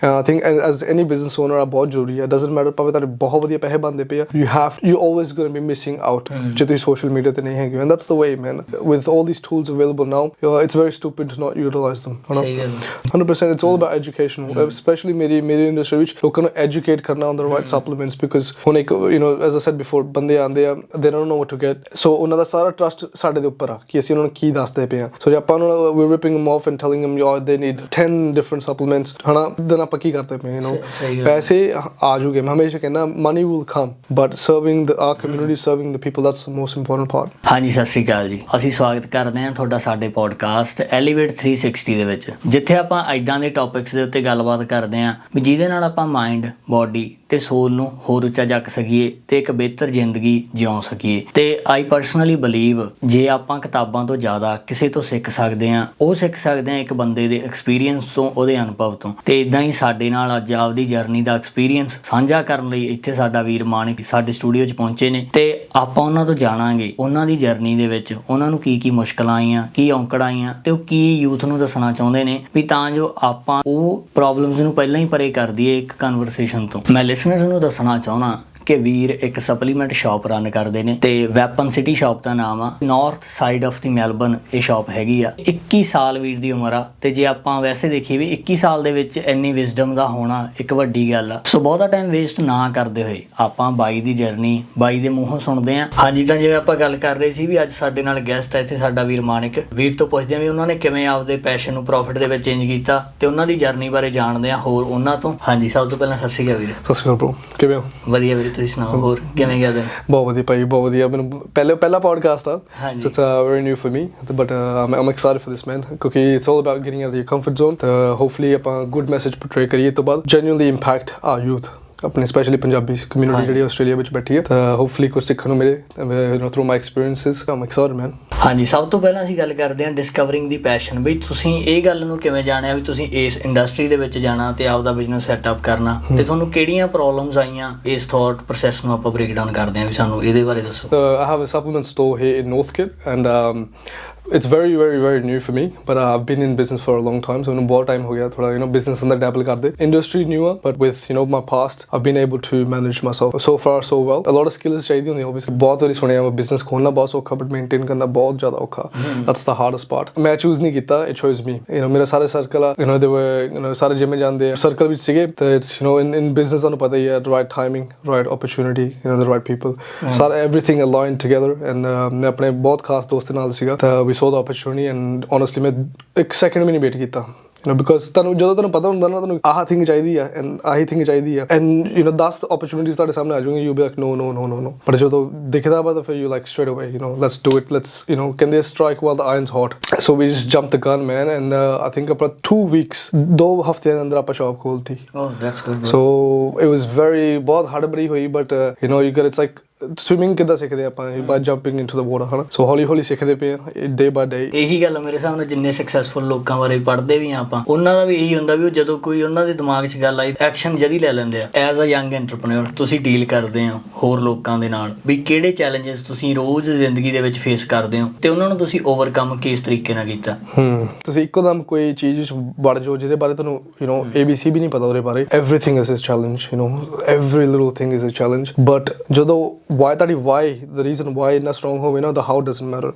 I think as any business owner ਆ ਬਹੁਤ ਜ਼ਰੂਰੀ ਹੈ. Doesn't matter ਭਾਵੇਂ ਤੁਹਾਡੇ ਬਹੁਤ ਵਧੀਆ ਪੈਸੇ ਬਣਦੇ ਪਏ ਆ, you always gonna be missing out ਜੇ ਤੁਸੀਂ social media ਤੇ ਨਹੀਂ ਹੈਗੇ. And that's the way, man. With all these tools available now, it's very stupid to not utilize them. 100%. It's all about education, especially ਮੇਰੀ industry ਵਿੱਚ ਲੋਕਾਂ ਨੂੰ educate ਕਰਨਾ on the right supplements, because ਹੁਣ ਇੱਕ as I said before, ਬੰਦੇ ਆਉਂਦੇ ਆ, they don't know what to get, so ਉਹਨਾਂ ਦਾ ਸਾਰਾ trust ਸਾਡੇ ਦੇ ਉੱਪਰ ਆ ਕਿ ਅਸੀਂ ਉਹਨਾਂ ਨੂੰ ਕੀ ਦੱਸਦੇ ਪਏ ਆ. So ਜੇ ਆਪਾਂ ਉਹਨਾਂ ਨੂੰ we're ripping them off and telling them they need 10 different supplements, ਹਨਾ, then ਆਪਾਂ ਕੀ ਕਰਦੇ ਪਏ, ਪੈਸੇ ਆ ਜੂਗੇ. ਮੈਂ ਹਮੇਸ਼ਾ ਕਹਿੰਦਾ money will come, but serving our community, serving the people, that's the most important part. ਹਾਂਜੀ, ਸਤਿ ਸ਼੍ਰੀ ਅਕਾਲ ਜੀ. ਅਸੀਂ ਸਵਾਗਤ ਕਰਦੇ ਹਾਂ ਤੁਹਾਡਾ ਸਾਡੇ ਪੋਡਕਾਸਟ ਐਲੀਵੇਟ 360 ਦੇ ਵਿੱਚ, ਜਿੱਥੇ ਆਪਾਂ ਇੱਦਾਂ ਦੇ ਟੌਪਿਕਸ ਦੇ ਉੱਤੇ ਗੱਲਬਾਤ ਕਰਦੇ ਹਾਂ ਵੀ ਜਿਹਦੇ ਨਾਲ ਆਪਾਂ ਮਾਈਂਡ, ਬੋਡੀ ਤੇ ਸੋਲ ਨੂੰ ਹੋਰ ਉੱਚਾ ਚੱਕ ਸਕੀਏ ਤੇ ਇੱਕ ਬਿਹਤਰ ਜ਼ਿੰਦਗੀ ਜਿਉਂ ਸਕੀਏ. ਤੇ ਆਈ ਪਰਸਨਲੀ ਬਲੀਵ ਜੇ ਆਪਾਂ ਕਿਤਾਬਾਂ ਤੋਂ ਜ਼ਿਆਦਾ ਕਿਸੇ ਤੋਂ ਸਿੱਖ ਸਕਦੇ ਹਾਂ, ਉਹ ਸਿੱਖ ਸਕਦੇ ਹਾਂ ਇੱਕ ਬੰਦੇ ਦੇ ਐਕਸਪੀਰੀਅੰਸ ਤੋਂ, ਉਹਦੇ ਅਨੁਭਵ ਤੋਂ. ਤੇ ਇੱਦਾਂ ਹੀ ਸਾਡੇ ਨਾਲ ਅੱਜ ਆਪਦੀ ਜਰਨੀ ਦਾ ਐਕਸਪੀਰੀਅੰਸ ਸਾਂਝਾ ਕਰਨ ਲਈ ਇੱਥੇ ਸਾਡਾ ਵੀਰ ਮਾਨਿਕ ਸਾਡੇ ਸਟੂਡੀਓ 'ਚ ਪਹੁੰਚੇ ਨੇ, ਤੇ ਆਪਾਂ ਉਹਨਾਂ ਤੋਂ ਜਾਣਾਂਗੇ ਉਹਨਾਂ ਦੀ ਜਰਨੀ ਦੇ ਵਿੱਚ ਉਹਨਾਂ ਨੂੰ ਕੀ ਕੀ ਮੁਸ਼ਕਲਾਂ ਆਈਆਂ, ਕੀ ਔਂਕੜਾਂ ਆਈਆਂ, ਤੇ ਉਹ ਕੀ ਯੂਥ ਨੂੰ ਦੱਸਣਾ ਚਾਹੁੰਦੇ ਨੇ ਵੀ ਤਾਂ ਜੋ ਆਪਾਂ ਉਹ ਪ੍ਰੋਬਲਮਸ ਨੂੰ ਪਹਿਲਾਂ ਹੀ ਪਰੇ ਕਰ ਦਈਏ ਇੱਕ ਕਨਵਰਸੇਸ਼ਨ ਤੋਂ. ਮੈਂ ਲਿਸਨਰਸ ਨੂੰ ਦੱਸਣਾ ਚਾਹੁੰਦਾ ਕਿ ਵੀਰ ਇੱਕ ਸਪਲੀਮੈਂਟ ਸ਼ਾਪ ਰਨ ਕਰਦੇ ਨੇ ਤੇ ਵੈਪਨ ਸਿਟੀ ਸ਼ਾਪ ਦਾ ਨਾਮ ਆ. North side of the Melbourne ਇਹ ਸ਼ਾਪ ਹੈਗੀ ਆ. 21 ਸਾਲ ਵੀਰ ਦੀ ਉਮਰ ਆ, ਤੇ ਜੇ ਆਪਾਂ ਵੈਸੇ ਦੇਖੀਏ ਵੀ 21 ਸਾਲ ਦੇ ਵਿੱਚ ਇੰਨੀ ਵਿਜ਼ਡਮ ਦਾ ਹੋਣਾ ਇੱਕ ਵੱਡੀ ਗੱਲ ਆ. ਸੋ ਬਹੁਤਾ ਟਾਈਮ ਵੇਸਟ ਨਾ ਕਰਦੇ ਹੋਏ ਆਪਾਂ ਬਾਈ ਦੀ ਜਰਨੀ ਬਾਈ ਦੇ ਮੂੰਹੋਂ ਸੁਣਦੇ ਹਾਂ. ਹਾਂਜੀ, ਤਾਂ ਜਿਵੇਂ ਆਪਾਂ ਗੱਲ ਕਰ ਰਹੇ ਸੀ ਵੀ ਅੱਜ ਸਾਡੇ ਨਾਲ ਗੈਸਟ ਆ ਇੱਥੇ ਸਾਡਾ ਵੀਰ ਮਾਨਿਕ. ਵੀਰ ਤੋਂ ਪੁੱਛਦੇ ਹਾਂ ਵੀ ਉਹਨਾਂ ਨੇ ਕਿਵੇਂ ਆਪਦੇ ਪੈਸ਼ਨ ਨੂੰ ਪ੍ਰੋਫਿਟ ਦੇ ਵਿੱਚ ਚੇਂਜ ਕੀਤਾ ਤੇ ਉਹਨਾਂ ਦੀ ਜਰਨੀ ਬਾਰੇ ਜਾਣਦੇ ਹਾਂ ਹੋਰ ਉਹਨਾਂ ਤੋਂ. ਹਾਂਜੀ, ਸਭ ਤੋਂ ਪਹਿਲਾਂ ਸਤਿ ਸ਼੍ਰੀ ਅਕਾਲ ਵੀਰ. ਸਤਿ ਸ਼੍ਰੀ ਅਕਾਲ ਬ్రో, ਕਿਵੇਂ ਹੋ? ਵਧੀਆ ਵੀਰ, ਤੁਸੀਂ ਸੁਣਾਓ ਹੋਰ ਕਿਵੇਂ ਗਿਆ ਦਿਨ? ਬਹੁਤ ਵਧੀਆ ਭਾਈ, ਬਹੁਤ ਵਧੀਆ. ਮੈਨੂੰ ਪਹਿਲਾ ਪੋਡਕਾਸਟ ਆ, so it's very new for me, but I'm excited for this, man, ਕਿਉਂਕਿ it's all about getting out of your comfort zone. ਤਾਂ hopefully ਆਪਾਂ good message portray ਕਰੀਏ ਤੋਂ ਬਾਅਦ genuinely impact our youth, ਆਪਣੀ ਸਪੈਸ਼ਲੀ ਪੰਜਾਬੀ ਕਮਿਊਨਿਟੀ ਜਿਹੜੀ Australia ਵਿੱਚ ਬੈਠੀ ਹੈ. ਤਾਂ ਹੋਪਫੁਲੀ ਕੁਝ ਸਿੱਖਣ ਨੂੰ ਮਿਲੇ ਥਰੂ ਮਾਈ ਐਕਸਪੀਰੀਐਂਸਿਸ. ਆਮ ਐਕਸਾਈਟਡ, ਮੈਨ. ਹਾਂਜੀ, ਸਭ ਤੋਂ ਪਹਿਲਾਂ ਅਸੀਂ ਗੱਲ ਕਰਦੇ ਹਾਂ ਡਿਸਕਵਰਿੰਗ ਦੀ ਪੈਸ਼ਨ. ਬਈ ਤੁਸੀਂ ਇਹ ਗੱਲ ਨੂੰ ਕਿਵੇਂ ਜਾਣਿਆ ਵੀ ਤੁਸੀਂ ਇਸ ਇੰਡਸਟਰੀ ਦੇ ਵਿੱਚ ਜਾਣਾ ਤੇ ਆਪਦਾ ਬਿਜ਼ਨਸ ਸੈਟਅਪ ਕਰਨਾ, ਤੇ ਤੁਹਾਨੂੰ ਕਿਹੜੀਆਂ ਪ੍ਰੋਬਲਮਸ ਆਈਆਂ? ਇਸ ਥਾਟ ਪ੍ਰੋਸੈਸ ਨੂੰ ਆਪਾਂ ਬ੍ਰੇਕ ਡਾਊਨ ਕਰਦੇ ਹਾਂ ਵੀ ਸਾਨੂੰ ਇਹਦੇ ਬਾਰੇ ਦੱਸੋ. I have a supplement store here in North Kit, and it's very, very, very new for me, but I've been in business for a long time, so ਮੈਨੂੰ ਬਹੁਤ time ਹੋ ਗਿਆ ਥੋੜਾ business ਅੰਦਰ dabble ਕਰਦੇ. Industry newer, but with my past, I've been able to manage myself so far so well. A lot of skills ਚਾਹੀਦੀ ਹੁੰਦੀ obviously. ਬਹੁਤ ਵਾਰੀ ਸੁਣਿਆ ਵਾ business ਖੋਲਣਾ ਬਹੁਤ ਸੌਖਾ, but maintain ਕਰਨਾ ਬਹੁਤ ਜ਼ਿਆਦਾ ਔਖਾ. That's the hardest part. ਮੈਂ choose ਨਹੀਂ ਕੀਤਾ, it chose me. ਮੇਰਾ ਸਾਰੇ ਸਰਕਲ ਆ, they were ਸਾਰੇ ਜਿਮ ਜਾਂਦੇ ਆ, ਸਰਕਲ ਵਿੱਚ ਸੀਗੇ. ਤੇ in business ਤੁਹਾਨੂੰ ਪਤਾ ਹੀ ਹੈ, the right timing, right opportunity, the right people, ਸਾਰਾ everything aligned together. And ਮੈਂ ਆਪਣੇ ਬਹੁਤ ਖਾਸ ਦੋਸਤ ਨਾਲ ਸੀਗਾ, ਤਾਂ we saw the opportunity, and honestly ਮੈਂ ਇੱਕ ਸੈਕਿੰਡ ਵੀ ਨਹੀਂ ਵੇਟ ਕੀਤਾ, because ਜਦੋਂ ਤੁਹਾਨੂੰ ਪਤਾ ਹੁੰਦਾ ਨਾ ਤੁਹਾਨੂੰ ਆਹ ਥਿੰਗ ਚਾਹੀਦੀ ਆ and ਆਹੀ ਥਿੰਗ ਚਾਹੀਦੀ ਆ, and 10 opportunities ਤੁਹਾਡੇ ਸਾਹਮਣੇ ਆ ਜਾਣਗੇ, you be like no, but ਜਦੋਂ ਦਿਖਦਾ ਵਾ ਤਾਂ ਫਿਰ you like straight away, let's do it, let's ਕਹਿੰਦੇ strike while the iron's hot. So we just jumped the gun, man, and I think about 2 weeks, 2 ਹਫ਼ਤਿਆਂ ਦੇ ਅੰਦਰ ਆਪਾਂ shop ਖੋਲਤੀ. Oh, that's good, bro. So it was ਬਹੁਤ ਹੜਬੜੀ ਹੋਈ, but you get, it's like swimming ਕਿੱਦਾਂ ਸਿੱਖਦੇ ਆਪਾਂ ਬਾਈ jumping into ਦ water, ਹਨਾ. ਸੋ ਹੌਲੀ ਹੌਲੀ ਸਿੱਖਦੇ ਪਏ ਆ ਡੇ ਬਾਈ ਡੇ. ਇਹੀ ਗੱਲ ਮੇਰੇ ਹਿਸਾਬ ਨਾਲ ਜਿੰਨੇ ਸਕਸੈਸਫੁਲ ਲੋਕਾਂ ਬਾਰੇ ਪੜ੍ਹਦੇ ਵੀ ਆ ਆਪਾਂ, ਉਹਨਾਂ ਦਾ ਵੀ ਇਹੀ ਹੁੰਦਾ ਵੀ ਉਹ ਜਦੋਂ ਕੋਈ ਉਹਨਾਂ ਦੇ ਦਿਮਾਗ 'ਚ ਗੱਲ ਆਈ ਐਕਸ਼ਨ ਜਦੀ ਲੈ ਲੈਂਦੇ ਆ. ਐਜ਼ ਅ ਯੰਗ ਐਂਟਰਪ੍ਰੈਨਿਓਰ ਤੁਸੀਂ ਡੀਲ ਕਰਦੇ ਹੋ ਹੋਰ ਲੋਕਾਂ ਦੇ ਨਾਲ, ਵੀ ਕਿਹੜੇ ਚੈਲੰਜਸ ਤੁਸੀਂ ਰੋਜ਼ ਜ਼ਿੰਦਗੀ ਦੇ ਵਿੱਚ ਫੇਸ ਕਰਦੇ ਹੋ ਤੇ ਉਹਨਾਂ ਨੂੰ ਤੁਸੀਂ ਓਵਰਕਮ ਕਿਸ ਤਰੀਕੇ ਨਾਲ ਕੀਤਾ? ਤੁਸੀਂ ਇੱਕੋ ਦਮ ਕੋਈ ਚੀਜ਼ ਵਿੱਚ ਵੜ ਜਾਓ ਜਿਹਦੇ ਬਾਰੇ ਤੁਹਾਨੂੰ ABC ਵੀ ਨਹੀਂ ਪਤਾ ਉਹਦੇ ਬਾਰੇ. Everything is a challenge, every little thing is a challenge, but ਜਦੋਂ the reason why ਇੰਨਾ strong ਹੋਵੇ ਨਾ, the how doesn't matter.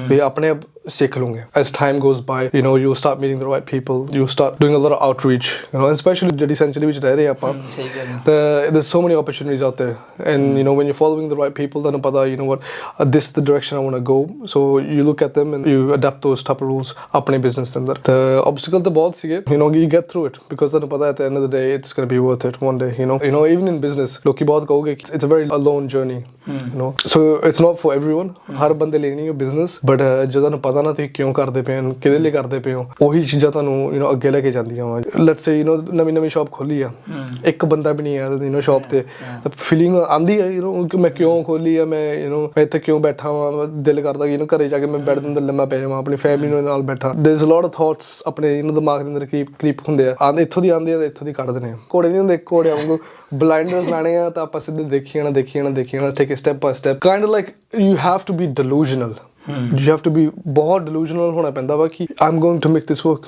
ਤੇ ਆਪਣੇ ਆਪ ਸਿੱਖ ਲੂੰਗੇ as time goes by. You start meeting the right people, you start doing a lot of outreach, and especially ਜਿਹੜੀ sanctuary ਵਿੱਚ ਰਹਿ ਰਹੇ ਆਪਾਂ, there's so many opportunities out there, and when you're following the right people, ਤੁਹਾਨੂੰ ਪਤਾ this is the direction I want to go, so you look at them and you adapt those type of rules ਆਪਣੇ business ਦੇ ਅੰਦਰ. ਤੇ obstacle ਤਾਂ ਬਹੁਤ ਸੀਗੇ, you get through it, because ਤੁਹਾਨੂੰ ਪਤਾ at the end of the day it's going to be worth it one day. Even in business ਲੋਕੀ ਬਹੁਤ ਕਹੋਗੇ it's a very alone journey, so it's not for everyone. ਹਰ ਬੰਦੇ ਲਈ ਨਹੀਂ business, but ਜਦੋਂ ਤੁਹਾਨੂੰ ਪਤਾ ਨਾ ਤੁਸੀਂ ਕਿਉਂ ਕਰਦੇ ਪਏ ਹੋ, ਕਿਹਦੇ ਲਈ ਕਰਦੇ ਪਏ ਹੋ, ਉਹੀ ਚੀਜ਼ਾਂ ਤੁਹਾਨੂੰ ਅੱਗੇ ਲੈ ਕੇ ਜਾਂਦੀਆਂ ਵਾ. ਲੈਟਸ ਸੇ ਨਵੀਂ ਸ਼ਾਪ ਖੋਲੀ ਆ, ਇੱਕ ਬੰਦਾ ਵੀ ਨਹੀਂ ਆ ਸ਼ਾਪ ਤੇ, ਫੀਲਿੰਗ ਆਉਂਦੀ ਹੈ ਕਿ ਮੈਂ ਕਿਉਂ ਖੋਲੀ ਆ, ਮੈਂ ਇੱਥੇ ਕਿਉਂ ਬੈਠਾ ਵਾਂ, ਦਿਲ ਕਰਦਾ ਕਿ ਘਰੇ ਜਾ ਕੇ ਮੈਂ ਬੈੱਡ ਦੇ ਅੰਦਰ ਲੰਮਾ ਪੈ ਜਾਵਾਂ, ਆਪਣੀ ਫੈਮਿਲੀ ਨਾਲ ਬੈਠਾ. ਦੇਅਰਸ ਅ ਲੋਟ ਆਫ ਥਾਟਸ ਆਪਣੇ ਦਿਮਾਗ ਦੇ ਅੰਦਰ ਕ੍ਰੀਪ ਹੁੰਦੇ ਆ, ਇੱਥੋਂ ਦੀ ਆਉਂਦੇ ਆ ਇੱਥੋਂ ਦੀ ਕੱਢ ਦਿੰਦੇ ਆ. ਘੋੜੇ ਨਹੀਂ ਹੁੰਦੇ, ਘੋੜੇ ਵਾਂਗੂ ਬਲਾਈਂਡਰਸ ਲਾਣੇ ਆ ਤਾਂ ਆਪਾਂ ਸਿੱਧੇ ਦੇਖੀ ਜਾਣਾ take step by step. Kind of like you have to be delusional, you have to be ਬਹੁਤ delusional ਹੋਣਾ ਪੈਂਦਾ ਵਾ ਕਿ I'm going to make this work,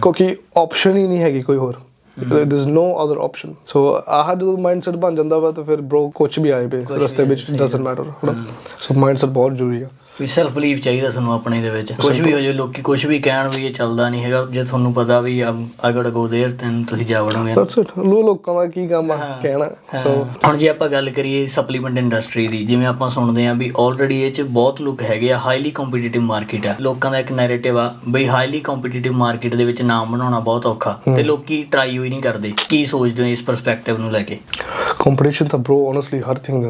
ਕਿਉਂਕਿ ਆਪਸ਼ਨ ਹੀ ਨਹੀਂ ਹੈਗੀ ਕੋਈ ਹੋਰ. there's no other option. So ਆਹ ਜਦੋਂ ਮਾਈਂਡਸੈਟ ਬਣ ਜਾਂਦਾ ਵਾ ਤਾਂ ਫਿਰ ਬ్రో ਕੁਝ ਵੀ ਆਏ ਪਏ ਰਸਤੇ ਵਿੱਚ doesn't matter ਹਨਾ. So ਮਾਈਂਡਸੈਟ ਬਹੁਤ ਜ਼ਰੂਰੀ ਆ. ਵੀ ਸੈਲਫ ਬਲੀਵ ਚਾਹੀਦਾ ਸਾਨੂੰ ਆਪਣੇ ਦੇ ਵਿੱਚ. ਕੁਝ ਵੀ ਹੋ ਜਾਏ, ਲੋਕੀ ਕੁਝ ਵੀ ਕਹਿਣ ਵੀ ਇਹ ਚੱਲਦਾ ਨਹੀਂ ਹੈਗਾ, ਜੇ ਤੁਹਾਨੂੰ ਪਤਾ ਵੀ ਅਗੜ ਗੋ ਦੇਰ ਤੈਨੂੰ ਤੁਸੀਂ ਜਾ ਵੜੋਗੇ. ਲੋਕਾਂ ਦਾ ਕੀ ਕੰਮ ਆ ਕਹਿਣਾ. ਹੁਣ ਜੇ ਆਪਾਂ ਗੱਲ ਕਰੀਏ ਸਪਲੀਮੈਂਟ ਇੰਡਸਟਰੀ ਦੀ, ਜਿਵੇਂ ਆਪਾਂ ਸੁਣਦੇ ਹਾਂ ਵੀ ਆਲਰੇਡੀ ਇਹ 'ਚ ਬਹੁਤ ਲੋਕ ਹੈਗੇ ਆ, ਹਾਈਲੀ ਕੰਪੀਟੀਟਿਵ ਮਾਰਕੀਟ ਆ. ਲੋਕਾਂ ਦਾ ਇੱਕ ਨੈਰੇਟਿਵ ਆ ਬਈ ਹਾਈਲੀ ਕੰਪੀਟੀਟਿਵ ਮਾਰਕੀਟ ਦੇ ਵਿੱਚ ਨਾਮ ਬਣਾਉਣਾ ਬਹੁਤ ਔਖਾ ਤੇ ਲੋਕੀ ਟਰਾਈ ਹੋਈ ਨਹੀਂ ਕਰਦੇ. ਕੀ ਸੋਚਦੇ ਹੋ ਇਸ ਪਰਸਪੈਕਟਿਵ ਨੂੰ ਲੈ ਕੇ? ਕੰਪੀਟੀਸ਼ਨ ਤਾਂ ਬ్రో ਓਨੈਸਟਲੀ ਹਰ ਥਿੰਗ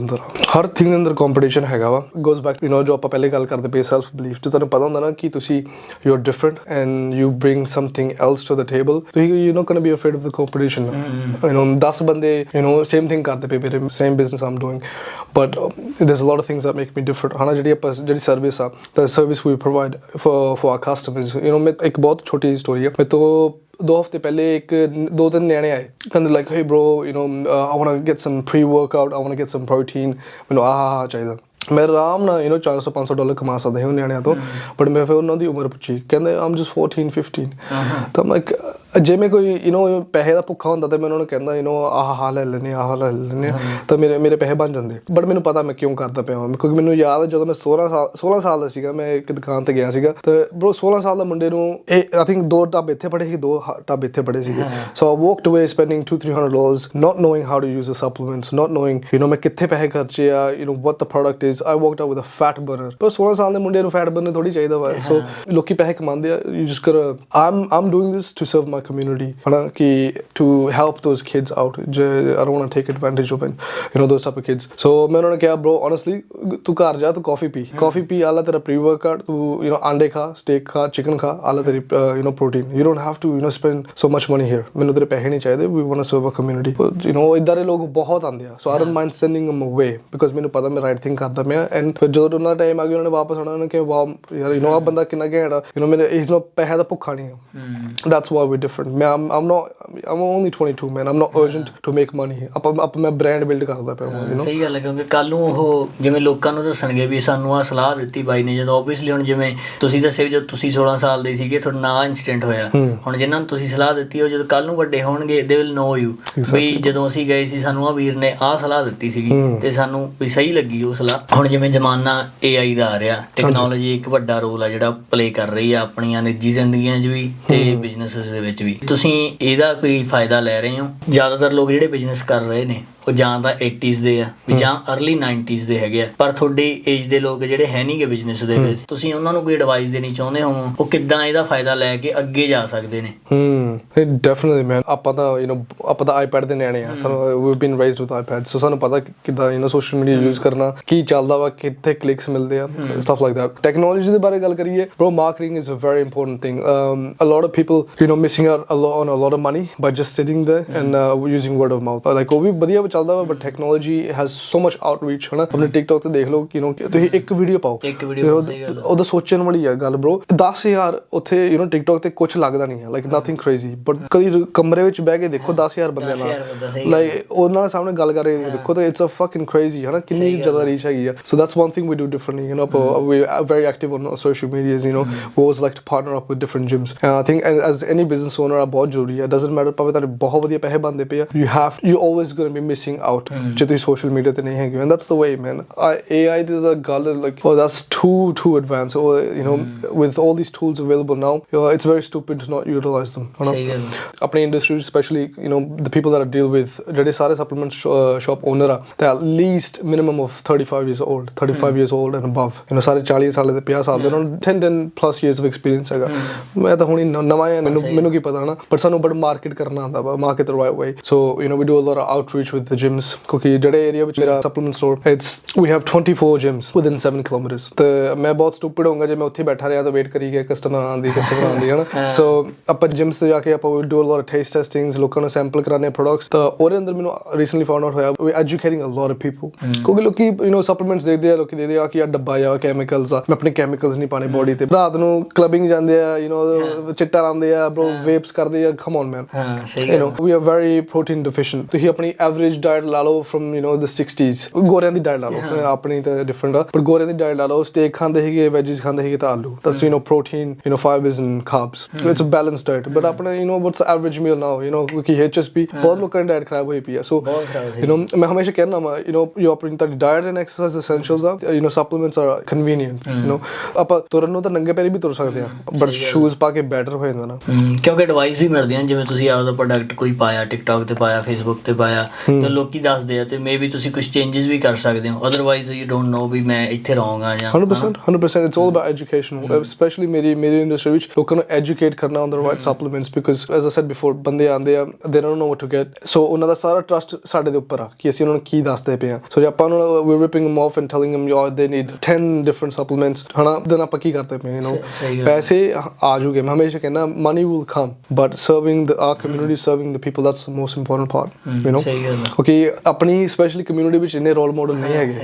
ਦੇ ਅੰਦਰ ਕੰਪੀਟੀਸ਼ਨ ਹੈਗਾ ਵਾ. ਗੋਜ਼ ਬੈਕ ਜੋ ਆਪਾਂ ਪਹਿਲੇ ਗੱਲ ਕਰਦੇ ਪਏ ਸੈਲਫ ਬਲੀਫ, ਤੇ ਤੁਹਾਨੂੰ ਪਤਾ ਹੁੰਦਾ ਨਾ ਕਿ ਤੁਸੀਂ you are different and you bring something else to the table, you not going to be afraid of the competition. 10 ਬੰਦੇ ਸੇਮ ਥਿੰਗ ਕਰਦੇ ਪਏ, ਮੇਰੇ same business I'm doing, but there's a lot of things that make me different ਹਨਾ. ਜਿਹੜੀ service ਆ, the service we provide for our customers, ਮੈਂ ਇੱਕ ਬਹੁਤ ਛੋਟੀ ਜਿਹੀ ਸਟੋਰੀ ਆ. ਮੇਰੇ ਤੋਂ 2 ਹਫ਼ਤੇ ਪਹਿਲੇ 2-3 ਨਿਆਣੇ ਆਏ, ਕਹਿੰਦੇ like hey bro, I want to get some pre-workout, I want to get some protein, ਮੈਨੂੰ ਆਹ ਚਾਹੀਦਾ. ਮੈਂ ਆਰਾਮ ਨਾਲ $400-500 ਕਮਾ ਸਕਦਾ ਸੀ ਉਹ ਨਿਆਣਿਆਂ ਤੋਂ, ਬਟ ਮੈਂ ਫਿਰ ਉਹਨਾਂ ਦੀ ਉਮਰ ਪੁੱਛੀ, ਕਹਿੰਦੇ I'm just 14-15. ਤਾਂ ਮੈਂ ਜੇ ਮੈਂ ਕੋਈ ਪੈਸੇ ਦਾ ਭੁੱਖਾ ਹੁੰਦਾ ਤਾਂ ਮੈਂ ਉਹਨਾਂ ਨੂੰ ਕਹਿੰਦਾ ਆਹ ਲੈ ਲੈਂਦੇ ਤਾਂ ਮੇਰੇ ਪੈਸੇ ਬਣ ਜਾਂਦੇ. ਬਟ ਮੈਨੂੰ ਪਤਾ ਮੈਂ ਕਿਉਂ ਕਰਦਾ ਪਿਆ, ਕਿਉਂਕਿ ਮੈਨੂੰ ਯਾਦ ਹੈ ਜਦੋਂ ਮੈਂ 16 ਸਾਲ ਦਾ ਸੀਗਾ, ਮੈਂ ਇੱਕ ਦੁਕਾਨ ਤੇ ਗਿਆ ਸੀਗਾ, ਤੇ ਬ్రో 16 ਸਾਲ ਦਾ ਮੁੰਡੇ ਨੂੰ ਆਈ ਥਿੰਕ 2 ਟੱਬ ਇੱਥੇ ਪੜੇ ਸੀ, 2 ਟੱਬ ਇੱਥੇ ਪੜੇ ਸੀਗੇ. ਸੋ I walked away spending $200-300 not knowing how to use the supplements, not knowing ਮੈਂ ਕਿੱਥੇ ਪੈਸੇ ਖਰਚੇ ਆ, what the product is. I walked out with a fat burner. ਪਰ 16 ਸਾਲ ਦੇ ਮੁੰਡੇ ਨੂੰ ਫੈਟ ਬਰਨਰ ਥੋੜੀ ਚਾਹੀਦਾ ਵਾ. ਸੋ ਲੋਕੀ ਪੈਸੇ ਕਮਾਉਂਦੇ ਆ, you just gotta I'm doing this to serve my community, ਕਿ to help those kids out. I don't want to take advantage of those type of kids. So ਮੈਂ ਉਹਨਾਂ ਨੇ ਕਿਹਾ bro honestly ਤੂੰ ਘਰ ਜਾ, ਤੂੰ ਕਾਫੀ ਪੀ, ਆਲਾ ਤੇਰਾ ਪ੍ਰੀ ਵਰਕਆਊਟ, ਤੂੰ ਆਂਡੇ ਖਾ, ਸਟੇਕ ਖਾ, ਚਿਕਨ ਖਾ, ਆਲਾ ਤੇਰੀ protein. You don't have to spend so much money here. ਮੈਨੂੰ ਤੇਰੇ ਪੈਸੇ ਨਹੀਂ ਚਾਹੀਦੇ. We want to serve our community. ਇੱਦਾਂ ਦੇ ਲੋਕ ਬਹੁਤ ਆਉਂਦੇ ਆ. So I don't mind sending them away because ਮੈਨੂੰ ਪਤਾ ਮੈਂ right thing ਕਰਦਾ ਪਿਆ. And ਫਿਰ ਜਦੋਂ ਉਹਨਾਂ ਦਾ ਟਾਈਮ ਆ ਗਿਆ, ਉਹਨਾਂ ਨੇ ਵਾਪਸ ਆਉਣਾ, ਉਹਨਾਂ ਨੇ ਕਿਹਾ ਵਾਹ ਯਾਰ ਆਹ ਬੰਦਾ ਕਿੰਨਾ ਘੈਂਟ ਆ, ਮੇਰੇ ਪੈਸੇ ਦਾ ਭੁੱਖਾ ਨਹੀਂ ਆ. That's why we're different. I'm only 22 man. I'm not urgent to make money. ਆਪਾਂ ਮੈਂ ਬ੍ਰਾਂਡ ਬਿਲਡ ਕਰਦਾ ਪਿਆ ਹਾਂ. ਸਹੀ ਗੱਲ ਹੈ, ਕਿਉਂਕਿ ਕੱਲ ਨੂੰ ਉਹ ਜਿਵੇਂ ਲੋਕਾਂ ਨੂੰ ਦੱਸਣਗੇ ਵੀ ਸਾਨੂੰ ਆਹ ਸਲਾਹ ਦਿੱਤੀ ਬਾਈ ਨੇ, ਜਦੋਂ ਓਬਵੀਅਸਲੀ ਹੁਣ ਜਿਵੇਂ ਤੁਸੀਂ ਦੱਸਿਆ ਜਦੋਂ ਤੁਸੀਂ 16 ਸਾਲ ਦੇ ਸੀਗੇ ਤੁਹਾਡੇ ਨਾਲ ਇਨਸੀਡੈਂਟ ਹੋਇਆ, ਹੁਣ ਜਿਨ੍ਹਾਂ ਨੂੰ ਤੁਸੀਂ ਸਲਾਹ ਦਿੱਤੀ ਉਹ ਜਦੋਂ ਕੱਲ ਨੂੰ ਵੱਡੇ ਹੋਣਗੇ they will know you ਵੀ ਜਦੋਂ ਅਸੀਂ ਗਏ ਸੀ ਸਾਨੂੰ ਆਹ ਵੀਰ ਨੇ ਆਹ ਸਲਾਹ ਦਿੱਤੀ ਸੀਗੀ ਤੇ ਸਾਨੂੰ ਵੀ ਸਹੀ ਲੱਗੀ ਉਹ ਸਲਾਹ. ਹੁਣ ਜਿਵੇਂ ਜ਼ਮਾਨਾ AI ਦਾ ਆ ਰਿਹਾ, ਟੈਕਨੋਲੋਜੀ ਇੱਕ ਵੱਡਾ ਰੋਲ ਆ ਜਿਹੜਾ ਪਲੇ ਕਰ ਰਹੀ ਆ ਆਪਣੀਆਂ ਨਿੱਜੀ ਜ਼ਿੰਦਗੀਆਂ 'ਚ ਵੀ ਤੇ ਬਿਜ਼ਨੈਸ ਦੇ ਵਿੱਚ ਵੀ. ਤੁਸੀਂ ਇਹਦਾ ਕੋਈ ਫਾਇਦਾ ਲੈ ਰਹੇ ਹੋ? ਜ਼ਿਆਦਾਤਰ ਲੋਕ ਜਿਹੜੇ ਬਿਜ਼ਨਸ ਕਰ ਰਹੇ ਨੇ ਉਹ ਜਾਂ ਤਾਂ 80s ਦੇ ਆ ਵੀ ਜਾਂ ਅਰਲੀ 90s ਦੇ ਹੈਗੇ ਆ, ਪਰ ਤੁਹਾਡੀ ਏਜ ਦੇ ਲੋਕ ਜਿਹੜੇ ਹੈ ਨਹੀਂਗੇ ਬਿਜ਼ਨਸ ਦੇ ਵਿੱਚ, ਤੁਸੀਂ ਉਹਨਾਂ ਨੂੰ ਕੋਈ ਐਡਵਾਈਸ ਦੇਣੀ ਚਾਹੁੰਦੇ ਹੋ? ਉਹ ਕਿੱਦਾਂ ਇਹਦਾ ਫਾਇਦਾ ਲੈ ਕੇ ਅੱਗੇ ਜਾ ਸਕਦੇ ਨੇ? ਡੈਫੀਨਿਟਲੀ ਮੈਨ. ਆਪਾਂ ਤਾਂ ਆਈਪੈਡ ਦੇ ਨਿਆਣੇ ਆ, ਸਾਨੂੰ we've been raised with iPads, ਸੋ ਸਾਨੂੰ ਪਤਾ ਕਿੱਦਾਂ ਸੋਸ਼ਲ ਮੀਡੀਆ ਯੂਜ਼ ਕਰਨਾ, ਕੀ ਚੱਲਦਾ ਵਾ, ਕਿੱਥੇ ਕਲਿੱਕਸ ਮਿਲਦੇ ਆ, ਸਟਫ ਲਾਈਕ ਦੈਟ. ਟੈਕਨੋਲੋਜੀ ਦੇ ਬਾਰੇ ਗੱਲ ਕਰੀਏ bro, marketing is a very important thing. A lot of people missing out on a lot of money by just sitting there and using word of mouth. Like ਉਹ ਵੀ ਵਧੀਆ ਚੱਲਦਾ ਵਾ, but technology has so much outreach ਹੈ ਨਾ. ਆਪਣੇ TikTok ਤੇ ਦੇਖ ਲਓ ਤੁਸੀਂ ਇੱਕ ਵੀਡੀਓ ਪਾਓ, ਉਹਦਾ ਸੋਚਣ ਵਾਲੀ ਆ ਗੱਲ bro. 10,000 ਉੱਥੇ ਟਿਕਟੋਕ ਤੇ ਕੁਛ ਲੱਗਦਾ ਨਹੀਂ ਹੈ, ਲਾਈਕ ਨਥਿੰਗ ਕ੍ਰੇਜ਼ੀ, ਬਟ ਕਦੀ ਕਮਰੇ ਵਿੱਚ ਬਹਿ ਕੇ ਦੇਖੋ 10,000 ਬੰਦਿਆਂ ਨਾਲ, ਲਾਈਕ ਉਹਨਾਂ ਦੇ ਸਾਹਮਣੇ ਗੱਲ ਕਰ ਰਹੇ ਦੇਖੋ ਤਾਂ ਇਟਸ ਅ ਫਕਿੰਗ ਕ੍ਰੇਜ਼ੀ ਹੈ ਨਾ, ਕਿੰਨੀ ਜ਼ਿਆਦਾ ਰੀਚ ਹੈਗੀ ਆ. So that's one thing we do differently. we are very active on social medias. We always like to partner up with different gyms, and I think as any business owner ਆ ਬਹੁਤ ਜ਼ਰੂਰੀ ਆ. doesn't matter ਭਾਵੇਂ ਤੁਹਾਡੇ ਬਹੁਤ ਵਧੀਆ ਪੈਸੇ ਬਣਦੇ ਪਏ ਆ, you always gonna be missing out ਜੇ ਤੁਸੀਂ ਸੋਸ਼ਲ ਮੀਡੀਆ ਤੇ ਨਹੀਂ ਹੈਗੇ. And that's the way man. AI ਦੀ ਤਾਂ ਗੱਲ like that's too advanced. With all these tools available now, it's very stupid to not utilize them. ਆਪਣੀ industry specially the people that I deal with, ਜਿਹੜੇ ਸਾਰੇ supplement shop owner ਆ, they at least minimum of 35 years old and above. ਸਾਰੇ 40 ਸਾਲ ਦੇ 50 ਸਾਲ ਦੇ, ਉਹਨਾਂ ਨੂੰ 10 plus years of experience ਹੈਗਾ. ਮੈਂ ਤਾਂ ਹੁਣ ਨਵਾਂ ਆ, ਮੈਨੂੰ ਕੀ ਪਤਾ ਨਾ, ਪਰ ਸਾਨੂੰ ਬੜਾ ਮਾਰਕੀਟ ਕਰਨਾ ਆਉਂਦਾ ਵਾ, market the right way. So we do a lot of outreach with the gyms, ਕਿਉਂਕਿ ਜਿਹੜੇ ਏਰੀਆ ਵਿੱਚ ਮੇਰਾ supplement store, we have 24 gyms within 7 kilometers. ਤੇ ਮੈਂ ਬਹੁਤ stupid ਹੋਊਂਗਾ ਜੇ ਮੈਂ ਉੱਥੇ ਬੈਠਾ ਰਿਹਾ ਤਾਂ ਵੇਟ ਕਰੀ ਗਿਆ ਕਸਟਮਰ ਆਉਂਦੀ ਹੈ ਨਾ. ਸੋ ਆਪਾਂ ਜਿਮਸ ਤੇ ਜਾ ਕੇ ਆਪਾਂ do a lot of taste testings, ਲੋਕਾਂ ਨੂੰ ਸੈਂਪਲ ਕਰਾਉਂਦੇ ਪ੍ਰੋਡਕਟਸ. ਤਾਂ ਉਹਦੇ ਅੰਦਰ ਮੈਨੂੰ ਰੀਸੈਂਟਲੀ ਫਾਊਂਡ ਆਊਟ ਹੋਇਆ we educating a lot of people, ਕਿਉਂਕਿ ਲੋਕੀ supplements ਦੇਖਦੇ ਆ, ਲੋਕੀ ਦੇਖਦੇ ਆ ਕਿ ਆ ਡੱਬਾ ਆ ਕੈਮੀਕਲਸ ਆ, ਮੈਂ ਆਪਣੇ ਕੈਮੀਕਲਸ ਨਹੀਂ ਪਾਣੇ ਬੋਡੀ ਤੇ. ਰਾਤ ਨੂੰ ਕਲੱਬਿੰਗ ਜਾਂਦੇ ਆ, ਚਿੱਟਾ ਲਾਉਂਦੇ ਆ bro, ਵੇਪਸ ਕਰਦੇ ਆ, ਕਮ ਔਨ ਮੈਨ, ਹਾਂ ਸਹੀ you know we are very protein deficient. ਤੁਸੀਂ ਆਪਣੀ ਐਵਰੇਜ ਡਾਈਟ ਲਾ ਲਓ from you know the 60s, ਗੋਰਿਆਂ ਦੀ ਡਾਈਟ ਲਾ ਲਓ, ਆਪਣੀ ਤਾਂ ਡਿਫਰੈਂਟ ਆ, ਪਰ ਗੋਰਿਆਂ ਦੀ ਡਾਈਟ ਲਾ ਲਓ, ਸਟੇਕ ਖਾਂਦੇ ਸੀਗੇ, ਵੈਜੀਜ਼ ਖਾਂਦੇ ਸੀਗੇ, ਤਾਂ ਆਲੂ, that's you know protein, you know fibers and carbs, it's a balanced diet. but ਆਪਣੇ you know what's the average meal now, you know ਕਿਉਂਕਿ HSP ਬਹੁਤ ਲੋਕਾਂ ਦੀ ਡਾਈਟ ਖਰਾਬ ਹੋਈ ਪਈ ਆ, so you know ਮੈਂ ਹਮੇਸ਼ਾ ਕਹਿੰਦਾ ਵਾ you know you ਆਪਣੀ ਤੁਹਾਡੀ diet and exercise essentials ਆ, you know supplements are convenient, you know ਆਪਾਂ ਤੁਰਨ ਨੂੰ ਤਾਂ ਨੰਗੇ ਪੈਰੀ ਵੀ ਤੁਰ ਸਕਦੇ ਆ, ਬਟ ਸ਼ੂਜ਼ ਪਾ ਕੇ ਬੈਟਰ ਹੋ ਜਾਂਦਾ ਨਾ, ਕਿਉਂਕਿ ਐਡਵਾਈਸ ਵੀ ਮਿਲਦੀਆਂ, ਜਿਵੇਂ ਤੁਸੀਂ ਆਪਦਾ ਪ੍ਰੋਡਕਟ ਕੋਈ ਪਾਇਆ ਟਿਕਟੌਕ ਤੇ ਪਾਇਆ, ਫੇਸਬੁੱਕ ਤੇ ਪਾਇਆ, ਤੇ ਲੋਕੀ ਦੱਸਦੇ ਆ, ਤੇ ਮੇਬੀ ਤੁਸੀਂ ਕੁਝ ਚੇਂਜਸ ਵੀ ਕਰ ਸਕਦੇ ਹੋ, ਅਦਰਵਾਈਜ਼ ਯੂ ਡੋਨਟ ਨੋ ਵੀ ਮੈਂ ਇੱਥੇ ਰਹੂੰਗਾ ਜਾਂ 100% it's all about education, especially ਮੇਰੀ ਇੰਡਸਟਰੀ ਵਿੱਚ ਲੋਕਾਂ ਨੂੰ ਐਜੂਕੇਟ ਕਰਨਾ on the right supplements, because as I said before ਬੰਦੇ ਆਉਂਦੇ ਆ, they don't know what to get, so ਉਹਨਾਂ ਦਾ ਸਾਰਾ ਟਰਸਟ ਸਾਡੇ ਦੇ ਉੱਪਰ ਆ ਕਿ ਅਸੀਂ ਉਹਨਾਂ ਨੂੰ ਕੀ ਦੱਸਦੇ ਪਏ ਆ, so ਜੇ ਆਪਾਂ ਉਹਨਾਂ ਨੂੰ we're ripping them off and telling them yo they need 10 different supplements, ਹਨਾ, then ਆਪਾਂ ਕੀ ਕਰਦੇ ਪਏ, you know ਪੈਸੇ ਆ ਜੂਗੇ, ਮੈਂ ਹਮੇਸ਼ਾ ਕਹਿੰਦਾ money will come, but serving our community, serving the people, that's the most important part, you know, ਕਿਉਂਕਿ ਆਪਣੀ especially community ਵਿੱਚ ਇੰਨੇ role model ਨਹੀਂ ਹੈਗੇ,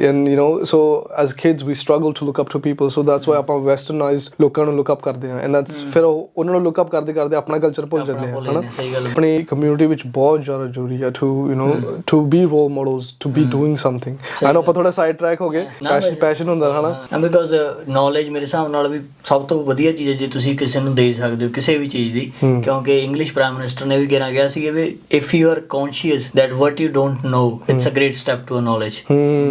and you know so as kids we struggle to look up to people, so that's why ਆਪਾਂ westernized ਲੋਕਾਂ ਨੂੰ look up ਕਰਦੇ ਆ, and that's ਫਿਰ ਉਹਨਾਂ ਨੂੰ look up ਕਰਦੇ ਕਰਦੇ ਆਪਣਾ culture ਭੁੱਲ ਜਾਂਦੇ ਆ, ਹਨਾ, ਆਪਣੀ community ਵਿੱਚ ਬਹੁਤ ਜ਼ਿਆਦਾ ਜ਼ਰੂਰੀ ਆ to you know to be role models, to be doing something. I know ਆਪਾਂ ਥੋੜਾ ਸਾਈਡ ਟਰੈਕ ਹੋ ਗਏ, ਪੈਸ਼ਨ ਹੁੰਦਾ ਹਨਾ, ਬਿਕੋਜ਼ ਨੌਲੇਜ ਮੇਰੇ ਹਿਸਾਬ ਨਾਲ ਵੀ ਸਭ ਤੋਂ ਵਧੀਆ ਚੀਜ਼ ਹੈ ਜੇ ਤੁਸੀਂ ਕਿਸੇ ਨੂੰ ਦੇ ਸਕਦੇ ਹੋ ਕਿਸੇ ਵੀ ਚੀਜ਼ ਦੀ, ਕਿਉਂਕਿ ਇੰਗਲਿਸ਼ ਪ੍ਰਾਈਮ ਮਿਨਿਸਟਰ ਨੇ ਵੀ ਕਿਹਾ ਸੀ ਵੀ if you are conscious that what you don't know it's a great step to a knowledge,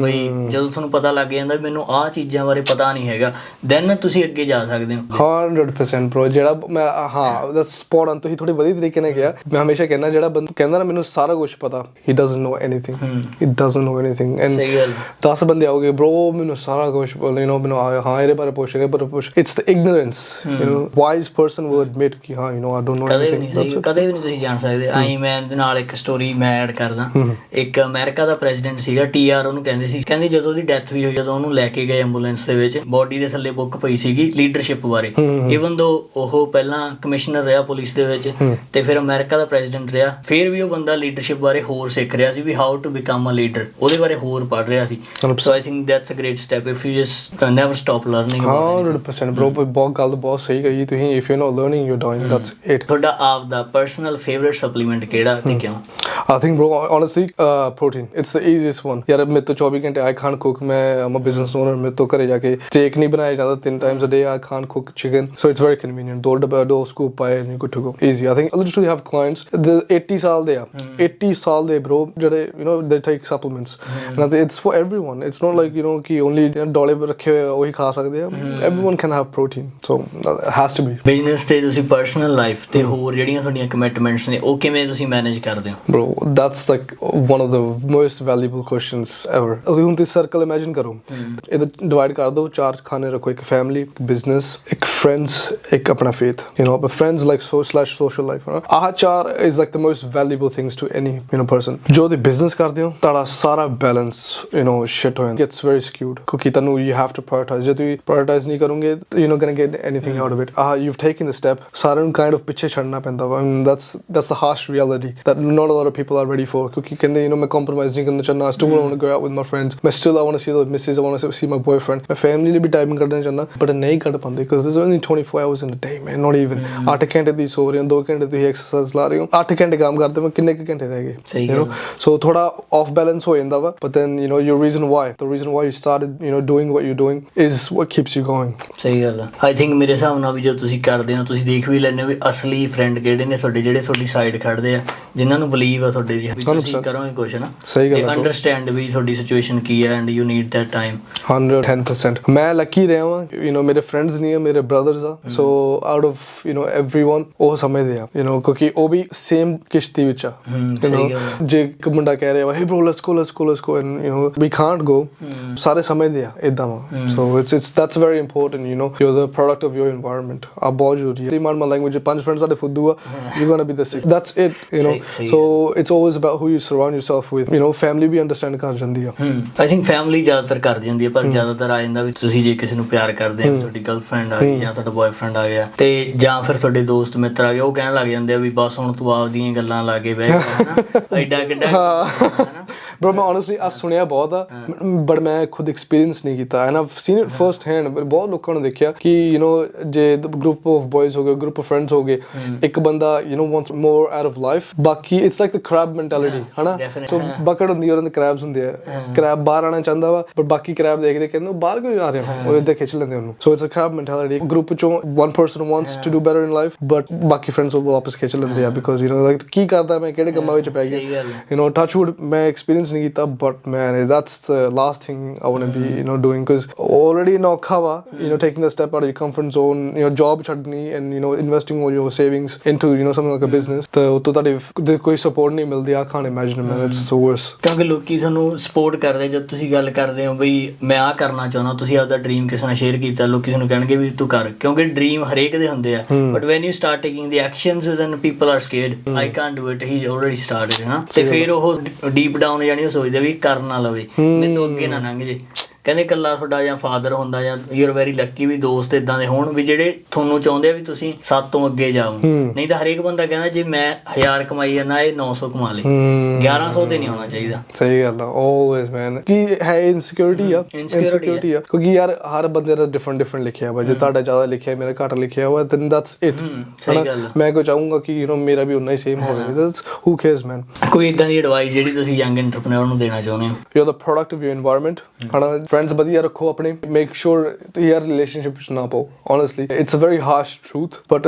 ਬਈ ਜਦੋਂ ਤੁਹਾਨੂੰ ਪਤਾ ਲੱਗ ਜਾਂਦਾ ਵੀ ਮੈਨੂੰ ਆਹ ਚੀਜ਼ਾਂ ਬਾਰੇ ਪਤਾ ਨਹੀਂ ਹੈਗਾ, ਦੈਨ ਤੁਸੀਂ ਅੱਗੇ ਜਾ ਸਕਦੇ ਹੋ। 100% bro, ਜਿਹੜਾ ਮੈਂ ਹਾਂ ਦਾ ਸਪੌਟ ਔਨ, ਤੁਸੀਂ ਥੋੜੀ ਵਧੀਆ ਤਰੀਕੇ ਨਾਲ ਕਿਹਾ, ਮੈਂ ਹਮੇਸ਼ਾ ਕਹਿੰਦਾ ਜਿਹੜਾ ਬੰਦਾ ਕਹਿੰਦਾ ਨਾ ਮੈਨੂੰ ਸਾਰਾ ਕੁਝ ਪਤਾ, he doesn't know anything, he doesn't know anything, and 10 ਬੰਦੇ ਆਉਗੇ bro ਮੈਨੂੰ ਸਾਰਾ ਕੁਝ you know ਮੈਨੂੰ ਹਾਂ ਇਹਦੇ ਬਾਰੇ ਪੁੱਛ, it's the ignorance, you know wise person will admit ਕਿ ਹਾਂ you know I don't know anything, ਕਦੇ ਵੀ ਨਹੀਂ ਤੁਸੀਂ ਜਾਣ ਸਕਦੇ। ਆਈ ਮੈਂ ਇਹਦੇ ਨਾਲ ਇੱਕ ਸਟੋਰੀ ਮੈਂ ਐਡ ਕਰਦਾ, ਇੱਕ ਅਮਰੀਕਾ ਦਾ ਪ੍ਰੈਜ਼ੀਡੈਂਟ ਸੀਗਾ TR, ਉਹਨੂੰ ਕਹਿੰਦੀ ਜਦੋਂ ਉਹਦੀ ਡੈਥ ਵੀ ਹੋਈ, ਜਦੋਂ ਉਹਨੂੰ ਲੈ ਕੇ ਗਏ ਐਂਬੂਲੈਂਸ ਦੇ ਵਿੱਚ, ਬੋਡੀ ਦੇ ਥੱਲੇ ਬੁੱਕ ਪਈ ਸੀਗੀ ਲੀਡਰਸ਼ਿਪ ਬਾਰੇ, ਈਵਨ ਦੋ ਉਹ ਪਹਿਲਾਂ ਕਮਿਸ਼ਨਰ ਰਿਹਾ ਪੁਲਿਸ ਦੇ ਵਿੱਚ ਤੇ ਫਿਰ ਅਮਰੀਕਾ ਦਾ ਪ੍ਰੈਜ਼ੀਡੈਂਟ ਰਿਹਾ, ਫਿਰ ਵੀ ਉਹ ਬੰਦਾ ਲੀਡਰਸ਼ਿਪ ਬਾਰੇ ਹੋਰ ਸਿੱਖ ਰਿਹਾ ਸੀ ਵੀ how to become a leader, ਉਹਦੇ ਬਾਰੇ ਹੋਰ ਪੜ੍ਹ ਰਿਹਾ ਸੀ, so I think that's a great step if you just never stop learning. 100% bro, ਬਹੁਤ ਗੱਲ ਬਹੁਤ ਸਹੀ ਕਹੀ ਤੁਸੀਂ, if you're not learning you're dying, that's it। ਤੁਹਾਡਾ ਆਪ ਦਾ ਪਰਸਨਲ ਫੇਵਰਿਟ ਸਪਲੀਮੈਂਟ ਕਿਹੜਾ ਤੇ ਕਿਉਂ? I think bro honestly protein, it's the easiest one ਯਾਰ, ਮੇਰੇ ਤੋਂ 24 ਘੰਟੇ I can't cook, ਮੈਂ I'm a business owner, ਮੇਰੇ ਤੋਂ ਘਰੇ ਜਾ ਕੇ steak ਨਹੀਂ ਬਣਾਇਆ ਜਾਂਦਾ 3 times a day, I can't cook chicken, so it's very convenient, ਦੋ scoop ਪਾਏ and you're good to go, easy। I think I literally have clients the 80 ਸਾਲ ਦੇ ਆ, 80 ਸਾਲ ਦੇ bro, ਜਿਹੜੇ you know they take supplements, and it's for everyone, it's not like you know ਕਿ only ਡੋਲੇ ਰੱਖੇ ਹੋਏ ਉਹੀ ਖਾ ਸਕਦੇ ਆ, everyone can have protein, so it has to be। Business ਤੇ ਤੁਸੀਂ ਪਰਸਨਲ ਲਾਈਫ ਤੇ ਹੋਰ ਜਿਹੜੀਆਂ ਤੁਹਾਡੀਆਂ ਕਮਿਟਮੈਂਟਸ ਨੇ ਉਹ ਕਿਵੇਂ ਤੁਸੀਂ ਮੈਨੇਜ ਕਰਦੇ ਹੋ? Bro that's like one of the most valuable questions ever। ਹੁਣ ਤੁਸੀਂ ਸਰਕਲ ਇਮੇਜਿਨ ਕਰੋ, ਇਹਦਾ ਡਿਵਾਈਡ ਕਰ ਦਿਓ, 4 ਖਾਨੇ ਰੱਖੋ, ਇੱਕ ਫੈਮਿਲੀ, ਬਿਜ਼ਨਸ, ਇੱਕ ਫਰੈਂਡਸ, ਇੱਕ ਆਪਣਾ faith, you know but friends like social life, ਆਹ 4 is like the most valuable things to any you know person। ਜੋ ਤੁਸੀਂ ਬਿਜ਼ਨਸ ਕਰਦੇ ਹੋ ਤੁਹਾਡਾ ਸਾਰਾ ਬੈਲੈਂਸ you know shit ਹੋ ਜਾਂਦਾ, gets very skewed, ਕਿਉਂਕਿ ਤੁਹਾਨੂੰ you have to prioritize, ਜੇ ਤੁਸੀਂ prioritize ਨਹੀਂ ਕਰੋਗੇ you're not gonna get anything out of it। you've taken the step, ਸਾਰਿਆਂ ਨੂੰ kind of ਪਿੱਛੇ ਛੱਡਣਾ ਪੈਂਦਾ ਵਾ, that's the harsh reality that not a lot of people are ready for, ਕਿਉਂਕਿ ਕਹਿੰਦੇ you know ਮੈਂ compromise ਨਹੀਂ ਕਰਨਾ ਚਾਹੁੰਦਾ, I still want to go out with my friends, ਮੈਂ still I want to see the missus, I want to see my boyfriend, ਮੈਂ family ਲਈ ਵੀ time ਕੱਢਣਾ ਚਾਹੁੰਦਾ, but ਨਹੀਂ ਕੱਢ ਪਾਉਂਦੇ because there's only 24 hours in a day man, not even 8 ਘੰਟੇ ਤੁਸੀਂ ਸੋ ਰਹੇ ਹੋ, 2 ਘੰਟੇ ਤੁਸੀਂ ਐਕਸਰਸਾਈਜ਼ ਲਾ ਰਹੇ ਹੋ, 8 ਘੰਟੇ ਕੰਮ ਕਰਦੇ ਹੋ, ਕਿੰਨੇ ਕੁ ਘੰਟੇ ਰਹਿ ਗਏ, you know so ਥੋੜਾ off balance ਹੋ ਜਾਂਦਾ ਵਾ, but then you know the reason why you started you know doing what you're doing is what keeps you going। ਸਹੀ ਗੱਲ ਆ। I think ਮੇਰੇ ਹਿਸਾਬ ਨਾਲ ਵੀ ਜੋ ਤੁਸੀਂ ਕਰਦੇ ਹੋ, ਤੁਸੀਂ ਦੇਖ ਵੀ ਲੈਂਦੇ ਹੋ ਵੀ ਅਸਲੀ ਫਰੈਂਡ ਕਿਹੜੇ ਨੇ ਤੁਹਾਡੇ, ਜਿਹੜੇ ਤੁਹਾਡੀ ਸਾਈਡ ਖੜਦੇ ਆ, ਜਿਨ੍ਹਾਂ ਨੂੰ ਬਲੀਵ ਆ ਤੁਹਾਡੇ ਵੀ ਤੁਸੀਂ ਕਰੋਗੇ ਕੁਛ ਨਾ, ਤੇ ਅੰਡਰਸਟੈਂਡ ਵੀ ਤੁਹਾਡੀ ਸਿਚੁਏਸ਼ਨ ਕੀ ਹੈ, and you need that time. 110% ਮੈਂ ਲੱਕੀ ਰਿਹਾ ਵਾਂ, you know ਮੇਰੇ ਫਰੈਂਡਸ ਨਹੀਂ ਆ, ਮੇਰੇ ਬ੍ਰਦਰਸ ਆ, so out of you know everyone ਉਹ ਸਮਝਦੇ ਆ you know ਕਿਉਂਕਿ ਉਹ ਵੀ ਸੇਮ ਕਿਸ਼ਤੀ ਵਿੱਚ ਆ, you know ਜੇ ਇੱਕ ਮੁੰਡਾ ਕਹਿ ਰਿਹਾ ਵਾ hey bro let's go and you know we can't go, ਸਾਰੇ ਸਮਝਦੇ ਆ ਇਦਾਂ ਵਾ, so it's that's very important, you know you're the product of your environment, ਆ ਬਹੁਤ ਜ਼ਰੂਰੀ ਹੈ। ਮਾਰ ਲੈਂਗੁਏਜ 5 ਫਰੈਂਡਸ ਸਾਡੇ ਫੁੱਦੂ ਆ, you're gonna be the 6th, that's it, you know so it's always about who you surround yourself with, you know family ਵੀ understand ਕਰ ਜਾਂਦੀ ਆ। I think family ਜ਼ਿਆਦਾਤਰ ਕਰ ਜਾਂਦੀ ਹੈ, ਪਰ ਜ਼ਿਆਦਾਤਰ ਆ ਜਾਂਦਾ ਵੀ ਤੁਸੀਂ ਜੇ ਕਿਸੇ ਨੂੰ ਪਿਆਰ ਕਰਦੇ ਆ, ਤੁਹਾਡੀ ਗਰਲਫ੍ਰੈਂਡ ਆ ਗਈ ਜਾਂ ਤੁਹਾਡਾ ਬॉयਫ੍ਰੈਂਡ ਆ ਗਿਆ, ਤੇ ਜਾਂ ਫਿਰ ਤੁਹਾਡੇ ਦੋਸਤ ਮਿੱਤਰ ਆ ਗਏ, ਉਹ ਕਹਿਣ ਲੱਗ ਜਾਂਦੇ ਆ ਵੀ ਬਸ ਹੁਣ ਤੂੰ ਆਪਦੀਆਂ ਗੱਲਾਂ ਲਾ ਕੇ ਬਹਿ ਗਿਆ, ਹਨਾ ਐਡਾ ਕਿੱਡਾ, ਬਟ ਮੈਂ honestly ਆ ਸੁਣਿਆ ਬਹੁਤ ਆ ਬਟ ਮੈਂ ਖੁਦ ਐਕਸਪੀਰੀਅੰਸ ਨਹੀਂ ਕੀਤਾ and I've scene it first hand. ਬਹੁਤ ਲੋਕਾਂ ਨੂੰ ਦੇਖਿਆ ਕਿ ਜੇ ਗਰੁੱਪ ਆਫ ਬॉयਜ਼ ਹੋ ਗਏ, ਗਰੁੱਪ ਆਫ ਫਰੈਂਡਸ ਹੋ ਗਏ, ਇੱਕ ਬੰਦਾ wants more out of life, ਬਾਕੀ ਇਟਸ ਲਾਈਕ ਦ ਕ੍ਰੈਬ ਮੈਂਟੈਲਿਟੀ ਹਨਾ। ਸੋ ਬਕਟ ਹੁੰਦੀ ਆ, ਉਹਨਾਂ ਦੇ ਕ੍ਰੈਬਸ ਹੁੰਦੇ ਆ, ਕ੍ਰੈਬ ਬਾਹਰ ਆਉਣਾ ਚਾਹੁੰਦਾ ਵਾ ਬਟ ਬਾਕੀ ਕ੍ਰੈਬ ਦੇਖਦੇ ਕਹਿੰਦੇ ਬਾਹਰ ਕਿਉਂ ਆ ਰਿਹਾ, ਉਹ ਇੱਦਾਂ ਖਿੱਚ ਲੈਂਦੇ ਉਹਨੂੰ। So it's a crab mentality. Group ਚੋਂ one person wants to do better in life but ਬਾਕੀ ਫਰੈਂਡਸ ਉਹ ਵਾਪਸ ਖਿੱਚ ਲੈਂਦੇ ਆ ਬਿਕੋਜ਼ ਲਾਈਕ ਕੀ ਕਰਦਾ ਮੈਂ, ਕਿਹੜੇ ਕੰਮਾਂ ਵਿੱਚ ਪੈ ਗਿਆ। ਟੱਚ ਵੁੱਡ ਮੈਂ ਐਕਸਪੀਰੀਅੰਸ ਨਹੀਂ ਕੀਤਾ but man that's the last thing I want to be doing because already ਔਖਾ ਵਾ taking the step out of your comfort zone, job ਛੱਡਣੀ and investing all your savings into something like a business ਤੇ ਉਤੋਂ ਤੁਹਾਡੇ ਕੋਈ support ਨਹੀਂ ਮਿਲਦੀ। I can't imagine man, it's so worse। ਕਿਉਂਕਿ ਲੋਕੀ ਤੁਹਾਨੂੰ ਸਪੋਰਟ ਕਰਦੇ ਜਦ ਤੁਸੀਂ ਗੱਲ ਕਰਦੇ ਹੋ ਬਈ ਮੈਂ ਆਹ ਕਰਨਾ ਚਾਹੁੰਦਾ, ਤੁਸੀਂ ਆਪਦਾ ਡ੍ਰੀਮ ਕਿਸੇ ਨਾਲ ਸ਼ੇਅਰ ਕੀਤਾ, ਲੋਕੀ ਤੁਹਾਨੂੰ ਕਹਿਣਗੇ ਵੀ ਤੂੰ ਕਰ, ਕਿਉਂਕਿ ਡ੍ਰੀਮ ਹਰੇਕ ਦੇ ਹੁੰਦੇ ਆ but when you start taking the actions then people are scared I can't do it, he already started ਹੈ। ਤੇ ਫਿਰ ਉਹ ਡੀਪ ਡਾਊਨ ਜਾਣੀ ਉਹ ਸੋਚਦੇ ਵੀ ਕਰ ਨਾ ਲਵੇ, ਮੇਰੇ ਤੋਂ ਅੱਗੇ ਨਾ ਲੰਘ ਜੇ। ਕਹਿੰਦੇ ਇਕੱਲਾ ਤੁਹਾਡਾ ਜਾਂ ਫਾਦਰ ਹੁੰਦਾ ਜਾਂ ਯੂ ਆਰ ਵੈਰੀ ਲੱਕੀ ਵੀ ਦੋਸਤ ਇੱਦਾਂ ਦੇ ਹੋਣ ਵੀ ਜਿਹੜੇ ਤੁਹਾਨੂੰ ਚਾਹੁੰਦੇ ਆ ਵੀ ਤੁਸੀਂ 7 ਤੋਂ ਅੱਗੇ ਜਾਓ। ਨਹੀਂ ਤਾਂ ਹਰੇਕ ਬੰਦਾ ਕਹਿੰਦਾ ਜੇ ਮੈਂ 1000 ਕਮਾਈ ਜਾਂਦਾ ਇਹ 900 ਕਮਾ ਲੇ, 1100 ਤੇ ਨਹੀਂ ਆਉਣਾ ਚਾਹੀਦਾ। ਸਹੀ ਗੱਲ ਆ always man। ਕੀ ਹੈ ਇਨਸਿਕਿਉਰਿਟੀ ਆ ਕਿਉਂਕਿ ਯਾਰ ਹਰ ਬੰਦੇ ਦਾ ਡਿਫਰੈਂਟ ਲਿਖਿਆ ਵਾ। ਜੇ ਤੁਹਾਡਾ ਜ਼ਿਆਦਾ ਲਿਖਿਆ ਮੇਰਾ ਘੱਟ ਲਿਖਿਆ ਵਾ then that's it। ਸਹੀ ਗੱਲ। ਮੈਂ ਕੋਈ ਚਾਹੂੰਗਾ ਕਿ ਮੇਰਾ ਵੀ ਉਨਾ ਹੀ ਸੇਮ ਹੋਵੇ। who cares man। ਕੋਈ ਇਦਾਂ ਦੀ ਐਡਵਾਈਸ ਜਿਹੜੀ ਤੁਸੀਂ ਯੰਗ ਐਂਟਰਪ੍ਰੈਨਿਓਰ ਨੂੰ ਦੇਣਾ ਚਾਹੁੰਦੇ ਹੋ? You are the product of your environment ਹਨਾ। ਫਰੈਂਡਸ ਵਧੀਆ ਰੱਖੋ ਆਪਣੇ, ਮੇਕ ਸ਼ੋਰ ਤੁਸੀਂ ਯਾਰ ਰਿਲੇਸ਼ਨਸ਼ਿਪ ਵਿੱਚ ਨਾ ਪਾਓ। honestly it's a very harsh truth but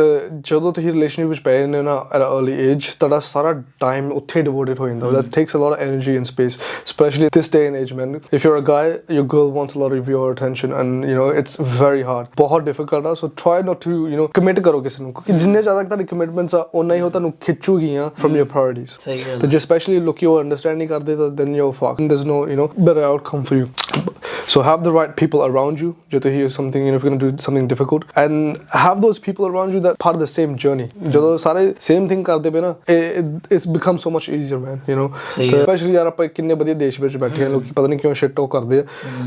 ਜਦੋਂ ਤੁਸੀਂ ਰਿਲੇਸ਼ਨਸ਼ਿਪ ਵਿੱਚ ਪੈ ਜਾਂਦੇ ਹੋ ਨਾ at an early age ਤੁਹਾਡਾ ਸਾਰਾ ਟਾਈਮ ਉੱਥੇ ਡਿਵੋਟਡ ਹੋ ਜਾਂਦਾ। that takes a lot of energy and space especially this day and age man। if you're a guy your girl wants a lot of your attention and it's very hard, ਬਹੁਤ difficult ਆ। so try not to commit ਕਰੋ ਕਿਸੇ ਨੂੰ ਕਿਉਂਕਿ ਜਿੰਨੇ ਜ਼ਿਆਦਾ ਤੁਹਾਡੀ commitments ਆ ਉਨਾ ਹੀ ਉਹ ਤੁਹਾਨੂੰ ਖਿੱਚੂਗੀਆਂ from your priorities। ਸਹੀ ਗੱਲ। ਤੇ ਜੇ ਸਪੈਸ਼ਲੀ ਲੋਕੀ ਉਹ ਅੰਡਰਸਟੈਂਡ ਨਹੀਂ ਕਰਦੇ ਤਾਂ then you're fucked, there's no better outcome for you। so have the right people around you ਜੇ ਤੁਸੀਂ something if you're going to do something difficult and have those people around you that part of the same journey। ਜਦੋਂ ਸਾਰੇ same thing ਕਰਦੇ ਪਏ ਨਾ it's become so much easier man especially ਯਾਰ ਆਪਾਂ ਕਿੰਨੇ ਵਧੀਆ ਦੇਸ਼ ਵਿੱਚ ਬੈਠੇ ਆ, ਲੋਕੀ ਪਤਾ ਨਹੀਂ ਕਿਉਂ shit talk ਕਰਦੇ ਆ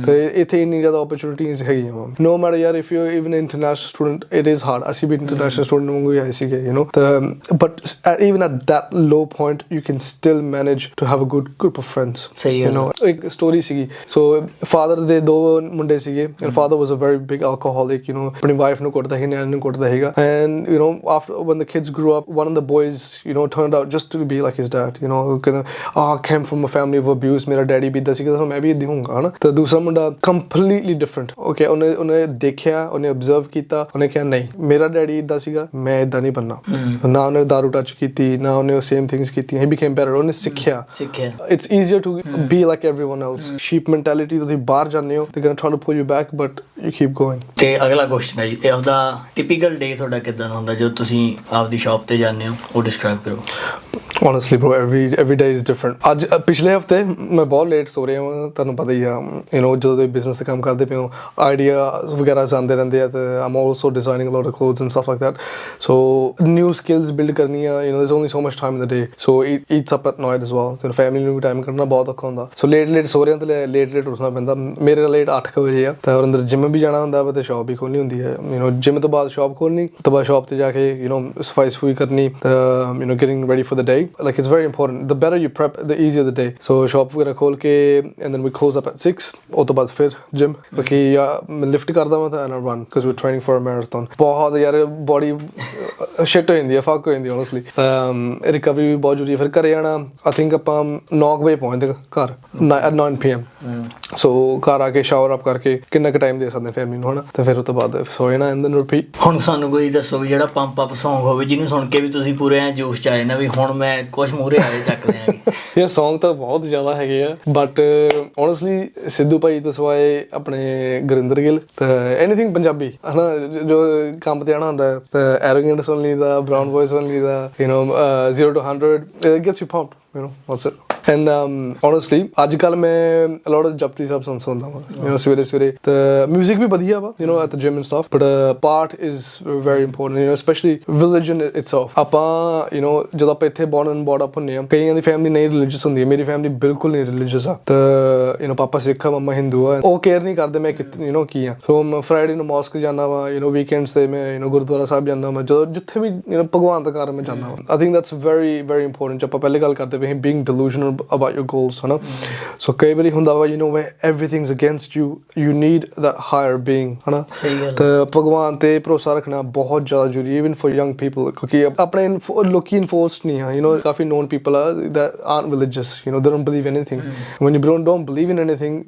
ਤੇ ਇੱਥੇ ਇੰਨੀ ਜ਼ਿਆਦਾ opportunities ਹੈਗੀਆਂ ਵਾ। no matter ਯਾਰ if you're even an international student it is hard। ਅਸੀਂ ਵੀ international student ਵਾਂਗੂ ਹੀ ਆਏ ਸੀਗੇ but even at that low point you can still manage to have a good group of friends। ਸਹੀ ਹੈ। ਇੱਕ ਸਟੋਰੀ ਸੀਗੀ। so father ਦੇ 2 ਮੁੰਡੇ ਸੀਗੇ and father was a very big alcoholic ਆਪਣੀ wife ਨੂੰ ਕੁੱਟਦਾ ਸੀ, ਨਿਆਣੇ ਨੂੰ ਕੁੱਟਦਾ ਸੀਗਾ and after when the kids grew up one of the boys turned out just to be like his dad। ਕਹਿੰਦਾ I came from a family of abuse, ਮੇਰਾ daddy ਵੀ ਇੱਦਾਂ ਸੀਗਾ ਮੈਂ ਵੀ ਇੱਦਾਂ ਹੋਊਂਗਾ ਹਨਾ। ਤੇ ਦੂਸਰਾ ਮੁੰਡਾ completely different okay ਉਹਨੇ ਦੇਖਿਆ, ਉਹਨੇ observe ਕੀਤਾ, ਉਹਨੇ ਕਿਹਾ ਨਹੀਂ ਮੇਰਾ ਡੈਡੀ ਇੱਦਾਂ ਸੀਗਾ ਮੈਂ ਇੱਦਾਂ ਨਹੀਂ ਬਣਨਾ। ਨਾ ਉਹਨੇ ਦਾਰੂ ਟੱਚ ਕੀਤੀ ਨਾ ਉਹਨੇ same things ਕੀਤੀਆਂ, he became better। ਉਹਨੇ ਸਿੱਖਿਆ it's easier to be like everyone else। sheep mentality ਤੁਸੀਂ ਬਾਹਰ ਜਾਂਦੇ ਹੋ they're gonna try to pull you back but you keep going। ਤੇ ਅਗਲਾ ਕੁਐਸਚਨ ਹੈ ਜੀ, ਇਹ ਉਹਦਾ ਟਿਪੀਕਲ ਡੇ ਤੁਹਾਡਾ ਕਿੱਦਾਂ ਦਾ ਹੁੰਦਾ ਜਦੋਂ ਤੁਸੀਂ ਆਪਦੀ ਸ਼ਾਪ ਤੇ ਜਾਂਦੇ ਹੋ, ਉਹ ਡਿਸਕ੍ਰਾਈਬ ਕਰੋ। honestly bro every day is different। ਅੱਜ ਪਿਛਲੇ ਹਫਤੇ ਮੈਂ ਬਹੁਤ ਲੇਟ ਸੋ ਰਿਹਾ ਹਾਂ, ਤੁਹਾਨੂੰ ਪਤਾ ਹੀ ਆ ਜਦੋਂ ਤੁਸੀਂ ਬਿਜ਼ਨਸ ਤੇ ਕੰਮ ਕਰਦੇ ਪਏ ਹੋ ਆਈਡੀਆ ਵਗੈਰਾ ਆਉਂਦੇ ਰਹਿੰਦੇ ਆ ਤੇ I'm also designing a lot of clothes and stuff like that। so new skills build ਕਰਨੀਆਂ there's only so much time in the day so it eats up at night as well। ਤੇ family ਨੂੰ ਵੀ time ਕੱਢਣਾ ਬਹੁਤ ਔਖਾ ਹੁੰਦਾ। so late ਸੋ ਰਿਹਾ ਤੇ late ਉੱਠਣਾ ਪੈਂਦਾ। ਮੇਰੇ ਲੇਟ 8 ਵਜੇ ਆ ਤੇ ਅੰਦਰ ਜਿਮ ਵੀ ਜਾਣਾ ਹੁੰਦਾ ਵਾ ਤੇ ਸ਼ਾਪ ਵੀ ਖੋਲ੍ਹਣੀ ਹੁੰਦੀ ਹੈ। ਜਿਮ ਤੋਂ ਬਾਅਦ ਸ਼ਾਪ ਖੋਲ੍ਹਣੀ ਤੋਂ ਬਾਅਦ ਸ਼ਾਪ ਤੇ ਜਾ ਕੇ ਸਫਾਈ ਸਫੂਈ ਕਰਨੀ getting ready for the day like it's very important। the better you prep the easier the day। so shop ਵਗੈਰਾ ਖੋਲ੍ਹ ਕੇ and then we close up at 6। ਉਹ ਤੋਂ ਬਾਅਦ ਫਿਰ ਜਿਮ ਬਾਕੀ ਮੈਂ ਲਿਫਟ ਕਰਦਾ ਵਾਂ ਤਾਂ and I run because we're training for a marathon। ਬਹੁਤ ਯਾਰ ਬੋਡੀ ਸ਼ਿਟ ਹੋ ਜਾਂਦੀ ਹੈ, ਫੱਕ ਹੋ ਜਾਂਦੀ honestly। ਰਿਕਵਰੀ ਵੀ ਬਹੁਤ ਜ਼ਰੂਰੀ ਹੈ। ਫਿਰ ਘਰੇ ਆਉਣਾ I think ਆਪਾਂ 9 ਵਜੇ ਪਹੁੰਚਦੇ ਘਰ at 9 PM। so ਘਰ ਆ ਕੇ ਸ਼ਾਵਰ ਅਪ ਕਰਕੇ ਕਿੰਨਾ ਕੁ ਟਾਈਮ ਦੇ ਸਕਦੇ ਫੈਮਿਲੀ ਨੂੰ ਹਨਾ ਤੇ ਫਿਰ ਉਹ ਤੋਂ ਬਾਅਦ ਸੋ ਜਾਣਾ and then repeat। ਹੁਣ ਸਾਨੂੰ ਕੋਈ ਦੱਸੋ ਵੀ ਜਿਹੜਾ ਪੰਪ ਅਪ ਸੌਂਗ ਹੋਵੇ ਜਿਹਨੂੰ ਸੁਣ ਕੇ ਵੀ ਤੁਸੀਂ ਪੂਰੇ ਐ ਜੋਸ਼ ਚ ਆਏ ਨਾ ਵੀ ਹੁਣ ਮੈਂ ਕੁਛ ਮੂਹਰੇ ਆਏ ਚੱਕਦੇ ਆਂਗੇ। ਯਾਰ ਸੌਂਗ ਤਾਂ ਬਹੁਤ ਜ਼ਿਆਦਾ ਹੈਗੇ ਆ ਬਟ honestly ਸਿੱਧੂ ਭਾਈ ਤੋਂ ਸਿਵਾਏ ਆਪਣੇ ਗੁਰਿੰਦਰ ਗਿੱਲ ਤੇ ਐਨੀਥਿੰਗ ਪੰਜਾਬੀ ਹਨਾ ਜੋ ਕੰਮ ਤੇ ਆਉਣਾ ਹੁੰਦਾ ਤੇ ਐਰੋਗੈਂਟ ਸੁਣ ਲਈਦਾ, ਬਰਾਊਨ ਵੌਇਸ ਸੁਣ ਲਈਦਾ 0 to 100 it gets you pumped that's it। and honestly ਅੱਜ ਕੱਲ੍ਹ ਮੈਂ a lot of Japji Sahib ਸੁਣਦਾ ਵਾਂ ਸਵੇਰੇ ਤੇ ਮਿਊਜ਼ਿਕ ਵੀ ਵਧੀਆ ਵਾ at the gym and stuff but part is very important especially religion itself। ਆਪਾਂ ਜਦੋਂ ਆਪਾਂ ਇੱਥੇ born and brought up ਹੁੰਦੇ ਹਾਂ ਕਈਆਂ ਦੀ ਫੈਮਿਲੀ ਨਹੀਂ ਰਿਲੀਜੀਅਸ ਹੁੰਦੀ ਹੈ, ਮੇਰੀ ਫੈਮਿਲੀ ਬਿਲਕੁਲ ਨਹੀਂ ਰਿਲੀਜੀਅਸ ਆ ਤੇ ਪਾਪਾ ਸਿੱਖ ਆ ਮੰਮਾ ਹਿੰਦੂ ਆ। ਉਹ ਕੇਅਰ ਨਹੀਂ ਕਰਦੇ ਮੈਂ ਕੀ ਆ। ਸੋ ਮੈਂ ਫਰਾਈਡੇ ਨੂੰ ਮੌਸਕ ਜਾਂਦਾ ਵਾ ਵੀਕਐਂਡਸ ਤੇ ਮੈਂ ਗੁਰਦੁਆਰਾ ਸਾਹਿਬ ਜਾਂਦਾ ਵਾ, ਜਦੋਂ ਜਿੱਥੇ ਵੀ ਭਗਵਾਨ ਦਾ ਘਰ ਮੈਂ ਜਾਂਦਾ ਵਾ। I think that's very very important। ਆਪਾਂ ਪਹਿਲੇ ਗੱਲ ਕਰਦੇ ਪਏ being delusional about your goals ਹਨਾ ਸੋ ਕਈ ਵਾਰੀ ਹੁੰਦਾ ਵਾ you know when everything's against you you need that higher being ਹਨਾ ਤੇ ਭਗਵਾਨ ਤੇ ਭਰੋਸਾ ਰੱਖਣਾ ਬਹੁਤ ਜ਼ਿਆਦਾ ਜ਼ਰੂਰੀ even for young people ਕਿਉਂਕਿ ਆਪਣੇ ਲੋਕੀ enforced ਨਹੀਂ ਆ you know coffee known people are that aren't religious you know they don't believe anything when you don't believe in anything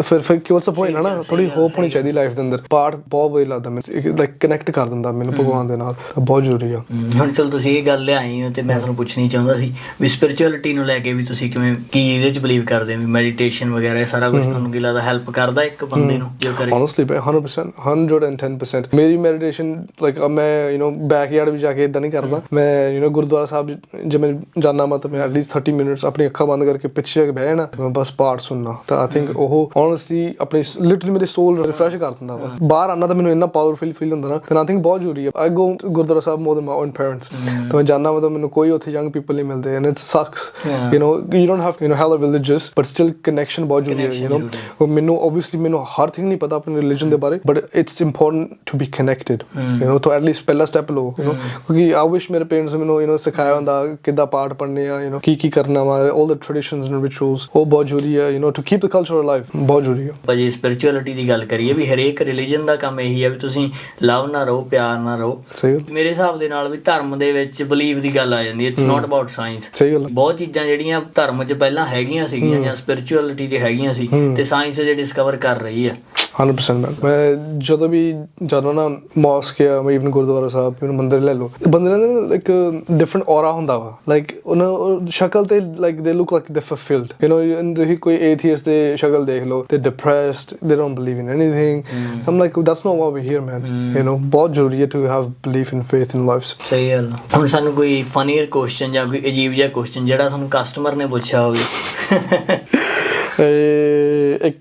ਫਿਰ what's the point ਹਨਾ ਥੋੜੀ ਹੋਪ ਹੋਣੀ ਚਾਹੀਦੀ ਲਾਈਫ ਦੇ ਅੰਦਰ ਪਾਠ ਬਹੁਤ ਵਧੀਆ ਲੱਗਦਾ ਮੈਨੂੰ ਲਾਈਕ ਕਨੈਕਟ ਕਰ ਦਿੰਦਾ ਮੈਨੂੰ ਭਗਵਾਨ ਦੇ ਨਾਲ ਤਾਂ ਬਹੁਤ ਜ਼ਰੂਰੀ ਆ ਹੁਣ ਚਲ ਤੁਸੀਂ ਇਹ ਗੱਲ ਲਿਆਏ ਹੋ ਤੇ ਮੈਂ ਤੁਹਾਨੂੰ ਪੁੱਛਣੀ ਚਾਹੁੰਦਾ ਸੀ ਵੀ ਸਪਿਰਿਚੁਅਲਿਟੀ ਨੂੰ ਲੈ ਕੇ ਵੀ ਤੁਸੀਂ ਕਿਵੇਂ ਕੀ ਇਹਦੇ ਚ ਬਲੀਵ ਕਰਦੇ ਹੋ ਵੀ ਮੈਡੀਟੇਸ਼ਨ ਵਗੈਰਾ ਇਹ ਸਾਰਾ ਕੁਝ ਤੁਹਾਨੂੰ ਕੀ ਲੱਗਦਾ ਹੈਲਪ ਕਰਦਾ ਇੱਕ ਬੰਦੇ ਨੂੰ ਜੋ ਕਰੇ honestly 100% 110% ਮੇਰੀ ਮੈਡੀਟੇਸ਼ਨ ਲਾਈਕ ਮੈਂ you know ਬੈਕਯਾਰਡ ਵੀ ਜਾ ਕੇ ਇਦਾਂ ਨਹੀਂ ਕਰਦਾ ਮੈਂ you know ਗੁਰਦੁਆਰਾ ਸਾਹਿਬ ਜੇ ਮੈਂ ਜਾਣਾ ਮੈਂ ਤਾਂ ਮੈਂ ਐਟਲੀਸਟ 30 ਮਿੰਟਸ ਆਪਣੀ ਅੱਖਾਂ ਬੰਦ ਕਰਕੇ ਪਿੱਛੇ ਬਹਿ ਜਾਣਾ ਮੈਂ ਬਸ ਪਾਠ ਸੁਣਨਾ ਤਾਂ ਆਈ ਥਿੰਕ ਉਹ honestly ਆਪਣੀ ਲਿਟਰਲੀ ਮੇਰੇ ਸੋਲ ਰਿਫਰੈਸ਼ ਕਰ ਦਿੰਦਾ ਵਾ ਬਾਹਰ ਆਉਣਾ ਤਾਂ ਮੈਨੂੰ ਇੰਨਾ ਪਾਵਰਫੁਲ ਫੀਲ ਹੁੰਦਾ ਨਾ ਤੇ ਆਈ ਥਿੰਕ ਬਹੁਤ ਜ਼ਰੂਰੀ ਹੈ ਆਈ ਗੋ ਗੁਰਦੁਆਰਾ ਸਾਹਿਬ more than my own parents ਤਾਂ ਮੈਂ ਜਾਣਾ ਮਤਲਬ ਮੈਨੂੰ ਕੋਈ ਉੱਥੇ ਯੰਗ ਪੀਪਲ ਨਹੀਂ ਮਿਲਦੇ and it sucks you know you don't have you know hella religious but still connection ਬਹੁਤ ਜ਼ਰੂਰੀ ਹੈ you know ਮੈਨੂੰ obviously ਮੈਨੂੰ ਹਰ ਥਿੰਗ ਨਹੀਂ ਪਤਾ ਆਪਣੇ ਰਿਲੀਜਨ ਦੇ ਬਾਰੇ but it's important to be connected you know ਤਾਂ ਐਟਲੀਸਟ ਪਹਿਲਾ ਸਟੈਪ ਲਓ you know ਕਿਉਂਕਿ I wish ਮੇਰੇ ਪੇਰੈਂਟਸ ਮੈਨੂੰ you know ਸਿਖਾਇਆ ਹੁੰਦਾ ਕਿੱਦਾਂ ਪਾਠ ਪੜ੍ਹਨੇ ਆ you know ਕੀ ਕਰਨਾ ਵਾ all the traditions and rituals ਉਹ ਬਹੁਤ ਜ਼ਰੂਰੀ ਹੈ you know to keep the culture alive ਬਹੁਤ ਜ਼ਰੂਰੀ ਹੈ ਭਾਜੀ ਸਪਿਰਿਚੁਅਲਿਟੀ ਦੀ ਗੱਲ ਕਰੀਏ ਵੀ ਹਰੇਕ ਰਿਲੀਜਨ ਦਾ ਕੰਮ ਇਹੀ ਹੈ ਵੀ ਤੁਸੀਂ ਲਵ ਨਾ ਰਹੋ ਪਿਆਰ ਨਾ ਰਹੋ ਮੇਰੇ ਹਿਸਾਬ ਦੇ ਨਾਲ ਵੀ ਧਰਮ ਦੇ ਵਿੱਚ ਬਲੀਵ ਦੀ ਗੱਲ ਆ ਜਾਂਦੀ ਹੈ ਇਟਸ ਨਾਟ ਅਬਾਊਟ ਸਾਇੰਸ ਬਹੁਤ ਚੀਜ਼ਾਂ ਜਿਹੜੀਆਂ ਧਰਮ 'ਚ ਪਹਿਲਾਂ ਹੈਗੀਆਂ ਸੀਗੀਆਂ ਜਾਂ ਸਪਿਰਿਚੁਅਲਿਟੀ 'ਚ ਹੈਗੀਆਂ ਸੀ ਤੇ ਸਾਇੰਸ ਜੇ ਡਿਸਕਵਰ ਕਰ ਰਹੀ ਹੈ 100% ਮੈਂ ਜਦੋਂ ਵੀ ਜਾਂਦਾ ਨਾ ਮੌਸਕ ਜਾਂ ਇਵਨ ਗੁਰਦੁਆਰਾ ਸਾਹਿਬ ਮੈਨੂੰ ਮੰਦਿਰ ਲੈ ਲਓ ਬੰਦੇ ਨਾਲ ਇੱਕ ਡਿਫਰੈਂਟ ਔਰਾ ਹੁੰਦਾ ਵਾ ਲਾਈਕ ਉਹਨਾਂ ਸ਼ਕਲ ਤੇ ਲਾਈਕ ਦੇ ਲੁੱਕ ਲਾਈਕ ਦੇ ਫੁਲਫਿਲਡ ਯੂ ਨੋ ਤੁਸੀਂ ਕੋਈ ਏਥੀਇਸਟ ਦੇ ਸ਼ਕਲ ਦੇਖ ਲਓ ਤੇ depressed they don't believe in anything I'm like that's not what we hear man you know ਬਹੁਤ ਜ਼ਰੂਰੀ ਹੈ to have belief in faith in life ਸਹੀ ਗੱਲ ਹੁਣ ਸਾਨੂੰ ਕੋਈ ਫਨੀਅਰ ਕੁਐਸਚਨ ਜਾਂ ਕੋਈ ਅਜੀਬ ਜਿਹਾ ਕੁਐਸਚਨ ਜਿਹੜਾ ਤੁਹਾਨੂੰ ਕਸਟਮਰ ਨੇ ਪੁੱਛਿਆ ਹੋਵੇ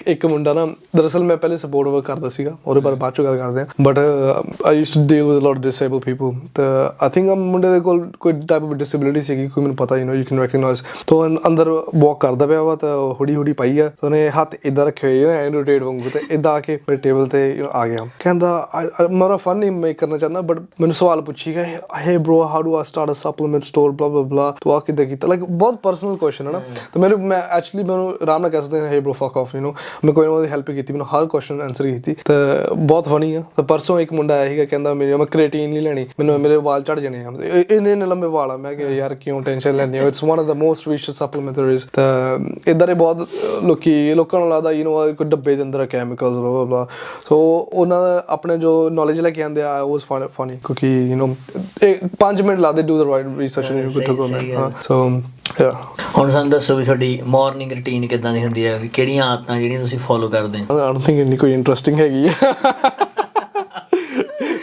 ਇੱਕ ਮੁੰਡਾ ਨਾ ਦਰਅਸਲ ਮੈਂ ਪਹਿਲੇ ਸਪੋਰਟ ਵਰਕ ਕਰਦਾ ਸੀਗਾ ਉਹਦੇ ਬਾਰੇ ਬਾਅਦ ਚੋਂ ਗੱਲ ਕਰਦੇ ਹਾਂ but I used to deal with a lot of disable people ਤਾਂ ਆਈ ਥਿੰਕ ਮੁੰਡੇ ਦੇ ਕੋਲ ਕੋਈ ਟਾਈਪ ਆਫ ਡਿਸੇਬਿਲਿਟੀ ਸੀਗੀ ਕੋਈ ਮੈਨੂੰ ਪਤਾ ਯੂ ਕੈਨ ਰੈਕਗਨਾਈਜ਼ ਤਾਂ ਅੰਦਰ ਵਾਕ ਕਰਦਾ ਪਿਆ ਵਾ ਤਾਂ ਹੁੜੀ ਪਾਈ ਆ ਤਾਂ ਉਹਨੇ ਹੱਥ ਇੱਦਾਂ ਰੱਖੇ ਹੋਏ ਐ ਰੋਟੇਟ ਵਾਂਗੂ ਤੇ ਇੱਦਾਂ ਆ ਕੇ ਮੇਰੇ ਟੇਬਲ ਤੇ ਆ ਗਿਆ ਕਹਿੰਦਾ ਮੇਰਾ ਫਨ ਨਹੀਂ ਮੇਕ ਕਰਨਾ ਚਾਹੁੰਦਾ ਬਟ ਮੈਨੂੰ ਸਵਾਲ ਪੁੱਛੀ ਗਿਆ hey bro how do I start a supplement store blah blah ਬਲਾ ਤੂੰ ਆ ਕਿੱਦਾਂ ਕੀਤਾ ਲਾਈਕ ਬਹੁਤ ਪਰਸਨਲ ਕੁਐਸਚਨ ਹੈ ਨਾ ਤਾਂ ਮੈਂ ਐਕਚੁਅਲੀ ਮੈਨੂੰ ਆਰਾਮ ਨਾਲ ਕਹਿ ਸਕਦਾ ਹੇ ਬ੍ਰੋ ਫੱਕ ਆਫ ਯੂ ਨੋ ਮੈਂ ਕੋਈ ਨਾ ਉਹਦੀ ਹੈਲਪ ਕੀਤੀ ਮੈਨੂੰ ਹਰ ਕੁਐਸਚਨ ਆਨਸਰ ਕੀਤੀ ਤਾਂ ਬਹੁਤ ਫਨੀ ਆ ਤਾਂ ਪਰਸੋਂ ਇੱਕ ਮੁੰਡਾ ਆਇਆ ਸੀਗਾ ਕਹਿੰਦਾ ਮੈਂ ਕ੍ਰੀਏਟਿਨ ਨਹੀਂ ਲੈਣੀ ਮੈਨੂੰ ਮੇਰੇ ਵਾਲ ਝੜ ਜਾਣੇ ਆ ਇੰਨੇ ਲੰਬੇ ਵਾਲ ਆ ਮੈਂ ਕਿਹਾ ਯਾਰ ਕਿਉਂ ਟੈਨਸ਼ਨ ਲੈਂਦੇ ਹੋ it's one of the most rich supplement there is ਤਾਂ ਇੱਦਾਂ ਦੇ ਬਹੁਤ ਲੋਕਾਂ ਨੂੰ ਲੱਗਦਾ ਯੂ ਨੋ ਕੋਈ ਡੱਬੇ ਦੇ ਅੰਦਰ ਕੈਮੀਕਲਸ ਬਲਾ ਬਲਾ ਸੋ ਉਹਨਾਂ ਦਾ ਆਪਣੇ ਜੋ ਨੌਲੇਜ ਲੈ ਕੇ ਆਉਂਦੇ ਆ ਉਹ ਵਾਸ ਫਨੀ ਕਿਉਂਕਿ ਯੂ ਨੋ 5 ਮਿੰਟ ਲੱਗਦੇ do the right research and you good to go so ਹੁਣ ਸਾਨੂੰ ਦੱਸੋ ਵੀ ਤੁਹਾਡੀ ਮਾਰਨਿੰਗ ਰੂਟੀਨ ਕਿੱਦਾਂ ਦੀ ਹੁੰਦੀ ਹੈ ਵੀ ਕਿਹੜੀਆਂ ਆਦਤਾਂ ਜਿਹੜੀਆਂ ਤੁਸੀਂ ਫੋਲੋ ਕਰਦੇ ਹੋ ਆਈ ਡੋਨਟ ਥਿੰਕ ਇੰਨੀ ਕੋਈ ਇੰਟਰਸਟਿੰਗ ਹੈਗੀ ਆ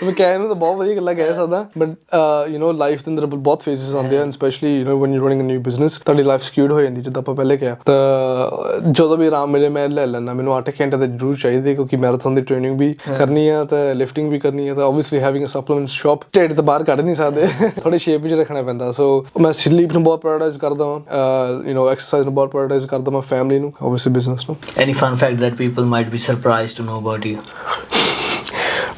ਮੈਂ ਕਹਿਣ ਨੂੰ ਤਾਂ ਬਹੁਤ ਵਧੀਆ ਗੱਲਾਂ ਕਹਿ ਸਕਦਾ ਬਟ ਯੂ ਨੋ ਲਾਈਫ ਦੇ ਅੰਦਰ ਬਹੁਤ ਫੇਜ਼ਸ ਆਉਂਦੇ ਹਨ specially you know when you running a new business ਤੁਹਾਡੀ ਲਾਈਫ ਸਕਿਊਡ ਹੋ ਜਾਂਦੀ ਜਿੱਦਾਂ ਆਪਾਂ ਪਹਿਲੇ ਕਿਹਾ ਤਾਂ ਜਦੋਂ ਵੀ ਆਰਾਮ ਮਿਲੇ ਮੈਂ ਲੈ ਲੈਂਦਾ ਮੈਨੂੰ 8 ਘੰਟੇ ਤਾਂ ਜ਼ਰੂਰ ਚਾਹੀਦੇ ਕਿਉਂਕਿ ਮੈਰਾਥਨ ਦੀ ਟ੍ਰੇਨਿੰਗ ਵੀ ਕਰਨੀ ਆ ਤਾਂ ਲਿਫਟਿੰਗ ਵੀ ਕਰਨੀ ਆ ਤਾਂ obviously having a supplement shop ਢਿੱਡ ਤਾਂ ਬਾਹਰ ਕੱਢ ਨਹੀਂ ਸਕਦੇ ਥੋੜੀ ਸ਼ੇਪ ਵਿੱਚ ਰੱਖਣਾ ਪੈਂਦਾ ਸੋ ਮੈਂ ਸਲੀਪ ਨੂੰ ਬਹੁਤ ਪ੍ਰਾਇੋਰਟਾਈਜ਼ ਕਰਦਾ ਵਾਂ ਯੂ ਨੋ ਐਕਸਰਸਾਈਜ਼ ਨੂੰ ਬਹੁਤ ਪ੍ਰਾਇੋਰਟਾਈਜ਼ ਕਰਦਾ ਮੈਂ ਫੈਮਿਲੀ ਨੂੰ ਓਬਵੀਅਸਲੀ ਬਿਜ਼ਨਸ ਨੂੰ any fun fact that people might be surprised to know about you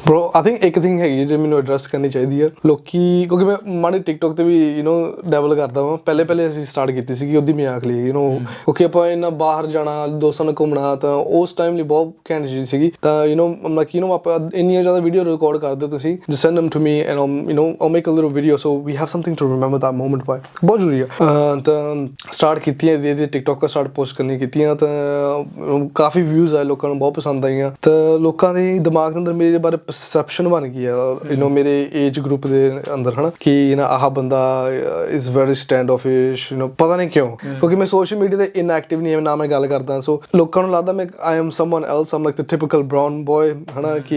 bro I think ਇੱਕ ਥਿੰਗ ਹੈਗੀ ਜਿਹੜੀ ਮੈਨੂੰ ਐਡਰੈਸ ਕਰਨੀ ਚਾਹੀਦੀ ਹੈ ਲੋਕੀ ਕਿਉਂਕਿ ਮੈਂ ਮਾੜੀ ਟਿਕਟੋਕ ਤੇ ਵੀ ਯੂ ਨੋ ਡੈਵਲ ਕਰਦਾ ਵਾਂ ਪਹਿਲੇ ਅਸੀਂ ਸਟਾਰਟ ਕੀਤੀ ਸੀਗੀ ਉਹਦੀ ਮਜ਼ਾਕ ਲਈ ਯੂ ਨੋ ਕਿਉਂਕਿ ਆਪਾਂ ਇੰਨਾ ਬਾਹਰ ਜਾਣਾ ਦੋਸਤਾਂ ਨਾਲ ਘੁੰਮਣਾ ਤਾਂ ਉਸ ਟਾਈਮ ਲਈ ਬਹੁਤ ਘੈਂਟ ਚੀਜ਼ ਸੀਗੀ ਤਾਂ you know like you know ਆਪਾਂ ਇੰਨੀਆਂ ਜ਼ਿਆਦਾ ਵੀਡੀਓ ਰਿਕਾਰਡ ਕਰਦੇ ਤੁਸੀਂ just send them to me and you know I'll make a little video so we have something to remember that moment by ਬਹੁਤ ਜ਼ਰੂਰੀ ਆ ਤਾਂ ਸਟਾਰਟ ਕੀਤੀਆਂ ਇਹਦੀ ਟਿਕਟੋਕ ਸਟਾਰਟ ਪੋਸਟ ਕਰਨੀ ਕੀਤੀਆਂ ਤਾਂ ਕਾਫੀ ਵਿਊਜ਼ ਆਏ ਲੋਕਾਂ ਨੂੰ ਬਹੁਤ ਪਸੰਦ ਆਈਆਂ ਤਾਂ ਲੋਕਾਂ ਦੇ ਦਿਮਾਗ ਦੇ ਅੰਦਰ ਮੇਰੇ ਬਾਰੇ perception ਬਣ ਗਈ ਆ ਯੂ ਨੋ ਮੇਰੇ ਏਜ ਗਰੁੱਪ ਦੇ ਅੰਦਰ ਹਨਾ ਕਿ ਯੂ ਨੋ ਆਹ ਬੰਦਾ is very standoffish you know ਪਤਾ ਨਹੀਂ ਕਿਉਂ ਕਿਉਂਕਿ ਮੈਂ ਸੋਸ਼ਲ ਮੀਡੀਆ ਤੇ ਇੰਨਾ ਐਕਟਿਵ ਨਹੀਂ ਨਾ ਮੈਂ ਗੱਲ ਕਰਦਾ ਸੋ ਲੋਕਾਂ ਨੂੰ ਲੱਗਦਾ ਮੈਂ I am someone else um like the typical brown boy ਹਨਾ ਕਿ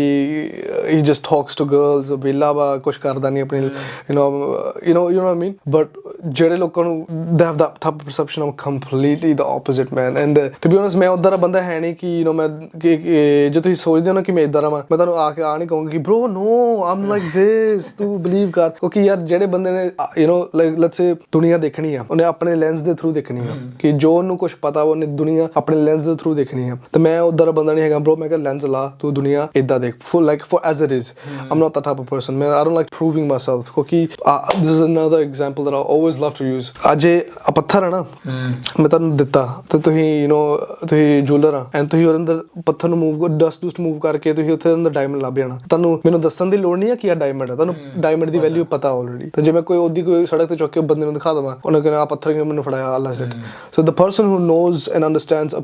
he just talks to girls ਵਿਲਾ ਵਾ ਕੁਛ ਕਰਦਾ ਨਹੀਂ ਆਪਣੀ you know I mean but ਜਿਹੜੇ ਲੋਕਾਂ ਨੂੰ they have that type of perception I'm completely the opposite man and to be honest ਮੈਂ ਉੱਦਾਂ ਦਾ ਬੰਦਾ ਹੈ ਨਹੀਂ ਕਿ ਯੂ ਨੋ ਮੈਂ ਜੇ ਤੁਸੀਂ ਸੋਚਦੇ ਹੋ ਨਾ ਕਿ ਮੈਂ ਇੱਦਾਂ ਦਾ ਮੈਂ ਤੁਹਾਨੂੰ ਆ ਕੇ ਨਹੀਂ ਕਹੂੰਗਾ ਕਿ bro no I'm like this ਤੂੰ ਬਲੀਵ ਕਰ ਕਿਉਂਕਿ ਯਾਰ ਜਿਹੜੇ ਬੰਦੇ ਨੇ ਯੂ ਨੋ ਲਾਈਕ ਲੈਟਸ ਸੇ ਦੁਨੀਆ ਦੇਖਣੀ ਆ ਉਹਨੇ ਆਪਣੇ ਲੈਂਸ ਦੇ ਥਰੂ ਦੇਖਣੀ ਆ ਕਿ ਜੋ ਉਹਨੂੰ ਕੁਝ ਪਤਾ ਉਹਨੇ ਦੁਨੀਆ ਆਪਣੇ ਲੈਂਸ ਦੇ ਥਰੂ ਦੇਖਣੀ ਆ ਤੇ ਮੈਂ ਉੱਦਾਂ ਦਾ ਬੰਦਾ ਨਹੀਂ ਹੈਗਾ bro ਮੈਂ ਕਿਹਾ ਲੈਂਸ ਲਾ ਤੂੰ ਦੁਨੀਆ ਏਦਾਂ ਦੇਖ full like for as it is I'm not that type of person man I don't like proving myself ਕਿਉਂਕਿ this is another example that I always always love to use. ਅੱਜ ਇਹ ਪੱਥਰ ਹੈ ਨਾ, ਮੈਂ ਤੁਹਾਨੂੰ ਦਿੱਤਾ ਤੇ ਤੁਸੀਂ ਤੁਸੀਂ ਜੂਲਰ ਆ ਐਂਡ ਤੁਸੀਂ ਉਹਦੇ ਅੰਦਰ ਪੱਥਰ ਨੂੰ ਮੂਵ ਡਸਟ ਮੂਵ ਕਰਕੇ ਤੁਸੀਂ ਉੱਥੇ ਅੰਦਰ ਡਾਇਮੰਡ ਲੱਭ ਜਾਣਾ। ਤੁਹਾਨੂੰ ਮੈਨੂੰ ਦੱਸਣ ਦੀ ਲੋੜ ਨਹੀਂ ਹੈ ਕਿ ਆ ਡਾਇਮੰਡ ਹੈ, ਤੁਹਾਨੂੰ ਡਾਇਮੰਡ ਦੀ ਵੈਲਿਊ ਪਤਾ ਆਲਰੇਡੀ। ਤੇ ਜੇ ਮੈਂ ਕੋਈ ਸੜਕ ਤੇ ਚੁੱਕ ਕੇ ਬੰਦੇ ਨੂੰ ਦਿਖਾ ਦੇਵਾਂ, ਉਹਨੇ ਕਹਿਣਾ ਆ ਪੱਥਰ ਕਿਉਂ ਮੈਨੂੰ ਫੜਾਇਆ, ਅੱਲਾ ਸੈਟ। So the person who knows and understands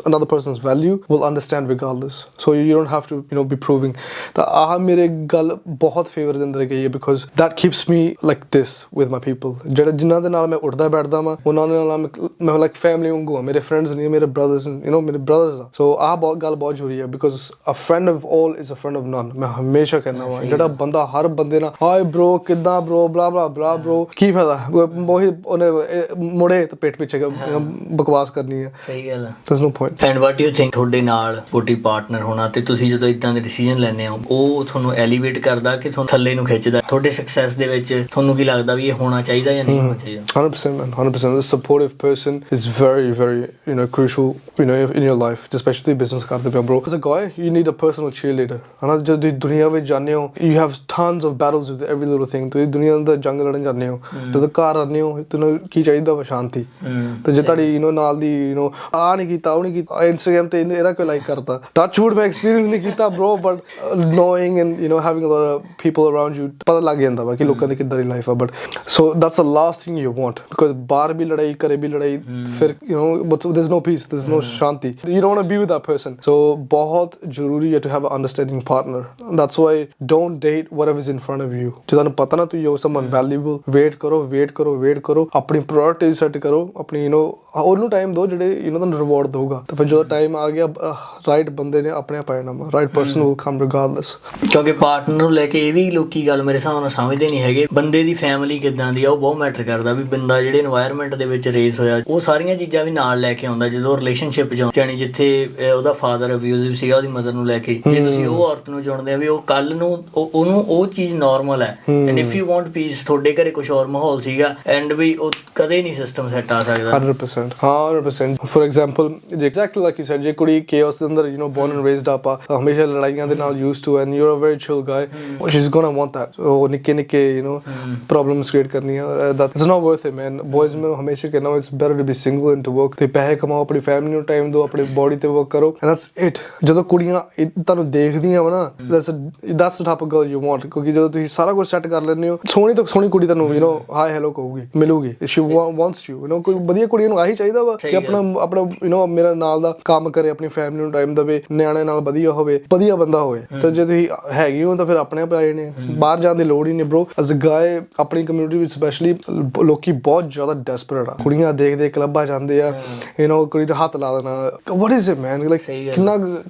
another person's value will understand regardless, so you don't have to be proving। ਤਾਂ ਆਹ ਮੇਰੇ ਗੱਲ ਬਹੁਤ ਫੇਵਰ ਦੇ ਅੰਦਰ ਗਈ ਹੈ because that keeps me like this with my people। ਜਿਨ੍ਹਾਂ ਦੇ ਨਾਲ ਮੈਂ ਉੱਠਦਾ ਬੈਠਦਾ ਵਾਂ ਉਹਨਾਂ ਨਾਲ ਮੈਂ ਲਾਈਕ ਫੈਮਿਲੀ ਵਾਂਗੂ ਆ, ਮੇਰੇ ਫਰੈਂਡਸ ਨਹੀਂ, ਮੇਰੇ ਬ੍ਰਦਰਸ ਮੇਰੇ ਬ੍ਰਦਰਸ ਆ। ਸੋ ਆਹ ਗੱਲ ਬਹੁਤ ਜ਼ਰੂਰੀ ਹੈ because a friend of all is a friend of none। ਮੈਂ ਹਮੇਸ਼ਾ ਕਹਿੰਦਾ ਵਾਂ ਜਿਹੜਾ ਬੰਦਾ ਹਰ ਬੰਦੇ ਨਾਲ ਹਾਏ ਬ్రో ਕਿੱਦਾਂ ਬ్రో ਬਲਾ ਬਲਾ ਬਲਾ ਬ్రో, ਕੀ ਫਾਇਦਾ ਉਹੀ ਉਹਨੇ ਮੁੜੇ ਤੇ ਪੇਟ ਪਿੱਛੇ ਬਕਵਾਸ ਕਰਨੀ ਹੈ। ਸਹੀ ਗੱਲ ਹੈ। there's no point। And what you think ਤੁਹਾਡੇ ਨਾਲ ਕੋਈ ਪਾਰਟਨਰ ਹੋਣਾ ਤੇ ਤੁਸੀਂ ਜਦੋਂ ਇਦਾਂ ਦੇ ਡਿਸੀਜਨ ਲੈਂਦੇ ਹੋ ਉਹ ਤੁਹਾਨੂੰ ਐਲੀਵੇਟ ਕਰਦਾ ਕਿ ਤੁਹਾਨੂੰ ਥੱਲੇ ਨੂੰ ਖਿੱਚਦਾ? ਤੁਹਾਡੇ ਸਕਸੈਸ ਦੇ ਵਿੱਚ ਤੁਹਾਨੂੰ ਕੀ ਲੱਗਦਾ ਵੀ ਇਹ ਹੋਣਾ ਚਾਹੀਦਾ ਜਾਂ ਨਹੀਂ ਹੋਣਾ ਚਾਹੀਦਾ? 100% man, 100%। A supportive person is very very crucial in your life, especially business ਕਰਦੇ ਪਿਆ bro। As a guy you need a personal cheerleader ਹਨਾ। ਜਦੋਂ ਤੁਸੀਂ ਦੁਨੀਆ ਵਿੱਚ ਜਾਂਦੇ ਹੋ you have tons of battles with every little thing। ਤੁਸੀਂ ਦੁਨੀਆ ਅੰਦਰ ਜੰਗ ਲੜਨ ਜਾਂਦੇ ਹੋ, ਜਦੋਂ ਘਰ ਆਉਂਦੇ ਹੋ ਤੁਹਾਨੂੰ ਕੀ ਚਾਹੀਦਾ ਵਾ? ਸ਼ਾਂਤੀ। ਤੇ ਜੇ ਤੁਹਾਡੀ ਨਾਲ ਦੀ ਆ ਨਹੀਂ ਕੀਤਾ ਉਹ ਨਹੀਂ ਕੀਤਾ ਇੰਸਟਾਗ੍ਰਾਮ ਤੇ ਇਹਦਾ ਕੋਈ ਲਾਈਕ ਕਰਤਾ, ਟੱਚ ਵੁੱਡ ਮੈਂ ਐਕਸਪੀਰੀਅੰਸ ਨਹੀਂ ਕੀਤਾ bro, but knowing and having a lot of people around you ਪਤਾ ਲੱਗ ਜਾਂਦਾ ਵਾ ਕਿ ਲੋਕਾਂ ਦੀ ਕਿੱਦਾਂ ਦੀ ਲਾਈਫ ਆ। But so that's the last thing you want because ਬਾਹਰ ਵੀ ਲੜਾਈ ਘਰੇ ਵੀ ਲੜਾਈ, ਫਿਰ but there's no peace, there's no shanti, you don't want to be with that person। so ਬਹੁਤ ਜ਼ਰੂਰੀ ਹੈ to have an understanding partner। that's why don't date whatever is in front of you। ਜੇ ਤੁਹਾਨੂੰ ਪਤਾ ਨਾ ਤੁਸੀਂ ਹੋ someone valuable, wait ਕਰੋ ਆਪਣੀ ਪ੍ਰਾਇੋਰਟੀ ਸੈੱਟ ਕਰੋ, ਆਪਣੀ ਉਹਨੂੰ ਟਾਈਮ ਦਿਓ ਜਿਹੜੇ ਤੁਹਾਨੂੰ ਰਿਵਾਰਡ ਦਊਗਾ। ਤੇ ਫਿਰ ਜਦੋਂ ਟਾਈਮ ਆ ਗਿਆ ਰਾਈਟ ਬੰਦੇ ਨੇ ਆਪਣੇ ਆਪ ਆ ਜਾਣਾ, right person will come regardless. ਕਿਉਂਕਿ ਪਾਰਟਨਰ ਨੂੰ ਲੈ ਕੇ ਇਹ ਵੀ ਲੋਕੀ ਗੱਲ ਮੇਰੇ ਹਿਸਾਬ ਨਾਲ ਸਮਝਦੇ ਨਹੀਂ ਹੈਗੇ, ਬੰਦੇ ਦੀ ਫੈਮਿਲੀ ਕਿੱਦਾਂ ਦੀ ਆ ਉਹ ਬਹੁਤ ਮੈਟਰ ਕਰਦਾ। ਵੀ ਬੰਦਾ ਜਿਹੜੇ এনवायरमेंट ਦੇ ਵਿੱਚ ਰੇਸ ਹੋਇਆ ਉਹ ਸਾਰੀਆਂ ਚੀਜ਼ਾਂ ਵੀ ਨਾਲ ਲੈ ਕੇ ਆਉਂਦਾ ਜਦੋਂ ਰਿਲੇਸ਼ਨਸ਼ਿਪ ਜਾਣੀ ਜਿੱਥੇ ਉਹਦਾ ਫਾਦਰ ਅਬਿਊਜ਼ਿਵ ਸੀਗਾ ਉਹਦੀ ਮਦਰ ਨੂੰ ਲੈ ਕੇ, ਜੇ ਤੁਸੀਂ ਉਹ ਔਰਤ ਨੂੰ ਚੁਣਦੇ ਆ ਵੀ ਉਹ ਕੱਲ ਨੂੰ ਉਹਨੂੰ ਉਹ ਚੀਜ਼ ਨਾਰਮਲ ਹੈ and if you want piece, ਤੁਹਾਡੇ ਘਰੇ ਕੁਝ ਹੋਰ ਮਾਹੌਲ ਸੀਗਾ ਐਂਡ ਵੀ ਉਹ ਕਦੇ ਨਹੀਂ ਸਿਸਟਮ ਸੈੱਟ ਆ ਸਕਦਾ। 100% ਹਾਂ 100%। For example exactly like you said, ਜੇ ਕੁੜੀ ਕੇਓਸ ਦੇ ਅੰਦਰ born and raised up ਹਮੇਸ਼ਾ ਲੜਾਈਆਂ ਦੇ ਨਾਲ used to and you're a very chill guy, she's gonna want that। ਉਹ ਨਿੱਕੇ problems create ਕਰਨੀਆਂ, that's not worth it man। boys ਮੈਂ ਹਮੇਸ਼ਾ ਕਹਿੰਦਾ it's better to be single and to work। ਤੇ ਪੈਸੇ ਕਮਾਓ, ਆਪਣੀ ਫੈਮਿਲੀ ਨੂੰ ਟਾਈਮ ਦਿਓ, ਆਪਣੀ ਬੋਡੀ ਤੇ ਵਰਕ ਕਰੋ and that's it। ਜਦੋਂ ਕੁੜੀਆਂ ਤੁਹਾਨੂੰ ਦੇਖਦੀਆਂ ਵਾ ਨਾ that's the type of girl you want। ਕਿਉਂਕਿ ਜਦੋਂ ਤੁਸੀਂ ਸਾਰਾ ਕੁਝ ਸੈੱਟ ਕਰ ਲੈਂਦੇ ਹੋ, ਸੋਹਣੀ ਤੋਂ ਸੋਹਣੀ ਕੁੜੀ ਤੁਹਾਨੂੰ ਹਾਈ ਹੈਲੋ ਕਹੂਗੀ, ਮਿਲੂਗੀ, she wants you। ਕੋਈ ਵਧੀਆ ਕੁੜੀਆਂ ਨੂੰ ਆਹੀ ਚਾਹੀਦਾ ਵਾ ਕਿ ਆਪਣਾ ਮੇਰੇ ਨਾਲ ਦਾ ਕੰਮ ਕਰੇ, ਆਪਣੀ ਫੈਮਿਲੀ ਨੂੰ ਟਾਈਮ ਦੇਵੇ, ਨਿਆਣੇ ਨਾਲ ਵਧੀਆ ਹੋਵੇ, ਵਧੀਆ ਬੰਦਾ ਹੋਵੇ। ਤੇ ਜੇ ਤੁਸੀਂ ਹੈਗੇ ਹੋ ਤਾਂ ਫਿਰ ਆਪਣੇ ਆਪ ਆ ਜਾਣੇ, ਬਾਹਰ ਜਾਣ ਦੀ ਲੋੜ ਹੀ ਨਹੀਂ bro। as a guy ਆਪਣੀ ਕਮਿਊਨਿਟੀ ਵਿੱਚ ਸਪੈਸ਼ਲੀ ਲੋਕੀ ਬਹੁਤ ਜ਼ਿਆਦਾ ਡੈਸਪਰੇਟ ਆ, ਕੁੜੀਆਂ ਦੇਖਦੇ ਕਲੱਬਾਂ ਜਾਂਦੇ ਆ, ਕੁੜੀ ਦਾ ਹੱਥ ਲਾ ਦੇਣਾ, what is it man, like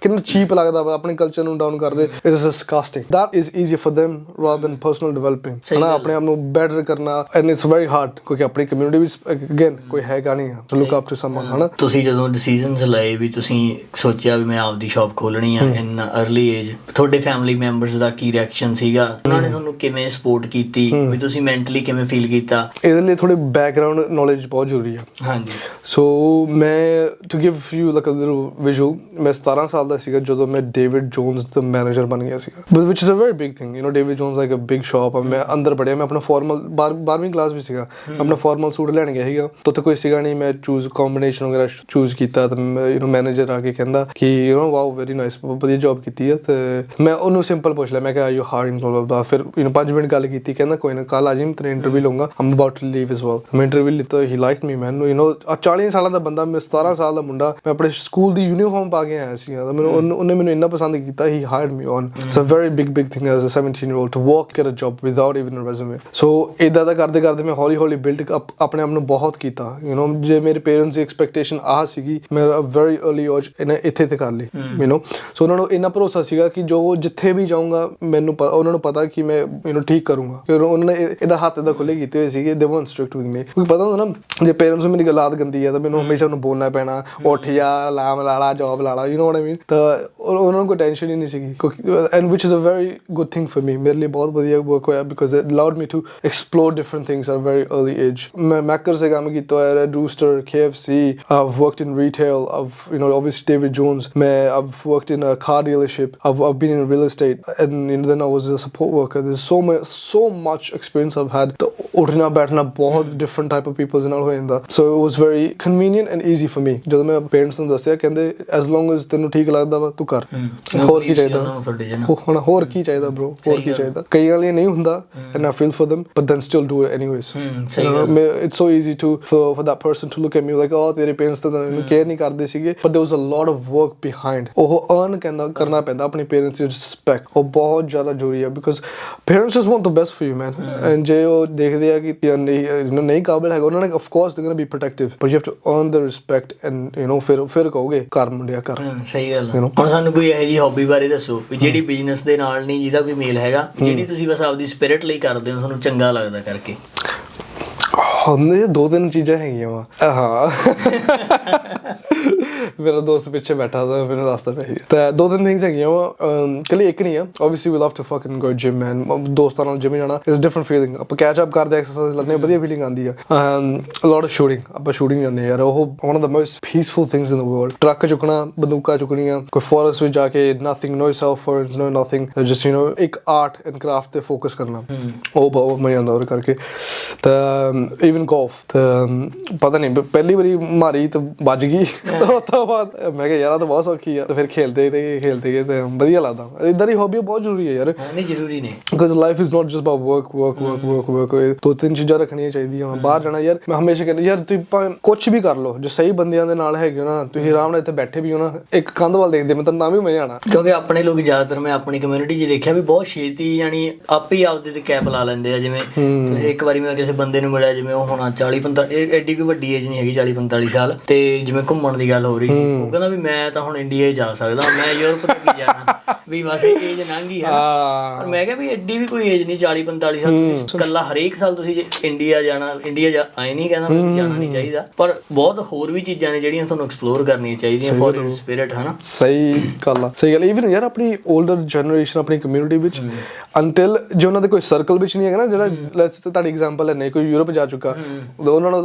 ਕਿੰਨਾ ਚੀਪ ਲੱਗਦਾ ਵਾ, ਆਪਣੇ ਕਲਚਰ ਨੂੰ ਡਾਊਨ ਕਰਦੇ। it is disgusting। that is easier for them rather than personal developing ਹਨਾ, ਆਪਣੇ ਆਪ ਨੂੰ ਬੈਟਰ ਕਰਨਾ and it's very hard ਕਿਉਂਕਿ ਆਪਣੀ ਕਮਿਊਨਿਟੀ ਵਿੱਚ ਅਗੇਨ ਕੋਈ ਹੈਗਾ ਨਹੀਂ ਆ to look up to someone ਹਨਾ। ਤੁਸੀਂ ਜਦੋਂ ਡਿਸੀਜਨਸ ਲਏ ਵੀ ਤੁਸੀਂ ਸੋਚਿਆ ਵੀ ਮੈਂ ਆਪਦੀ ਸ਼ਾਪ ਖੋਲਣੀ ਆ ਇਨ ਅਰਲੀ ਏਜ, ਤੁਹਾਡੇ ਫੈਮਿਲੀ ਮੈਂਬਰਸ ਦਾ ਕੀ ਰਿਐਕਸ਼ਨ ਸੀਗਾ? ਉਹਨਾਂ ਨੇ ਤੁਹਾਨੂੰ ਕਿਵੇਂ ਸਪੋਰਟ ਕੀਤੀ? ਵੀ ਤੁਸੀਂ ਮੈਂਟਲੀ ਕਿਵੇਂ ਫੀਲ ਕੀਤਾ? ਇਹਦੇ ਲਈ ਥੋੜੀ ਬੈਕਗ੍ਰਾਉਂਡ ਨੌਲੇਜ ਬਹੁਤ ਜ਼ਰੂਰੀ ਆ। ਹਾਂਜੀ। ਸੋ ਮੈਂ to give you like a little visual, ਮੈਂ 17 ਸਾਲ ਦਾ ਸੀਗਾ ਜਦੋਂ ਮੈਂ ਡੇਵਿਡ ਜੋਨਸ ਦਾ ਮੈਨੇਜਰ ਬਣ ਗਿਆ ਸੀਗਾ, which is a very big thing. David Jones like a big shop ਆ। ਮੈਂ ਅੰਦਰ ਪੜ੍ਹਿਆ, ਮੈਂ ਆਪਣਾ ਫਾਰਮਲ 12ਵੀਂ ਕਲਾਸ ਵਿੱਚ ਸੀਗਾ, ਆਪਣਾ ਫਾਰਮਲ ਸੂਟ ਲੈਣ ਗਿਆ ਸੀਗਾ, ਤਾਂ ਉੱਥੇ ਕੋਈ ਸੀਗਾ ਨਹੀਂ, ਮੈਂ ਕੰਬੀਨੇਸ਼ਨ ਵਗੈਰਾ ਚੂਜ਼ ਕੀਤਾ। ਤਾਂ ਮੈਨੇਜਰ ਆ ਕੇ ਕਹਿੰਦਾ ਕਿ ਵਾਓ ਵੈਰੀ ਨਾਈਸ, ਵਧੀਆ ਜੋਬ ਕੀਤੀ ਆ। ਤੇ ਮੈਂ ਉਹਨੂੰ ਸਿੰਪਲ ਪੁੱਛ ਲਿਆ, ਮੈਂ ਕਿਹਾ ਯੂ ਹਾਇਰਿੰਗ ਬਲਾ। ਫਿਰ 5 ਮਿੰਟ ਗੱਲ ਕੀਤੀ, ਕਹਿੰਦਾ ਕੋਈ ਨਾ ਕੱਲ ਆ ਜੀ, ਮੈਂ ਤੇਰਾ ਇੰਟਰਵਿਊ ਲਊਂਗਾ, I'm about to leave as well. ਮੈਂ ਇੰਟਰਵਿਊ ਲਿੱਤਾ, ਹੀ ਲਾਈਕ ਮੀ ਮੈਨ। 40 ਸਾਲਾਂ ਦਾ ਬੰਦਾ, ਮੈਂ 17 ਸਾਲ ਦਾ ਮੁੰਡਾ, ਮੈਂ ਆਪਣੇ ਸਕੂਲ ਦੀ ਯੂਨੀਫਾਰਮ ਪਾ ਕੇ ਆਇਆ ਸੀ। ਉਹਨੇ ਮੈਨੂੰ ਇੰਨਾ ਪਸੰਦ ਕੀਤਾ, he hired me on. It's a very big thing as a 17-year-old to work get a job without even a resume. So ਇੱਦਾਂ ਦਾ ਕਰਦੇ ਕਰਦੇ ਮੈਂ ਹੌਲੀ ਬਿਲਡ ਆਪਣੇ ਆਪ ਨੂੰ ਬਹੁਤ ਕੀਤਾ। ਜੇ ਮੇਰੇ ਪੇਰੈਂਟਸ ਦੀ ਐਕਸਪੈਕਟੇਸ਼ਨ ਆਹ ਸੀਗੀ, ਮੈਂ ਵੈਰੀ ਅਰਲੀ ਏਜ ਇੱਥੇ ਤੇ ਕਰ ਲਈ। ਸੋ ਉਹਨਾਂ ਨੂੰ ਇੰਨਾ ਭਰੋਸਾ ਸੀਗਾ ਕਿ ਜੋ ਜਿੱਥੇ ਵੀ ਜਾਊਂਗਾ ਮੈਨੂੰ ਉਹਨਾਂ ਨੂੰ ਪਤਾ ਕਿ ਮੈਂ ਠੀਕ ਕਰੂੰਗਾ। ਉਹਨਾਂ ਨੇ ਇਹਦਾ ਹੱਥ ਇਹਦਾ ਖੁੱਲੇ ਕੀਤੇ ਹੋਏ ਸੀਗੇ, ਦੇ ਵਰਨਟ ਸਟ੍ਰਿਕਟ ਵਿਦ ਮੀ। ਕਿਉਂਕਿ ਪਤਾ ਹੁੰਦਾ ਨਾ, ਜੇ ਪੇਰੈਂਟਸ ਨੂੰ ਮੇਰੀ ਗੱਲਾਤ ਗੰਦੀ ਆ ਤਾਂ ਮੈਨੂੰ ਹਮੇਸ਼ਾ ਉਹਨੂੰ ਬੋਲਣਾ ਪੈਣਾ, ਉੱਠ ਜਾ, ਲਾਮ ਲਾ ਲਾ, ਜੋਬ ਲਾ ਲਾ, ਯੂ ਨੋ ਵਾਟ ਆਈ ਮੀਨ। ਤਾਂ ਉਹਨਾਂ ਨੂੰ ਕੋਈ ਟੈਨਸ਼ਨ ਹੀ ਨਹੀਂ ਸੀਗੀ, and which is a very good thing for me. ਮੇਰੇ ਲਈ ਬਹੁਤ ਵਧੀਆ ਵਰਕ ਹੋਇਆ because it allowed me to explore different things at very early age. ਮੈਂ ਮੈਕਰ ਸੇ ਕੰਮ ਕੀਤਾ ਹੋਇਆ, Red Rooster, KFC, I've worked in retail, I've obviously David Jones, I've worked in a car dealership, I've been in real estate, and then I was a support worker. There's so much experience I've had. तो उठना बैठना ਨਾਲ ਬਹੁਤ different type of people's ਨਾਲ ਹੋ ਜਾਂਦਾ so it was very convenient and easy for me ਜਦੋਂ ਮੈਂ ਪੇਰੈਂਟਸ ਨੂੰ ਦੱਸਿਆ ਕਹਿੰਦੇ ਐਸ ਲੌਂਗ ਐਸ ਤੈਨੂੰ ਠੀਕ ਲੱਗਦਾ ਵਾ ਤੂੰ ਕਰ ਹੋਰ ਕੀ ਚਾਹੀਦਾ ਹੁਣ ਹੋਰ ਕੀ ਚਾਹੀਦਾ ਬ్రో ਹੋਰ ਕੀ ਚਾਹੀਦਾ ਕਈਆਂ ਲਈ ਨਹੀਂ ਹੁੰਦਾ and I feel for them but then still do it anyways it's so easy to for that person to look at me like oh ਤੇਰੇ ਪੇਰੈਂਟਸ ਤਾਂ ਤੈਨੂੰ ਕੇਅਰ ਨਹੀਂ ਕਰਦੇ ਸੀਗੇ but there was a lot of work behind ਉਹ earn ਕਰਨਾ ਪੈਂਦਾ ਆਪਣੇ ਪੇਰੈਂਟਸ ਦੀ ਰਿਸਪੈਕਟ ਉਹ ਬਹੁਤ ਜ਼ਿਆਦਾ ਜ਼ਰੂਰੀ ਹੈ because parents just want the best for you man and ਜੇ ਉਹ ਦੇਖਦੇ ਆ ਕਿ ਨਹੀਂ ਕਾਬਿਲ ਹੈਗਾ ਉਹਨਾਂ ਨੇ of course they're going to be protective but you have to earn the respect and ਫਿਰ ਕਹੋਗੇ ਕਰ ਮੁੰਡਿਆ ਕਰ ਸਹੀ ਗੱਲ ਹੁਣ ਸਾਨੂੰ ਕੋਈ ਇਹੋ ਜਿਹੀ ਹੌਬੀ ਬਾਰੇ ਦੱਸੋ ਵੀ ਜਿਹੜੀ ਬਿਜ਼ਨਸ ਦੇ ਨਾਲ ਨਹੀਂ ਜਿਹਦਾ ਕੋਈ ਮੇਲ ਹੈਗਾ ਜਿਹੜੀ ਤੁਸੀਂ ਬਸ ਆਪਦੀ ਸਪਿਰਿਟ ਲਈ ਕਰਦੇ ਹੋ ਤੁਹਾਨੂੰ ਚੰਗਾ ਲੱਗਦਾ ਕਰਕੇ ਇਹ ਦੋ ਤਿੰਨ ਚੀਜ਼ਾਂ ਹੈਗੀਆਂ ਵਾ ਹਾਂ ਮੇਰਾ ਦੋਸਤ ਪਿੱਛੇ ਬੈਠਾ ਤਾਂ ਮੈਨੂੰ ਦੱਸਦਾ ਪਿਆ ਸੀ ਤਾਂ ਦੋ ਤਿੰਨ ਥਿੰਗਸ ਹੈਗੀਆਂ ਵਾ ਇਕੱਲੀ ਇੱਕ ਨਹੀਂ ਆ obviously we love to fucking go gym man ਦੋਸਤਾਂ ਨਾਲ ਜਿਮ ਜਾਣਾ ਇਜ਼ ਡਿਫਰੈਂਟ ਫੀਲਿੰਗ ਆਪਾਂ ਕੈਚ ਅਪ ਕਰਦੇ ਐਕਸਰਸਾਈਜ਼ ਲੈਂਦੇ ਵਧੀਆ ਫੀਲਿੰਗ ਆਉਂਦੀ ਆ ਲੋਟ ਆਫ ਸ਼ੂਟਿੰਗ ਆਪਾਂ ਸ਼ੂਟਿੰਗ ਜਾਂਦੇ ਯਾਰ ਉਹ one of the most peaceful things in the world truck ਚੁੱਕਣਾ ਬੰਦੂਕਾਂ ਚੁੱਕਣੀਆਂ ਕੋਈ ਫੋਰੈਸਟ ਵਿੱਚ ਜਾ ਕੇ nothing no cell phones no nothing just ਇੱਕ ਆਰਟ ਐਂਡ ਕਰਾਫਟ ਤੇ ਫੋਕਸ ਕਰਨਾ ਉਹ ਬਹੁਤ ਮਜ਼ਾ ਆਉਂਦਾ ਉਹ ਕਰਕੇ ਤਾਂ ਈਵਨ ਗੋਲਫ ਪਤਾ ਨਹੀਂ ਪਹਿਲੀ ਵਾਰੀ ਮਾਰੀ ਤਾਂ ਵੱਜ ਗਈ ਉਸ ਤੋਂ ਬਾਅਦ ਮੈਂ ਕਿਹਾ ਯਾਰ ਤਾਂ ਬਹੁਤ ਸੌਖੀ ਆ ਤੇ ਫਿਰ ਖੇਲਦੇ ਗਏ ਤੇ ਵਧੀਆ ਲੱਗਦਾ ਏਦਾਂ ਦੀ ਹੌਬੀ ਬਹੁਤ ਜ਼ਰੂਰੀ ਹੈ ਯਾਰ ਨਹੀਂ ਜ਼ਰੂਰੀ ਨੇ because life is not just about work ਦੋ ਤਿੰਨ ਚੀਜ਼ਾਂ ਰੱਖਣੀਆਂ ਚਾਹੀਦੀਆਂ ਬਾਹਰ ਜਾਣਾ ਯਾਰ ਮੈਂ ਹਮੇਸ਼ਾ ਕਹਿੰਦਾ ਯਾਰ ਤੁਸੀਂ ਕੁਛ ਵੀ ਕਰ ਲਓ ਜੇ ਸਹੀ ਬੰਦਿਆਂ ਦੇ ਨਾਲ ਹੈਗੇ ਹੋ ਨਾ ਤੁਸੀਂ ਆਰਾਮ ਨਾਲ ਇੱਥੇ ਬੈਠੇ ਵੀ ਹੋ ਨਾ ਇੱਕ ਕੰਧ ਵੱਲ ਦੇਖਦੇ ਮੈਂ ਤਾਂ ਵੀ ਮਜ਼ਾ ਆਉਣਾ ਕਿਉਂਕਿ ਆਪਣੇ ਲੋਕ ਜ਼ਿਆਦਾਤਰ ਮੈਂ ਆਪਣੀ ਕਮਿਊਨਿਟੀ 'ਚ ਦੇਖਿਆ ਵੀ ਬਹੁਤ ਛੇਤੀ ਯਾਨੀ ਆਪੇ ਹੀ ਆਪਦੇ ਤੇ ਕੈਪ ਲਾ ਲੈਂਦੇ ਆ ਜਿਵੇਂ ਇੱਕ ਵਾਰੀ ਮੈਂ ਕਿਸੇ ਬੰਦੇ ਨੂੰ ਮਿਲਿਆ ਜਿਵੇਂ ਉਹ ਹੋਣਾ 40-45 ਐਡੀ ਕੋਈ ਵੱਡੀ ਏਜ ਨਹੀਂ ਹੈਗੀ 40-45 ਸਾਲ ਤੇ ਜਿਵੇਂ ਘੁੰਮਣ ਦੀ ਗੱਲ ਹੋ ਰਹੀ ਸੀ ਉਹ ਕਹਿੰਦਾ ਵੀ ਮੈਂ ਤਾਂ ਹੁਣ ਇੰਡੀਆ ਜਾ ਸਕਦਾ ਮੈਂ ਯੂਰਪ ਤੋਂ ਕੀ ਜਾਣਾ ਵੀ ਬਸ ਏਜ ਲੰਘ ਗਈ ਹੈ ਪਰ ਮੈਂ ਕਿਹਾ ਵੀ ਐਡੀ ਵੀ ਕੋਈ ਏਜ ਨਹੀਂ 40-45 ਸਾਲ ਤੁਸੀਂ ਇਕੱਲਾ ਹਰੇਕ ਸਾਲ ਤੁਸੀਂ ਜੇ ਇੰਡੀਆ ਜਾਣਾ ਇੰਡੀਆ ਆਏ ਨਹੀਂ ਕਹਿੰਦਾ ਜਾਣਾ ਨਹੀਂ ਚਾਹੀਦਾ ਪਰ ਬਹੁਤ ਹੋਰ ਵੀ ਚੀਜ਼ਾਂ ਨੇ ਜਿਹੜੀਆਂ ਤੁਹਾਨੂੰ ਐਕਸਪਲੋਰ ਕਰਨੀਆਂ ਚਾਹੀਦੀਆਂ ਫॉर ਯੂਰ ਸਪਿਰਿਟ ਹਨਾ ਸਹੀ ਗੱਲ ਈਵਨ ਯਾਰ ਆਪਣੀ 올ਡਰ ਜਨਰੇਸ਼ਨ ਆਪਣੀ ਕਮਿਊਨਿਟੀ ਵਿੱਚ ਅੰਟਿਲ ਜੇ ਉਹਨਾਂ ਦੇ ਕੋਈ ਸਰਕਲ ਵਿੱਚ ਨਹੀਂ ਹੈਗਾ ਨਾ ਜਿਹੜਾ ਲੈਟਸ ਤੁਹਾਡੀ ਐਗਜ਼ਾਮਪਲ ਹੈ ਨਹੀਂ ਕੋਈ ਯੂਰਪ ਜਾ ਚੁੱਕਾ ਉਹਨਾਂ ਨੂੰ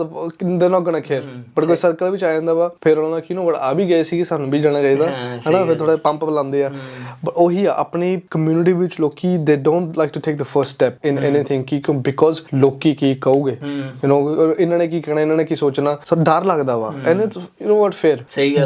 they're not gonna care but ਕੋਈ ਸਰਕਲ ਵਿੱਚ ਆ ਜਾਂਦਾ ਵਾ ਫਿਰ ਉਹਨਾਂ ਨੂੰ ਕਿਉਂ ਆ ਵੀ ਗਏ ਸੀ ਸਾਨੂੰ ਵੀ ਜਾਣਾ ਚਾਹੀਦਾ ਹਨਾ ਫਿਰ ਥੋੜਾ ਪੰਪ ਲਾਉਂਦੇ ਆ ਬਟ ਉਹੀ ਆ ਆਪਣੀ ਕਮਿਊਨਿਟੀ ਵਿੱਚ ਲੋਕੀ they don't like to take the first step in anything ਕਿ because ਲੋਕੀ ਕੀ ਕਹੋਗੇ ਇਹਨਾਂ ਨੇ ਕੀ ਕਹਿਣਾ ਇਹਨਾਂ ਨੇ ਕੀ ਸੋਚਣਾ ਸੋ ਡਰ ਲੱਗਦਾ ਵਾ and it's what fair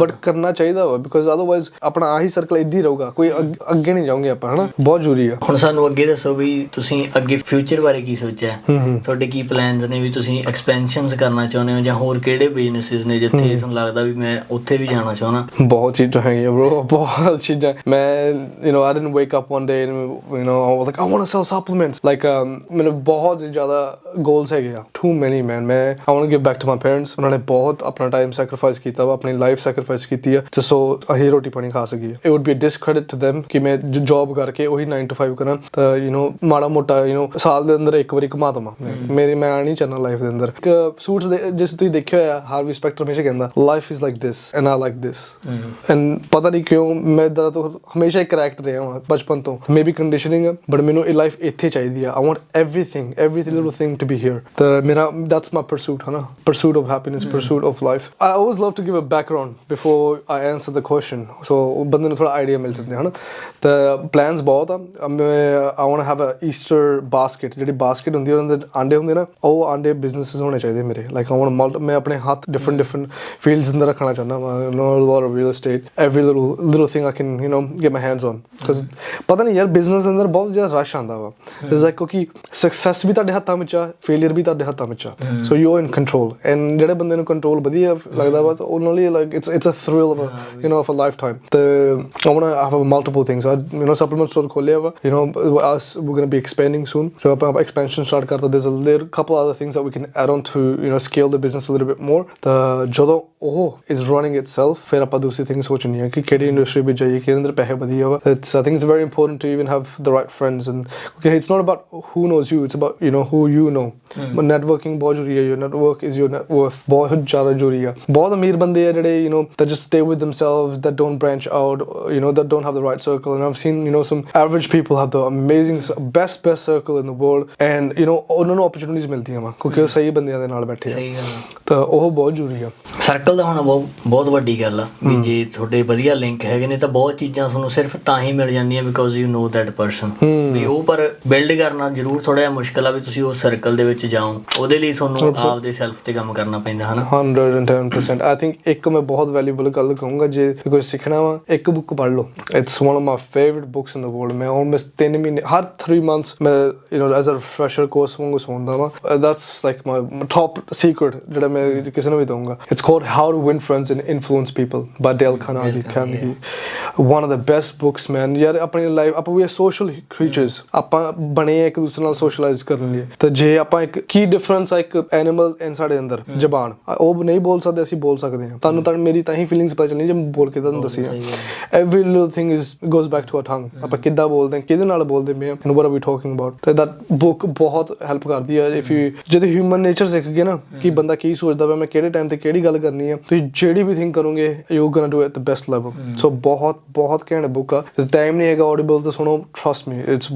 but ਕਰਨਾ ਚਾਹੀਦਾ ਵਾ because otherwise ਆਪਣਾ ਆਹੀ ਸਰਕਲ ਇੱਦਾਂ ਹੀ ਰਹੂਗਾ ਕੋਈ ਅੱਗੇ ਨਹੀਂ ਜਾਓਗੇ ਆਪਾਂ ਹਨਾ ਬਹੁਤ ਜ਼ਰੂਰੀ ਆ ਹੁਣ ਸਾਨੂੰ ਅੱਗੇ ਦੱਸੋ ਵੀ ਤੁਸੀਂ ਅੱਗੇ ਫਿਊਚਰ ਬਾਰੇ ਕੀ ਸੋਚਿਆ ਤੁਹਾਡੇ ਕੀ ਪਲਾਨਸ ਨੇ ਵੀ ਤੁਸੀਂ ਐਕਸਪੈਂਸ਼ਨਸ ਕਰਨਾ ਚਾਹੁੰਦੇ ਹੋ ਜਾਂ ਹੋਰ ਕਿਹੜੇ ਬਿਜ਼ਨੈਸਿਸ ਨੇ ਜਿੱਥੇ ਤੁਹਾਨੂੰ ਲੱਗਦਾ ਵੀ ਮੈਂ ਉੱਥੇ ਵੀ ਜਾਣਾ ਚਾਹੁੰਦਾ ਬਹੁਤ ਚੀਜ਼ਾਂ ਹੈਗੀਆਂ bro ਬਹੁਤ ਚੀਜ਼ਾਂ ਮੈਂ I didn't wake up one day and I was like I want to sell supplements like ਮੈਨੂੰ ਬਹੁਤ ਜ਼ਿਆਦਾ goals ਹੈਗੇ ਆ too many man ਮੈਂ I want to give back to my parents ਉਹਨਾਂ ਨੇ ਬਹੁਤ ਆਪਣਾ ਟਾਈਮ ਸੈਕਰੀਫਾਈਸ ਕੀਤਾ ਵਾ ਆਪਣੀ ਲਾਈਫ ਸੈਕਰੀਫਾਈਸ ਕੀਤੀ ਆ just so ਅਸੀਂ ਰੋਟੀ ਪਾਣੀ ਖਾ ਸਕੀਏ it would be a discredit to them ਕਿ ਮੈਂ ਜੌਬ ਕਰਕੇ ਉਹੀ 9 to 5 ਕਰਾਂ ਤਾਂ ਮਾੜਾ ਮੋਟਾ ਸਾਲ ਦੇ ਅੰਦਰ ਇੱਕ ਵਾਰੀ ਕਮਾ ਦਵਾਂ ਮੈਂ ਨਹੀਂ ਚਾਹੁੰਦਾ ਲਾਈਫ ਦੇ ਅੰਦਰ ਸੂਟਸ ਦੇ ਜਿਸ ਤੁਸੀਂ ਦੇਖਿਆ ਹੋਇਆ ਹਾਰਵੀ ਸਪੈਕਟਰ ਹਮੇਸ਼ਾ ਕਹਿੰਦਾ life is like this and I like this and ਪਤਾ ਨਹੀਂ ਕਿਉਂ ਮੈਂ ਇਦਾਂ ਤੋਂ ਹਮੇਸ਼ਾ ਇੱਕ ਕਰੈਕਟ ਰਿਹਾ ਹਾਂ ਬਚਪਨ ਤੋਂ ਮੇ ਬੀ ਕੰਡੀਸ਼ਨਿੰਗ ਆ ਬਟ ਮੈਨੂੰ ਇਹ ਲਾਈਫ ਇੱਥੇ ਚਾਹੀਦੀ ਆ I want everything little thing to be here ਤਾਂ ਮੇਰਾ that's my pursuit ਹਨਾ pursuit of happiness pursuit of life I always love to give a background before I answer the question so ਬੰਦੇ ਨੂੰ ਥੋੜਾ idea ਮਿਲ ਜਾਂਦਾ ਹਨਾ ਤਾਂ plans ਬਹੁਤ ਆ I want to have a Easter basket ਜਿਹੜੀ ਬਾਸਕਟ ਹੁੰਦੀ ਉਹਦੇ ਅੰਦਰ ਆਂਡੇ ਹੁੰਦੇ ਨਾ ਉਹ ਆਂਡੇ ਬਿਜ਼ਨੈਸਿਸ ਹੋਣੇ ਚਾਹੀਦੇ ਮੇਰੇ ਲਾਈਕ I want to ਮੈਂ ਆਪਣੇ ਹੱਥ different fields ਅੰਦਰ ਰੱਖਣਾ ਚਾਹੁੰਦਾ ਵਾ a lot of real estate every little thing I can get my hands on because ਪਤਾ ਨਹੀਂ ਯਾਰ ਬਿਜ਼ਨਸ ਅੰਦਰ ਬਹੁਤ ਜ਼ਿਆਦਾ ਰਸ਼ ਆਉਂਦਾ ਵਾ ਇਟਸ ਲਾਈਕ ਕਿਉਂਕਿ ਸਕਸੈਸ ਵੀ ਤੁਹਾਡੇ ਹੱਥਾਂ ਵਿੱਚ ਆ ਫੇਲਿਅਰ ਵੀ ਤੁਹਾਡੇ ਹੱਥਾਂ ਵਿੱਚ ਆ so you are in control and ਜਿਹੜੇ ਬੰਦੇ ਨੂੰ ਕੰਟਰੋਲ ਵਧੀਆ ਲੱਗਦਾ ਵਾ ਤਾਂ ਉਹਨਾਂ ਲਈ like it's a thrill of a lifetime ਤੇ I want to have multiple things supplement store ਖੋਲਿਆ ਵਾ we're going to be expanding soon so ਆਪਾਂ expansion start ਕਰਤਾ there's a couple other things that we can add on to scale the business a little bit more ਤਾਂ ਜਦੋਂ ਉਹ is running itself ਫਿਰ ਆਪਾਂ ਦੂਸਰੀ things ਸੋਚਣੀ ਹੈ ਕਿ ਕਿਹੜੀ ਇੰਡਸਟਰੀ ਵਿੱਚ ਜਾਈਏ ਕਿਹਦੇ ਅੰਦਰ ਪੈਸੇ ਵਧੀਆ ਵਾ I think it's very important to even have the right friends and okay it's not about who knows you it's about who you know but networking ਬਹੁਤ ਜ਼ਰੂਰੀ ਹੈ your network is your net worth ਬਹੁਤ ਜ਼ਿਆਦਾ ਜ਼ਰੂਰੀ ਆ ਬਹੁਤ ਅਮੀਰ ਬੰਦੇ ਆ ਜਿਹੜੇ that just stay with themselves that don't branch out that don't have the right circle and I've seen some average people have the amazing best circle in the world and ਉਹਨਾਂ ਨੂੰ opportunities ਮਿਲਦੀਆਂ ਵਾ ਕਿਉਂਕਿ ਉਹ ਸਹੀ ਬੰਦਿਆਂ ਦੇ ਨਾਲ ਬੈਠੇ ਆ ਤਾਂ ਉਹ ਬਹੁਤ ਜ਼ਰੂਰੀ ਆ ਸਰਕਲ ਦਾ ਹੋਣਾ ਬਹੁਤ ਵੱਡੀ ਗੱਲ ਆ ਵੀ ਜੇ ਤੁਹਾਡੇ ਵਧੀਆ ਲਿੰਕ ਹੈਗੇ ਨੇ ਤਾਂ ਬਹੁਤ ਚੀਜ਼ਾਂ ਤੁਹਾਨੂੰ ਸਿਰਫ ਤਾਂ ਹੀ ਮਿਲ ਜਾਂਦੀਆਂ because you know that person ਵੀ ਉਹ। ਪਰ ਬਿਲਡ ਕਰਨਾ ਜ਼ਰੂਰ ਥੋੜਾ ਜਿਹਾ ਮੁਸ਼ਕਿਲ ਆ ਵੀ ਤੁਸੀਂ ਉਸ ਸਰਕਲ ਦੇ ਵਿੱਚ ਜਾਓ, ਉਹਦੇ ਲਈ ਤੁਹਾਨੂੰ ਆਪਦੇ ਸੈਲਫ ਤੇ ਕੰਮ ਕਰਨਾ ਪੈਂਦਾ ਹਨਾ। 110% ਆਈ ਥਿੰਕ ਇੱਕ ਮੈਂ ਬਹੁਤ ਵੈਲਿਊਬਲ ਗੱਲ ਕਹੂੰਗਾ, ਜੇ ਕੁਝ ਸਿੱਖਣਾ ਵਾ ਇੱਕ ਬੁੱਕ ਪੜ੍ਹ ਲਓ। It's one of my favourite books in the world. ਮੈਂ ਆਲਮੋਸਟ 3 ਮਹੀਨੇ ਹਰ 3 ਮੰਥਸ ਮੈਂ ਐਜ਼ ਅ ਫਰੈਸ਼ਰ ਕੋਰਸ ਵਾਂਗੂ ਸੁਣਦਾ ਵਾ। That's like my top secret ਜਿਹੜਾ ਮੈਂ ਕਿਸੇ ਨੂੰ ਵੀ ਦਊਂਗਾ। It's called how to win friends and influence people by Dale Carnegie. One of the best books man. ਯਾਰ ਆਪਣੀ ਲਾਈਫ ਆਪਾਂ ਵੀ ਸੋਸ਼ਲ ਕ੍ਰੀਚਰਸ, ਆਪਾਂ ਬਣੇ ਇੱਕ ਦੂਸਰੇ ਨਾਲ ਸੋਸ਼ਲਾਈਜ਼ ਕਰਨ ਲਈ। ਤੇ ਜੇ ਆਪਾਂ ਇੱਕ ਕੀ ਡਿਫਰੈਂਸ ਆ ਇੱਕ ਐਨੀਮਲ ਐਂਡ ਸਾਡੇ ਅੰਦਰ ਜ਼ਬਾਨ, ਉਹ ਨਹੀਂ ਬੋਲ ਸਕਦੇ, ਅਸੀਂ ਬੋਲ ਸਕਦੇ ਹਾਂ। ਤੁਹਾਨੂੰ ਤਾਂ ਮੇਰੀ ਤਾਂ ਹੀ ਫੀਲਿੰਗਸ ਪਤਾ ਚੱਲਣੀ ਜੇ ਮੈਂ ਬੋਲ ਕੇ ਤੁਹਾਨੂੰ ਦੱਸੀ। Every little thing is goes back to a tongue. ਆਪਾਂ ਕਿੱਦਾਂ ਬੋਲਦੇ ਹਾਂ, ਕਿਹਦੇ ਨਾਲ ਬੋਲਦੇ ਪਏ ਹਾਂ, and what are we talking about. ਤੇ ਦੈਟ ਬੁੱਕ ਬਹੁਤ ਹੈਲਪ ਕਰਦੀ ਹੈ। ਇਫ ਯੂ ਜਦੋਂ ਹਿਊਮਨ ਨੇਚਰ ਸਿੱਖ ਗਏ ਨਾ ਕਿ ਬੰਦਾ ਕੀ ਸੋਚਦਾ ਪਿਆ, ਮੈਂ ਕਿਹੜੇ ਟਾਈਮ ਤੇ ਕਿਹੜੀ ਗੱਲ ਕਰਨੀ ਆ, ਤੁਸੀਂ ਜਿਹੜੀ ਵੀ ਥਿੰਕ ਕਰੋਗੇ you gonna do at the best level. So ਬਹੁਤ ਘੈਂਟ ਬੁੱਕ ਆ। ਟਾਈਮ ਨਹੀਂ ਹੈਗਾ ਆਡੀਬਲ ਤੇ ਸੁਣੋ, trust me it's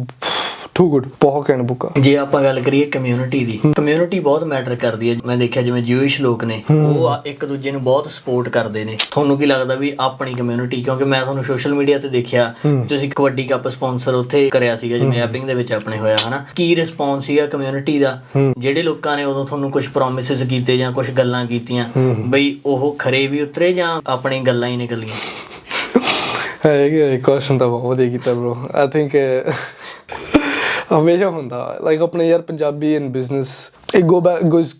too good. ਬਹੁਤ ਘੈਂਟ ਬੁੱਕ ਆ। ਜੇ ਆਪਾਂ ਗੱਲ ਕਰੀਏ ਕਮਿਊਨਿਟੀ ਦੀ, ਕਮਿਊਨਿਟੀ ਬਹੁਤ ਮੈਟਰ ਕਰਦੀ ਹੈ। ਮੈਂ ਦੇਖਿਆ ਜਿਵੇਂ ਜਿਊਇਸ਼ ਲੋਕ ਨੇ ਉਹ ਇੱਕ ਦੂਜੇ ਨੂੰ ਬਹੁਤ ਸਪੋਰਟ ਕਰਦੇ ਨੇ। ਤੁਹਾਨੂੰ ਕੀ ਲੱਗਦਾ ਵੀ ਆਪਣੀ ਕਮਿਊਨਿਟੀ, ਕਿਉਂਕਿ ਮੈਂ ਤੁਹਾਨੂੰ ਸੋਸ਼ਲ ਮੀਡੀਆ ਤੇ ਦੇਖਿਆ ਤੁਸੀਂ ਕਬੱਡੀ ਕੱਪ ਸਪਾਂਸਰ ਉੱਥੇ ਕਰਿਆ ਸੀਗਾ ਜਿਵੇਂ ਐਬਿੰਗ ਦੇ ਵਿੱਚ ਆਪਣੇ ਹੋਇਆ ਹਨਾ, ਕੀ ਰਿਸਪੌਂਸ ਸੀਗਾ ਕਮਿਊਨਿਟੀ ਦਾ? ਜਿਹੜੇ ਲੋਕਾਂ ਨੇ ਉਦੋਂ ਤੁਹਾਨੂੰ ਕੁਝ ਪ੍ਰੋਮਿਸਿਸ ਕੀਤੇ ਜਾਂ ਕੁਝ ਗੱਲਾਂ ਕੀਤੀਆਂ ਬਈ ਉਹ ਖਰੇ ਵੀ ਉਤਰੇ ਜਾਂ ਆਪਣੀ ਗੱਲਾਂ ਹੀ ਨਿਕਲੀਆਂ? ਕੁਐਸਚਨ ਤਾਂ ਬਹੁਤ ਵਧੀਆ ਕੀਤਾ ਬ్రో। ਆਈ ਥਿੰਕ ਹਮੇਸ਼ਾ ਹੁੰਦਾ ਲਾਈਕ ਆਪਣੇ ਯਾਰ ਪੰਜਾਬੀ ਇਨ business it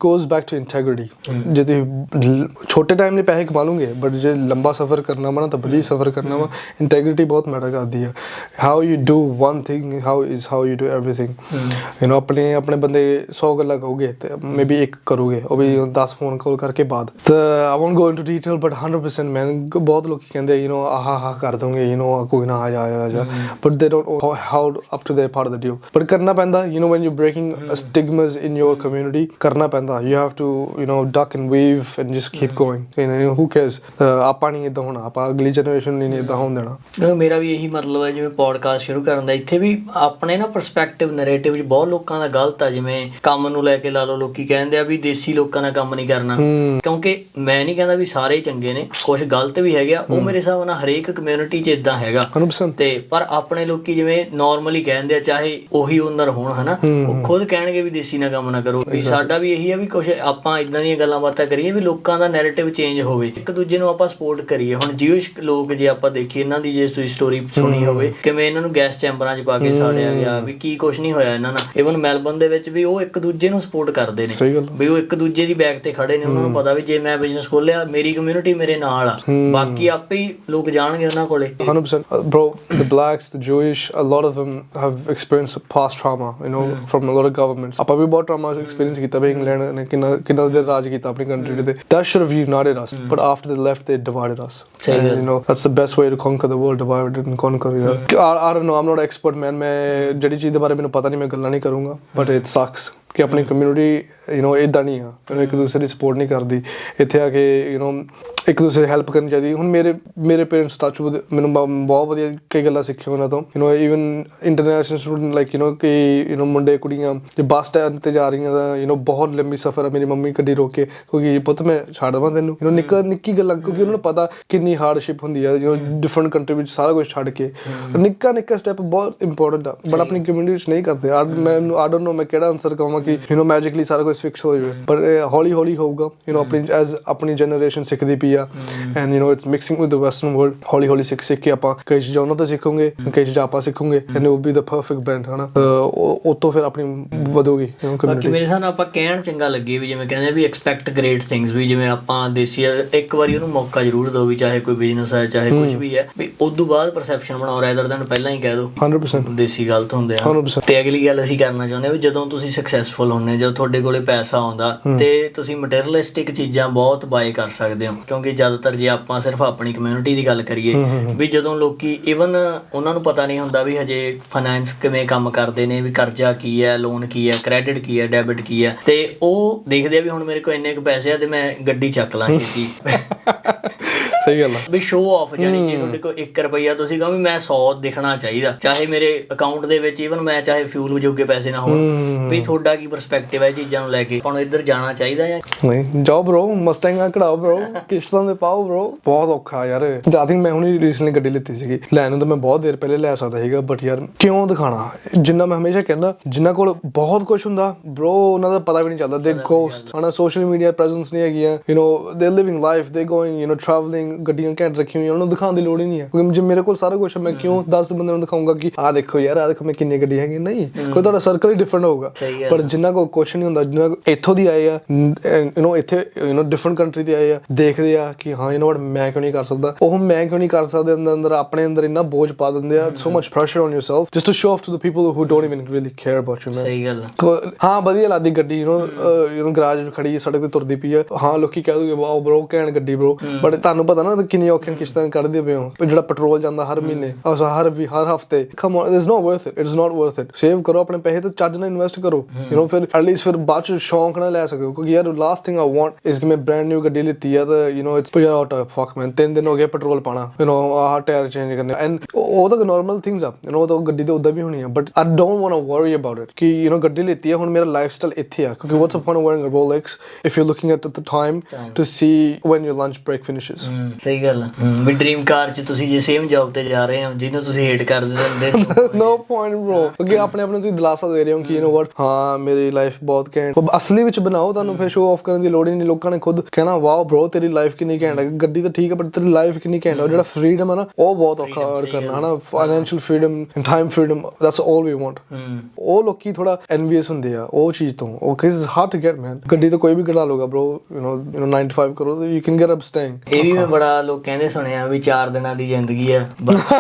goes back to integrity। ਜੇ ਤੁਸੀਂ ਛੋਟੇ ਟਾਈਮ ਲਈ ਪੈਸੇ ਕਮਾ ਲਓਗੇ ਬਟ ਜੇ ਲੰਬਾ ਸਫ਼ਰ ਕਰਨਾ ਵਾ ਨਾ ਤਾਂ ਵਧੀਆ ਸਫ਼ਰ ਕਰਨਾ ਵਾ, ਇੰਟੈਗਰਿਟੀ ਬਹੁਤ ਮੈਟਰ ਕਰਦੀ ਹੈ। How you do one thing how you do everything. ਆਪਣੇ ਬੰਦੇ 100 ਗੱਲਾਂ ਕਹੋਗੇ ਤੇ ਮੇ ਬੀ ਇੱਕ ਕਰੋਗੇ, ਉਹ ਵੀ 10 ਫੋਨ ਕਾਲ ਕਰਕੇ ਬਾਅਦ। ਤਾਂ ਆਈ won't go into detail but 100% ਮੈਂ ਬਹੁਤ ਲੋਕੀ ਕਹਿੰਦੇ ਆਹ ਕਰ ਦੋਗੇ ਕੋਈ ਨਾ ਆ ਜਾ but they don't know how up to their part of the deal. But ਕਰਨਾ ਪੈਂਦਾ when you're breaking stigmas in your community, ਕਰਨਾ ਪੈਂਦਾ। you have to duck and weave and just keep going। who cares? ਆਪਾਂ ਨਹੀਂ ਏਦਾਂ ਹੋਣਾ, ਆਪਾਂ ਅਗਲੀ ਜਨਰੇਸ਼ਨ ਨਹੀਂ ਏਦਾਂ ਹੋਣ ਦੇਣਾ। ਮੇਰਾ ਵੀ ਇਹੀ ਮਤਲਬ ਹੈ ਜਿਵੇਂ ਪੋਡਕਾਸਟ ਸ਼ੁਰੂ ਕਰਨ ਦਾ, ਇੱਥੇ ਵੀ ਆਪਣੇ ਨਾ ਪਰਸਪੈਕਟਿਵ ਨੈਰੇਟਿਵ 'ਚ ਬਹੁਤ ਲੋਕਾਂ ਦਾ ਗਲਤ ਆ। ਜਿਵੇਂ ਕੰਮ ਨੂੰ ਲੈ ਕੇ ਲਾ ਲਓ, ਲੋਕੀ ਕਹਿੰਦੇ ਆ ਵੀ ਦੇਸੀ ਲੋਕਾਂ ਨਾਲ ਕੰਮ ਨਹੀਂ ਕਰਨਾ, ਕਿਉਂਕਿ ਮੈਂ ਨਹੀਂ ਕਹਿੰਦਾ ਵੀ ਸਾਰੇ ਚੰਗੇ ਨੇ, ਕੁਛ ਗਲਤ ਵੀ ਹੈਗੇ ਆ। ਉਹ ਮੇਰੇ ਹਿਸਾਬ ਨਾਲ ਹਰੇਕ ਕਮਿਊਨਿਟੀ 'ਚ ਏਦਾਂ ਹੈਗਾ। ਤੇ ਪਰ ਆਪਣੇ ਲੋਕੀ ਜਿਵੇਂ ਨੋਰਮਲੀ ਕਹਿੰਦੇ ਆ, ਚਾਹੇ ਉਹੀ ਓਨਰ ਹੋਣ ਹਨਾ, ਉਹ ਖੁਦ ਕਹਿਣਗੇ ਵੀ ਦੇਸੀ ਨਾਲ ਕੰਮ ਨਾ ਕਰੋ। ਵੀ ਸਾਡਾ ਵੀ ਇਹੀ ਆ ਵੀ ਕੁਛ ਆਪਾਂ ਇਦਾਂ ਦੀਆਂ ਗੱਲਾਂ ਬਾਤਾਂ ਕਰੀਏ ਵੀ ਲੋਕਾਂ ਦਾ ਨੈਰੇਟਿਵ ਚੇਂਜ ਹੋਵੇ, ਇੱਕ ਦੂਜੇ ਨੂੰ ਆਪਾਂ ਸਪੋਰਟ ਕਰੀਏ। ਹੁਣ ਜਿਊਇਸ਼ ਲੋਕ ਜੇ ਆਪਾਂ ਦੇਖੀਏ, ਇਹਨਾਂ ਦੀ ਜੇ ਤੁਸੀਂ ਸਟੋਰੀ ਸੁਣੀ ਹੋਵੇ ਕਿਵੇਂ ਇਹਨਾਂ ਨੂੰ ਗੈਸ ਚੈਂਬਰਾਂ 'ਚ ਪਾ ਕੇ ਸਾੜਿਆ ਗਿਆ, ਵੀ ਕੀ ਕੁਛ ਨਹੀਂ ਹੋਇਆ ਇਹਨਾਂ ਨਾਲ। ਇਵਨ ਮੈਲਬਨ ਦੇ ਵਿੱਚ ਵੀ ਉਹ ਇੱਕ ਦੂਜੇ ਨੂੰ ਸਪੋਰਟ ਕਰਦੇ ਨੇ, ਵੀ ਉਹ ਇੱਕ ਦੂਜੇ ਦੀ ਬੈਕ ਤੇ ਖੜੇ ਨੇ। ਉਹਨਾਂ ਨੂੰ ਪਤਾ ਵੀ ਜੇ ਮੈਂ ਬਿਜ਼ਨਸ ਖੋਲਿਆ ਮੇਰੀ ਕਮਿਊਨਿਟੀ ਮੇਰੇ ਨਾਲ ਆ, ਬਾਕੀ ਆਪੇ ਹੀ ਲੋਕ ਜਾਣਗੇ ਉਹਨਾਂ ਕੋਲੇ। 100% bro, the blacks, the Jewish, a lot of them have experienced past trauma from a lot of governments। ਆਪਾਂ ਵੀ ਬਹੁਤ trauma experience ਕੀਤਾ ਵੀ ਇੰਗਲੈਂਡ ਨੇ ਕਿੰਨਾ ਦੇਰ ਰਾਜ ਕੀਤਾ ਆਪਣੀ ਕੰਟਰੀ ਤੇ। that should have united us but after they left they divided us। that's the best way to conquer the world, divide and conquer। I don't know, I'm not an expert man। ਮੈਂ ਜਿਹੜੀ ਚੀਜ਼ ਦੇ ਬਾਰੇ ਮੈਨੂੰ ਪਤਾ ਨਹੀਂ ਮੈਂ ਗੱਲਾਂ ਨਹੀਂ ਕਰੂੰਗਾ but it sucks ਕਿ ਆਪਣੀ ਕਮਿਊਨਿਟੀ ਇੱਦਾਂ ਨਹੀਂ ਆ, ਇੱਕ ਦੂਸਰੇ ਦੀ ਸਪੋਰਟ ਨਹੀਂ ਕਰਦੀ। ਇੱਥੇ ਆ ਕੇ ਇੱਕ ਦੂਸਰੇ ਦੀ ਹੈਲਪ ਕਰਨੀ ਚਾਹੀਦੀ। ਹੁਣ ਮੇਰੇ ਪੇਰੈਂਟਸ ਟੱਚ ਵਿਦ ਮੈਨੂੰ ਬਹੁਤ ਵਧੀਆ ਕਈ ਗੱਲਾਂ ਸਿੱਖੀਆਂ ਉਹਨਾਂ ਤੋਂ। ਈਵਨ ਇੰਟਰਨੈਸ਼ਨਲ ਸਟੂਡੈਂਟ ਲਾਈਕ ਕਈ ਮੁੰਡੇ ਕੁੜੀਆਂ ਜੇ ਬੱਸ ਸਟੈਂਡ ਤੇ ਜਾ ਰਹੀਆਂ ਤਾਂ ਬਹੁਤ ਲੰਬੀ ਸਫ਼ਰ ਆ, ਮੇਰੀ ਮੰਮੀ ਗੱਡੀ ਰੋਕ ਕੇ ਕਿਉਂਕਿ ਪੁੱਤ ਮੈਂ ਛੱਡ ਦੇਵਾਂ ਤੈਨੂੰ। ਨਿੱਕੀ ਗੱਲਾਂ, ਕਿਉਂਕਿ ਉਹਨਾਂ ਨੂੰ ਪਤਾ ਕਿੰਨੀ ਹਾਰਡਸ਼ਿਪ ਹੁੰਦੀ ਆ ਡਿਫਰੈਂਟ ਕੰਟਰੀ ਵਿੱਚ ਸਾਰਾ ਕੁਛ ਛੱਡ ਕੇ। ਨਿੱਕਾ ਸਟੈਪ ਬਹੁਤ ਇੰਪੋਰਟੈਂਟ ਆ ਬਟ ਆਪਣੀ ਕਮਿਊਨਿਟੀ ਵਿੱਚ ਨਹੀਂ ਕਰਦੇ। ਮੈਨੂੰ ਆਈ ਡੋਂਟ ਨੋ ਮੈਂ ਕਿਹੜਾ ਆਨਸਰ ਕਹਾਂ ਕਿ ਮੈਜਿਕਲੀ ਸਾਰਾ ਕੁਝ ਫਿਕਸ ਹੋ ਜਾਵੇ, ਪਰ ਹੌਲੀ ਹੋਊਗਾ। ਆਪਣੀ ਜਨਰੇਸ਼ਨ ਸਿੱਖਦੀ ਪਈ ਆ and it's mixing with the western world. ਹੌਲੀ ਸਿੱਖ ਕੇ ਆਪਾਂ ਕਈ ਚੀਜ਼ਾਂ ਉਹਨਾਂ ਤੋਂ ਸਿੱਖਾਂਗੇ, ਕਈ ਚੀਜ਼ਾਂ ਆਪਾਂ ਸਿੱਖਾਂਗੇ and it will be the perfect band ਹਨਾ। ਉਹ ਤੋਂ ਫਿਰ ਆਪਣੀ ਵਧੂਗੀ ਕਮਿਊਨਿਟੀ। ਮੇਰੇ ਹਿਸਾਬ ਨਾਲ ਆਪਾਂ ਕਹਿਣ ਚੰਗਾ ਲੱਗੇ ਵੀ ਜਿਵੇਂ ਕਹਿੰਦੇ ਵੀ ਐਕਸਪੈਕਟ ਗ੍ਰੇਟ ਥਿੰਗਸ, ਵੀ ਜਿਵੇਂ ਆਪਾਂ ਦੇਸੀ ਇੱਕ ਵਾਰੀ ਉਹਨੂੰ ਮੌਕਾ ਜ਼ਰੂਰ ਦਿਓ, ਵੀ ਚਾਹੇ ਕੋਈ ਬਿਜ਼ਨਸ ਹੈ ਚਾਹੇ ਕੁਝ ਵੀ ਹੈ, ਵੀ ਉਦੋਂ ਬਾਅਦ ਪਰਸੈਪਸ਼ਨ ਬਣਾਓ ਰੈਦਰ ਦੈਨ ਪਹਿਲਾਂ ਹੀ ਕਹਿ ਦਿਓ 100% ਦੇਸੀ ਗਲਤ ਹੁੰਦੇ ਆ। ਤੇ ਅਗਲੀ ਗੱਲ ਅਸੀਂ ਕਰਨਾ ਚਾਹੁੰਦੇ ਵੀ ਜਦੋਂ ਤੁਸੀਂ ਸਕਸੈਸਫੁਲ ਹੁੰਦੇ, ਜਦੋਂ ਤੁਹਾਡੇ ਕੋਲੇ ਪੈਸਾ ਆਉਂਦਾ ਤੇ ਤੁਸੀਂ ਮਟੀਰੀਅਲਿਸਟਿਕ ਚੀਜ਼ਾਂ ਬਹੁਤ ਬਾਏ ਕਰ ਸਕਦੇ ਹੋ। ਕਿਉਂਕਿ ਜ਼ਿਆਦਾਤਰ ਜੇ ਆਪਾਂ ਸਿਰਫ ਆਪਣੀ ਕਮਿਊਨਿਟੀ ਦੀ ਗੱਲ ਕਰੀਏ ਵੀ ਜਦੋਂ ਲੋਕੀ ਈਵਨ ਉਹਨਾਂ ਨੂੰ ਪਤਾ ਨਹੀਂ ਹੁੰਦਾ ਵੀ ਹਜੇ ਫਾਈਨੈਂਸ ਕਿਵੇਂ ਕੰਮ ਕਰਦੇ ਨੇ, ਵੀ ਕਰਜ਼ਾ ਕੀ ਹੈ, ਲੋਨ ਕੀ ਹੈ, ਕ੍ਰੈਡਿਟ ਕੀ ਹੈ, ਡੈਬਿਟ ਕੀ ਹੈ, ਤੇ ਉਹ ਦੇਖਦੇ ਆ ਵੀ ਹੁਣ ਮੇਰੇ ਕੋਲ ਇੰਨੇ ਕੁ ਪੈਸੇ ਆ ਤੇ ਮੈਂ ਗੱਡੀ ਚੱਕ ਲਾਂ ਛੇਤੀ। ਸਹੀ ਗੱਲ ਆ ਵੀ ਸ਼ੋਅ ਆਫ, ਜਾਨੀ ਜੇ ਤੁਹਾਡੇ ਕੋਲ 1 ਰੁਪਈਆ ਤੁਸੀਂ ਕਹੋ ਵੀ ਮੈਂ 100 ਦਿਖਣਾ ਚਾਹੀਦਾ, ਚਾਹੇ ਮੇਰੇ ਅਕਾਊਂਟ ਦੇ ਵਿੱਚ ਈਵਨ ਮੈਂ ਚਾਹੇ ਫਿਊਲ ਜੋਗੇ ਪੈਸੇ ਨਾ ਹੋਣ, ਵੀ ਤੁਹਾਡਾ ਕੀ ਪਰਸਪੈਕਟਿਵ ਹੈ ਚੀਜ਼ਾਂ ਨੂੰ ਲੈ ਕੇ? ਆਪਾਂ ਨੂੰ ਇੱਧਰ ਜਾਣਾ ਚਾਹੀਦਾ ਜਾਂ ਨਹੀਂ? ਜਾਓ ਬ్రో, ਮਸਟੈਂਗਾਂ ਕਢਾਓ ਬ్రో, ਕਿਸ਼ਤਾਂ ਤੇ ਪਾਓ ਬ్రో। ਬਹੁਤ ਔਖਾ ਯਾਰ। ਆਈ ਥਿੰਕ ਮੈਂ ਹੁਣੀ ਰੀਸੈਂਟਲੀ ਗੱਡੀ ਲਿੱਤੀ ਸੀਗੀ, ਲੈਣ ਨੂੰ ਤਾਂ ਮੈਂ ਬਹੁਤ ਦੇਰ ਪਹਿਲੇ ਲੈ ਸਕਦਾ ਸੀਗਾ, ਬਟ ਯਾਰ ਕਿਉਂ ਦਿਖਾਣਾ? ਜਿੰਨਾ ਮੈਂ ਹਮੇਸ਼ਾ ਕਹਿੰਦਾ, ਜਿਨ੍ਹਾਂ ਕੋਲ ਬਹੁਤ ਕੁਝ ਹੁੰਦਾ ਬ్రో, ਉਹਨਾਂ ਦਾ ਪਤਾ ਵੀ ਨਹੀਂ ਚੱਲਦਾ। ਦੇ ਗੋਸਟ ਹਨਾ, ਸੋਸ਼ਲ ਮੀਡੀਆ ਪ੍ਰੈਜ਼ੈਂਸ ਨਹੀਂ ਹੈਗੀਆਂ, ਦੇ ਲਿਵਿੰਗ ਲਾਈਫ, ਦੇ ਗੋਇੰਗ ਟਰੈਵਲਿੰਗ, ਗੱਡੀਆਂ ਘੈਂਟ ਰੱਖੀਆਂ ਹੋਈਆਂ, ਉਹਨਾਂ ਨੂੰ ਦਿਖਾਉਣ ਦੀ ਲੋੜ ਹੀ ਨਹੀਂ ਹੈ। ਕਿਉਂਕਿ ਜੇ ਮੇਰੇ ਕੋਲ ਸਾਰਾ ਕੁਝ ਹੈ, ਮੈਂ ਕਿਉਂ 10 ਬੰਦਿਆਂ ਨੂੰ ਦਿਖਾਊਂਗਾ ਕਿ ਆਹ ਦੇਖੋ ਯਾਰ, ਆਹ ਦੇਖੋ ਮੈਂ ਕਿੰਨੀ ਗੱਡੀ ਹੈਗੀ? ਨਹੀਂ, ਕੋਈ ਤੁਹਾਡਾ ਸਰਕਲ ਹੀ ਡਿਫਰੈਂਟ ਹੋਊਗਾ। ਪਰ ਜਿਨ੍ਹਾਂ ਕੋਲ ਕੁਛ ਨਹੀਂ ਹੁੰਦਾ, ਜਿਨ੍ਹਾਂ ਇੱਥੋਂ ਦੀ ਆਏ ਆ, ਇੱਥੇ ਡਿਫਰੈਂਟ ਕੰਟਰੀ ਦੇ ਆਏ ਆ, ਦੇਖਦੇ ਆ ਕਿ ਹਾਂ ਵਟ ਮੈਂ ਕਿਉਂ ਨਹੀਂ ਕਰ ਸਕਦਾ, ਉਹ ਮੈਂ ਕਿਉਂ ਨਹੀਂ ਕਰ ਸਕਦੇ, ਅੰਦਰ ਆਪਣੇ ਅੰਦਰ ਇੰਨਾ ਬੋਝ ਪਾ ਦਿੰਦੇ ਆ, so much pressure on yourself just to show off to the people who don't even really care about you. ਸਹੀ ਗੱਲ। ਹਾਂ ਵਧੀਆ ਲੱਗਦੀ ਗੱਡੀ, ਗਰਾਜ ਵਿੱਚ ਖੜੀ ਸੜਕ ਤੇ ਤੁਰਦੀ ਪਈ ਆ, ਹਾਂ ਲੋਕੀ ਕਹਿ ਦੂਗੇ ਵਾਓ ਬ్రో ਘੈਂਟ ਗੱਡੀ ਬ్రో, ਬਟ ਤੁਹਾਨੂੰ ਪਤਾ ਨਾ ਕਿੰਨੀ ਔਖੀਆਂ ਕਿਸ਼ਤਾਂ ਕੱਢਦੇ ਪਏ ਹੋ, ਜਿਹੜਾ ਪੈਟਰੋਲ ਜਾਂਦਾ ਹਰ ਮਹੀਨੇ, ਹਰ ਹਫਤੇ। Come on, it's not worth it, it's not worth it. Save ਕਰੋ ਆਪਣੇ ਪੈਸੇ ਤੇ ਚੱਜ ਨਾਲ ਇਨਵੈਸਟ ਕਰੋ, ਫਿਰ ਐਟਲੀਸਟ ਫਿਰ ਬਾਅਦ ਚ ਸ਼ੌਂਕ ਨਾਲ ਲੈ ਸਕੋ। ਕਿਉਂਕਿ ਯਾਰ ਲਾਸਟ ਥਿੰਗ ਆਈ ਵਾਂਟ ਇਸ ਕਿ ਮੈਂ ਬ੍ਰਾਂਡ ਨਿਊ ਗੱਡੀ ਲਿੱਤੀ ਆ ਤਾਂ ਇਟਸ ਆਊਟ ਆਫ ਫੱਕ ਮੈਨ, 3 ਦਿਨ ਹੋ ਗਏ ਪੈਟਰੋਲ ਪਾਣਾ, ਆਹ ਟਾਇਰ ਚੇਂਜ ਕਰਨੇ, ਐਂਡ ਉਹ ਤਾਂ ਨਾਰਮਲ ਥਿੰਗਸ ਆ, ਉਹ ਤਾਂ ਗੱਡੀ ਤੇ ਉਦਾਂ ਵੀ ਹੋਣੀ ਆ, but I don't want to worry about it ਕਿ ਗੱਡੀ ਲਿੱਤੀ ਆ, ਹੁਣ ਮੇਰਾ ਲਾਈਫ ਸਟਾਈਲ ਇੱਥੇ ਆ। ਕਿਉਂਕਿ what's the point of wearing a Rolex if you're looking at the time to see when your lunch break finishes? ਸਹੀ ਗੱਲ। ਵੀ ਡ੍ਰੀਮ ਕਾਰ ਚ ਤੁਸੀਂ ਜੇ ਸੇਮ ਜੌਬ ਤੇ ਜਾ ਰਹੇ ਹੋ ਜਿਹਨੂੰ ਤੁਸੀਂ ਹੇਟ ਕਰਦੇ ਹੁੰਦੇ, no point bro। ਅੱਗੇ ਆਪਣੇ ਤੁਸੀਂ ਦਿਲਾਸਾ ਦੇ ਰਹੇ ਹੋ ਕਿ what ਹਾਂ ਮੇਰੀ ਲਾਈਫ ਬਹੁਤ ਘੈਂਟ, ਅਸਲੀ ਵਿੱਚ ਬਣਾਓ, ਤੁਹਾਨੂੰ ਫਿਰ ਸ਼ੋਅ ਆਫ ਕਰਨ ਦੀ ਲੋੜ ਹੀ ਨਹੀਂ। ਲੋਕਾਂ ਨੇ ਖੁਦ ਕਹਿਣਾ ਵਾਓ ਬ్రో ਤੇਰੀ ਲਾਈਫ ਕਿੰਨੀ ਘੈਂਟ ਹੈ, ਗੱਡੀ ਤਾਂ ਠੀਕ ਹੈ ਬਟ ਤੇਰੀ ਲਾਈਫ ਕਿੰਨੀ ਘੈਂਟ ਹੈ। ਜਿਹੜਾ ਫਰੀडम ਹੈ ਨਾ, ਉਹ ਬਹੁਤ ਔਖਾ ਅਰਨ ਕਰਨਾ ਹਨਾ, financial freedom and time freedom, that's all we want. ਉਹ ਲੋਕੀ ਥੋੜਾ ਐਨਵੀਅਸ ਹੁੰਦੇ ਆ ਉਹ ਚੀਜ਼ ਤੋਂ, ਉਹ ਇਟਸ ਹਾਰਡ ਟੂ ਗੈਟ ਮੈਨ। ਗੱਡੀ ਤਾਂ ਕੋਈ ਵੀ ਕਢਾ ਲੂਗਾ ਬ్రో, 9 to 5 ਕਰੋ, you can get up staying. ਇਹ ਵੀ ਮੈਂ ਬੜਾ ਲੋਕ ਕਹਿੰਦੇ ਸੁਣਿਆ ਵੀ 4 ਦਿਨਾਂ ਦੀ ਜ਼ਿੰਦਗੀ ਆ ਬਸ।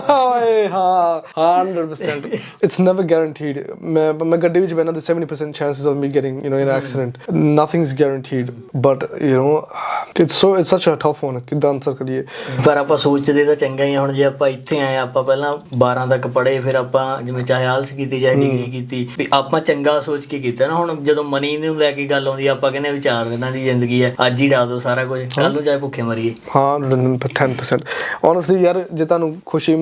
ਹਾਂ 100%, it's never guaranteed। ਮੈਂ ਗੱਡੀ ਵਿੱਚ ਬੈਠਾ ਤਾਂ 70% chances of me getting in an accident, nothing's guaranteed, but it's such a tough one। ਕਿੱਦਾਂ ਆਨਸਰ ਕਰੀਏ? ਪਰ ਆਪਾਂ ਸੋਚਦੇ ਤਾਂ ਚੰਗਾ ਹੀ ਆ। ਹੁਣ ਜੇ ਆਪਾਂ ਇੱਥੇ ਆਏ, ਆਪਾਂ ਪਹਿਲਾਂ 12 ਤੱਕ ਪੜ੍ਹੇ, ਫਿਰ ਆਪਾਂ ਜਿਵੇਂ ਚਾਹੇ ਆਇਲਸ ਕੀਤੀ ਚਾਹੇ ਡਿਗਰੀ ਕੀਤੀ, ਵੀ ਆਪਾਂ ਚੰਗਾ ਸੋਚ ਕੇ ਕੀਤਾ ਨਾ। ਹੁਣ ਜਦੋਂ ਮਨੀ ਨੂੰ ਲੈ ਕੇ ਗੱਲ ਆਉਂਦੀ, ਆਪਾਂ ਕਹਿੰਦੇ ਵੀ 4 ਦਿਨਾਂ ਦੀ ਜ਼ਿੰਦਗੀ ਹੈ, ਅੱਜ ਹੀ ਡਾ ਦੋ ਸਾਰਾ ਕੁਝ, ਕੱਲ ਨੂੰ ਚਾਹੇ ਭੁੱਖੇ ਮਰੀਏ। ਹਾਂ 10% honestly ਯਾਰ, ਜੇ ਤੁਹਾਨੂੰ ਖੁਸ਼ੀ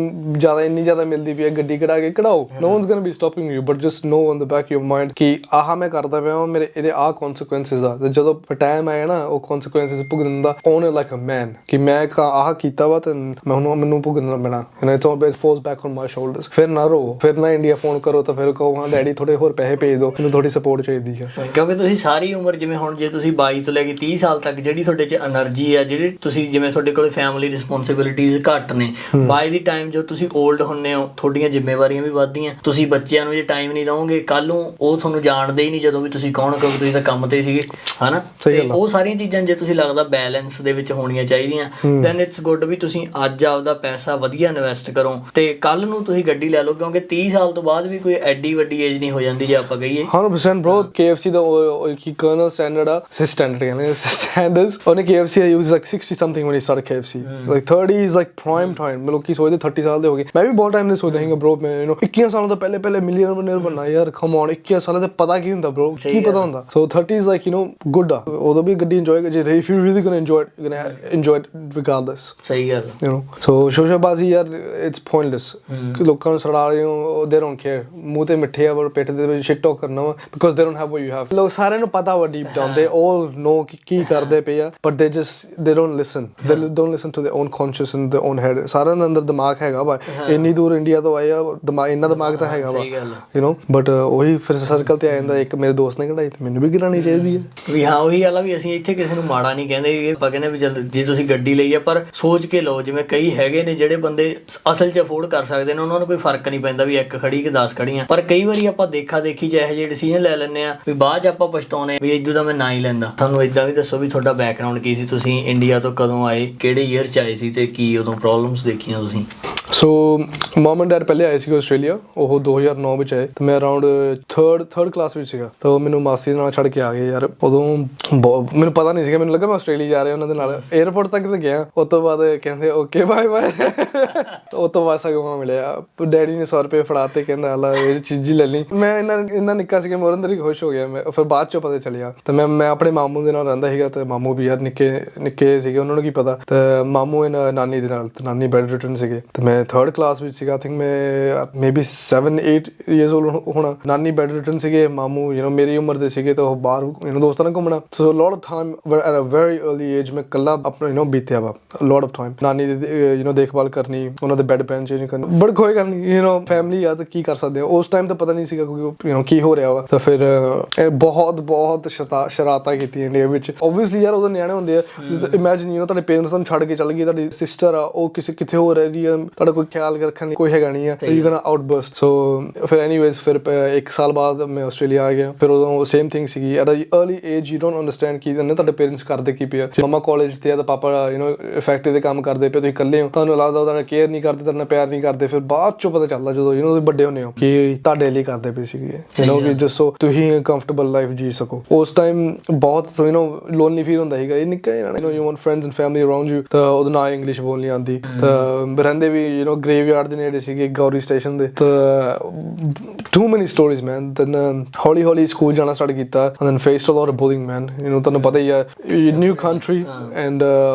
ਇੰਨੀ ਜ਼ਿਆਦਾ ਮਿਲਦੀ ਪਈ ਹੈ ਗੱਡੀ ਕਢਾ ਕੇ, ਕਢਾਓ, no one's gonna be stopping you, but just know on the back of your mind ਕਿ ਆਹ ਮੈਂ ਕਰਦਾ ਪਿਆ, ਮੇਰੇ ਇਹਦੇ ਆਹ consequences ਆ, ਤੇ ਜਦੋਂ ਟਾਈਮ ਆਇਆ ਨਾ ਉਹ consequences ਭੁਗਤਣ the, own it like a man ਕਿ ਮੈਂ ਆਹ ਕੀਤਾ ਵਾ ਤੇ ਮੈਨੂੰ ਭੁਗਤਣਾ ਪੈਣਾ, it falls back on my shoulders। ਫਿਰ ਨਾ ਰੋ, ਫਿਰ ਨਾ ਇੰਡੀਆ ਫੋਨ ਕਰੋ ਤਾਂ ਫਿਰ ਕਹੋ ਹਾਂ ਡੈਡੀ ਥੋੜੇ ਹੋਰ ਪੈਸੇ ਭੇਜ ਦਿਓ, ਮੈਨੂੰ ਥੋੜੀ ਸਪੋਰਟ ਚਾਹੀਦੀ ਹੈ। ਕਿਉਂਕਿ ਤੁਸੀਂ ਸਾਰੀ ਉਮਰ, ਜਿਵੇਂ ਹੁਣ ਜੇ ਤੁਸੀਂ 22 ਤੋਂ ਲੈ ਕੇ 30 ਸਾਲ ਤੱਕ ਜਿਹੜੀ ਤੁਹਾਡੇ 'ਚ એનર્ਜੀ ਆ, ਜਿਹੜੀ ਤੁਸੀਂ ਜਿਵੇਂ ਤੁਹਾਡੇ ਕੋਲ ਫੈਮਿਲੀ ਰਿਸਪੌਂਸਿਬਿਲਿਟੀਜ਼ ਘੱਟ ਨੇ, ਬਾਈ ਦੀ ਟਾਈਮ ਜੋ ਤੁਸੀਂ ਓਲਡ ਹੁੰਦੇ ਹੋ, ਤੁਹਾਡੀਆਂ ਜ਼ਿੰਮੇਵਾਰੀਆਂ ਵੀ ਵੱਧਦੀਆਂ, ਤੁਸੀਂ ਬੱਚਿਆਂ ਨੂੰ ਜੇ ਟਾਈਮ ਨਹੀਂ ਦਿਓਗੇ, ਕੱਲ ਨੂੰ ਉਹ ਤੁਹਾਨੂੰ ਜਾਣਦੇ ਹੀ ਨਹੀਂ ਜਦੋਂ ਵੀ ਤੁਸੀਂ ਕੌਣ, ਕਿਉਂਕਿ ਤੁਸੀਂ ਤਾਂ ਕੰਮ ਤੇ ਸੀਗੇ ਹਨਾ। ਤੇ ਉਹ ਸਾਰੀਆਂ ਚੀਜ਼ਾਂ ਜੇ ਤੁਸੀਂ ਲੱਗਦਾ ਬੈਲੈਂਸ ਦੇ ਵਿੱਚ ਹੋਣੀਆਂ ਚਾਹੀਦੀਆਂ, ਦੈਨ ਇਟਸ ਗੁੱਡ ਵੀ ਤੁਸੀਂ ਅੱਜ ਆਪਦਾ ਪੈਸਾ ਵਧੀਆ ਇਨਵੈਸਟ ਕਰੋ ਤੇ ਕੱਲ ਨੂੰ ਤੁਸੀਂ ਗੱਡੀ ਲੈ ਲਓ। ਕਿਉਂਕਿ 30 ਸਾਲ ਤੋਂ ਬਾਅਦ ਵੀ ਕੋਈ ਐਡੀ ਵੱਡੀ ਏਜ ਨਹੀਂ ਹੋ ਜਾਂਦੀ ਜੇ ਆਪਾਂ ਕਹੀਏ। 100% bro। KFC ਦਾ ਕੀ ਕਰਨਲ ਸੈਂਡਰਸ ਉਹਨੇ KFC he was like 60 something when he started KFC, like 30 is like prime time। ਲੋਕੀ ਸੋਚਦੇ 30 ਸਾਲ ਦੇ ਹੋ ਗਏ, ਮੈਂ ਵੀ ਬਹੁਤ ਟਾਈਮ ਦੇ ਸੋਚਦਾ ਸੀਗਾ bro, ਮੈਂ 21 ਸਾਲਾਂ ਤੋਂ ਪਹਿਲੇ ਮਿਲੀਅਨਰ ਬਣਨਾ ਯਾਰ, ਕਮ ਔਨ 21 ਸਾਲਾਂ ਦੇ ਪਤਾ ਕੀ ਹੁੰਦਾ bro, ਕੀ ਪਤਾ ਹੁੰਦਾ। so 30 is like good ਆ, ਉਦੋਂ ਵੀ ਗੱਡੀ ਇੰਜੋਏ ਕਰ, ਜੇ if you really gonna enjoy it regardless। ਸਹੀ ਗੱਲ। so ਸ਼ੋਸ਼ੇਬਾਜ਼ੀ ਯਾਰ it's pointless। ਲੋਕਾਂ ਨੂੰ ਸੜਾ ਰਹੇ ਹੋ, they don't care, ਮੂੰਹ ਤੇ ਮਿੱਠੇ ਆ ਪਰ ਪਿੱਠ ਦੇ ਵਿੱਚ shit talk ਕਰਨਾ ਵਾ, because they don't have what you have। ਲੋਕ ਸਾਰਿਆਂ ਨੂੰ ਪਤਾ ਵਾ deep down, they all know ਕੀ ਕਰਦੇ ਪਏ ਆ, but they don't listen, they don't listen to their own conscious and their own head। ਸਾਰਿਆਂ ਦੇ ਅੰਦਰ ਦਿਮਾਗ ਹੈਗਾ ਵਾ, ਇੰਨੀ ਦੂਰ ਇੰਡੀਆ ਤੋਂ ਆਏ ਆ, ਇੰਨਾ ਦਿਮਾਗ ਤਾਂ ਹੈਗਾ ਵਾ ਬਟ ਉਹੀ ਫਿਰ ਸਰਕਲ ਤੇ ਆ ਜਾਂਦਾ। ਇੱਕ ਮੇਰੇ ਦੋਸਤ ਨੇ ਕਢਾਈ ਤੇ ਮੈਨੂੰ ਵੀ ਗਿਰਾਣੀ ਚਾਹੀਦੀ ਹੈ ਵੀ ਹਾਂ ਉਹੀ ਗੱਲ ਆ ਵੀ ਅਸੀਂ ਇੱਥੇ ਕਿਸੇ ਨੂੰ ਮਾੜਾ ਨਹੀਂ ਕਹਿੰਦੇ, ਆਪਾਂ ਕਹਿੰਦੇ ਵੀ ਜੇ ਤੁਸੀਂ ਗੱਡੀ ਲਈ ਆ ਪਰ ਸੋਚ ਕੇ ਲਓ। ਜਿਵੇਂ ਕਈ ਹੈਗੇ ਨੇ ਜਿਹੜੇ ਬੰਦੇ ਅਸਲ 'ਚ ਅਫੋਰਡ ਕਰ ਸਕਦੇ ਨੇ, ਉਹਨਾਂ ਨੂੰ ਕੋਈ ਫਰਕ ਨਹੀਂ ਪੈਂਦਾ ਵੀ 1 ਖੜੀ ਕਿ 10 ਖੜੀਆਂ, ਪਰ ਕਈ ਵਾਰੀ ਆਪਾਂ ਦੇਖਾ ਦੇਖੀ 'ਚ ਇਹੋ ਜਿਹੇ ਡਿਸੀਜਨ ਲੈ ਲੈਂਦੇ ਆ ਵੀ ਬਾਅਦ 'ਚ ਆਪਾਂ ਪਛਤਾਉਂਦੇ ਵੀ ਇੱਦਾਂ ਦਾ ਮੈਂ ਨਾ ਹੀ ਲੈਂਦਾ। ਤੁਹਾਨੂੰ ਇੱਦਾਂ ਵੀ ਦੱਸੋ ਵੀ ਤੁਹਾਡਾ ਬੈਕਗਰਾਉਂਡ ਕੀ ਸੀ, ਤੁਸੀਂ ਇੰਡੀਆ ਤੋਂ ਕਦੋਂ ਆਏ, ਕਿਹੜੇ ਈਅਰ 'ਚ ਆਏ ਸੀ ਤੇ ਕੀ ਉਦੋਂ ਪ੍ਰੋਬਲਮਸ ਦੇਖੀਆਂ ਤੁਸੀਂ? ਸੋ ਮਮ ਐਂਡ ਡੈਡ ਪਹਿਲੇ ਆਏ ਸੀਗੇ ਆਸਟ੍ਰੇਲੀਆ, ਉਹ 2009 ਵਿੱਚ ਆਏ ਤੇ ਮੈਂ ਅਰਾਊਂਡ ਥਰਡ ਕਲਾਸ ਵਿੱਚ ਸੀਗਾ, ਤਾਂ ਉਹ ਮੈਨੂੰ ਮਾਸੀ ਦੇ ਨਾਲ ਛੱਡ ਕੇ ਆ ਗਏ ਯਾਰ। ਉਦੋਂ ਮੈਨੂੰ ਪਤਾ ਨਹੀਂ ਸੀਗਾ, ਮੈਨੂੰ ਲੱਗਾ ਮੈਂ ਆਸਟ੍ਰੇਲੀਆ ਜਾ ਰਿਹਾ ਉਹਨਾਂ ਦੇ ਨਾਲ। ਏਅਰਪੋਰਟ ਤੱਕ ਤਾਂ ਗਿਆ, ਉਸ ਤੋਂ ਬਾਅਦ ਕਹਿੰਦੇ ਓਕੇ ਬਾਏ ਬਾਏ। ਉਸ ਤੋਂ ਬਾਅਦ ਸਗੋਂ ਮਿਲਿਆ, ਡੈਡੀ ਨੇ 100 ਰੁਪਏ ਫੜਾਤੇ, ਕਹਿੰਦਾ ਆਲਾ ਇਹ ਚੀਜ਼ ਹੀ ਲੈ ਲਈ। ਮੈਂ ਇੰਨਾ ਨਿੱਕਾ ਸੀਗਾ, ਮੈਂ ਅੰਦਰ ਹੀ ਖੁਸ਼ ਹੋ ਗਿਆ। ਮੈਂ ਫਿਰ ਬਾਅਦ ਚੋਂ ਪਤਾ ਚੱਲਿਆ ਤੇ ਮੈਂ ਆਪਣੇ ਮਾਮੂ ਦੇ ਨਾਲ ਰਹਿੰਦਾ ਸੀਗਾ, ਤੇ ਮਾਮੂ ਵੀ ਯਾਰ ਨਿੱਕੇ ਸੀਗੇ, ਉਹਨਾਂ ਨੂੰ ਕੀ ਪਤਾ। ਤੇ ਮਾਮੂ ਨਾਨੀ ਦੇ ਨਾਲ, ਤੇ ਨਾਨੀ ਬੈਡ ਰਿਟਰਨ ਸੀਗੇ, ਤੇ ਮੈਂ ਥਰਡ ਕਲਾਸ ਵਿੱਚ ਸੀਗਾ। ਆਈ ਥਿੰਕ ਮੈਂ ਮੇਬੀ 7-8 ਈਅਰਸ ਓਲਡ ਹੋਣਾ। ਨਾਨੀ ਬੈਡ ਰਿਟਰਨ ਸੀਗੇ, ਮਾਮੂ ਮੇਰੀ ਉਮਰ ਦੇ ਸੀਗੇ, ਤੇ ਉਹ ਬਾਹਰ ਦੋਸਤਾਂ ਨਾਲ ਘੁੰਮਣਾ। So lot of time at a very early age ਮੈਂ ਇਕੱਲਾ ਆਪਣਾ ਬੀਤਿਆ ਵਾ। ਲੋਟ ਆਫ ਟਾਈਮ ਨਾਨੀ ਦੀ ਦੇਖਭਾਲ ਕਰਨੀ, ਉਹਨਾਂ ਦੇ ਬੈਡ ਪੈਨ ਚੇਂਜ ਕਰਨਾ, ਬਟ ਕੋਈ ਗੱਲ ਨਹੀਂ, ਫੈਮਿਲੀ ਆ ਤਾਂ ਕੀ ਕਰ ਸਕਦੇ ਆ। ਉਸ ਟਾਈਮ ਤਾਂ ਪਤਾ ਨਹੀਂ ਸੀਗਾ ਕਿਉਂਕਿ ਕੀ ਹੋ ਰਿਹਾ ਵਾ। ਤਾਂ ਫਿਰ ਬਹੁਤ ਸ਼ਰਾਰਤਾਂ ਕੀਤੀਆਂ ਇੰਡੀਆ ਵਿੱਚ। ਓਬਵੀਅਸਲੀ ਯਾਰ ਉਦੋਂ ਨਿਆਣੇ ਹੁੰਦੇ ਆ, ਇਮੈਜਿਨ ਤੁਹਾਡੇ ਪੇਰੈਂਟਸ ਤੁਹਾਨੂੰ ਛੱਡ ਕੇ ਚੱਲ ਗਏ, ਤੁਹਾਡੀ ਸਿਸਟਰ ਆ ਉਹ ਕਿੱਥੇ ਹੋ ਰਹੀ ਆ, ਤੁਹਾਡਾ ਕੋਈ ਖਿਆਲ ਰੱਖਣ ਲਈ ਕੋਈ ਹੈਗਾ ਨਹੀਂ ਆ, ਯੂ ਗੋਨਾ ਆਊਟਬਰਸਟ। ਸੋ ਫਿਰ ਐਨੀਵੇਜ਼ ਫਿਰ 1 ਸਾਲ ਬਾਅਦ ਮੈਂ ਆਸਟ੍ਰੇਲੀਆ ਆ ਗਿਆ। ਫਿਰ ਉਦੋਂ ਸੇਮ ਥਿੰਗ ਸੀਗੀ, at early age you don't understand ਕੀ ਤੁਹਾਡੇ ਪੇਰੈਂਟਸ ਕਰਦੇ ਕੀ ਪਿਆ। ਮਮਾ ਕਾਲਜ ਤੇ ਆ ਤਾਂ ਪਾਪਾ ਫੈਕਟਰੀ ਦੇ ਕੰਮ ਕਰਦੇ ਪਏ, ਤੁਸੀਂ ਇਕੱਲੇ ਹੋ, ਤੁਹਾਨੂੰ ਲੱਗਦਾ ਤੁਹਾਡਾ ਕੇਅਰ ਨਹੀਂ ਕਰਦੇ, ਤੁਹਾਡਾ ਪਿਆਰ ਨਹੀਂ ਕਰਦੇ। ਫਿਰ ਬਾਅਦ ਚੋਂ ਪਤਾ ਚੱਲਦਾ ਜਦੋਂ ਤੁਸੀਂ ਵੱਡੇ ਹੁੰਦੇ ਹੋ ਕਿ ਤੁਹਾਡੇ ਲਈ ਕਰਦੇ ਪਏ ਸੀਗੇ, ਕਿ ਜਸੋ ਤੁਸੀਂ ਕੰਫਰਟੇਬਲ ਲਾਈਫ ਜੀ ਸਕੋ। ਉਸ ਟਾਈਮ ਬਹੁਤ ਲੋਨਲੀ ਫੀਲ ਹੁੰਦਾ ਸੀਗਾ। ਇਹ ਨਿੱਕਾ you want friends and family around you, ਤਾਂ ਉਹਦੇ ਨਾਲ ਇੰਗਲਿਸ਼ ਬੋਲਣੀ ਆਉਂਦੀ। ਤਾਂ ਰਹਿੰਦੇ ਵੀ ਗ੍ਰੇਵਯਾਰਡ ਦੇ ਨੇੜੇ ਸੀਗੇ, ਗੌਰੀ ਸਟੇਸ਼ਨ ਦੇ। ਤਾਂ too many stories man. Then ਹੌਲੀ ਸਕੂਲ ਜਾਣਾ ਸਟਾਰਟ ਕੀਤਾ, and then faced a lot of bullying man. ਤੁਹਾਨੂੰ ਪਤਾ ਹੀ ਆ, new country and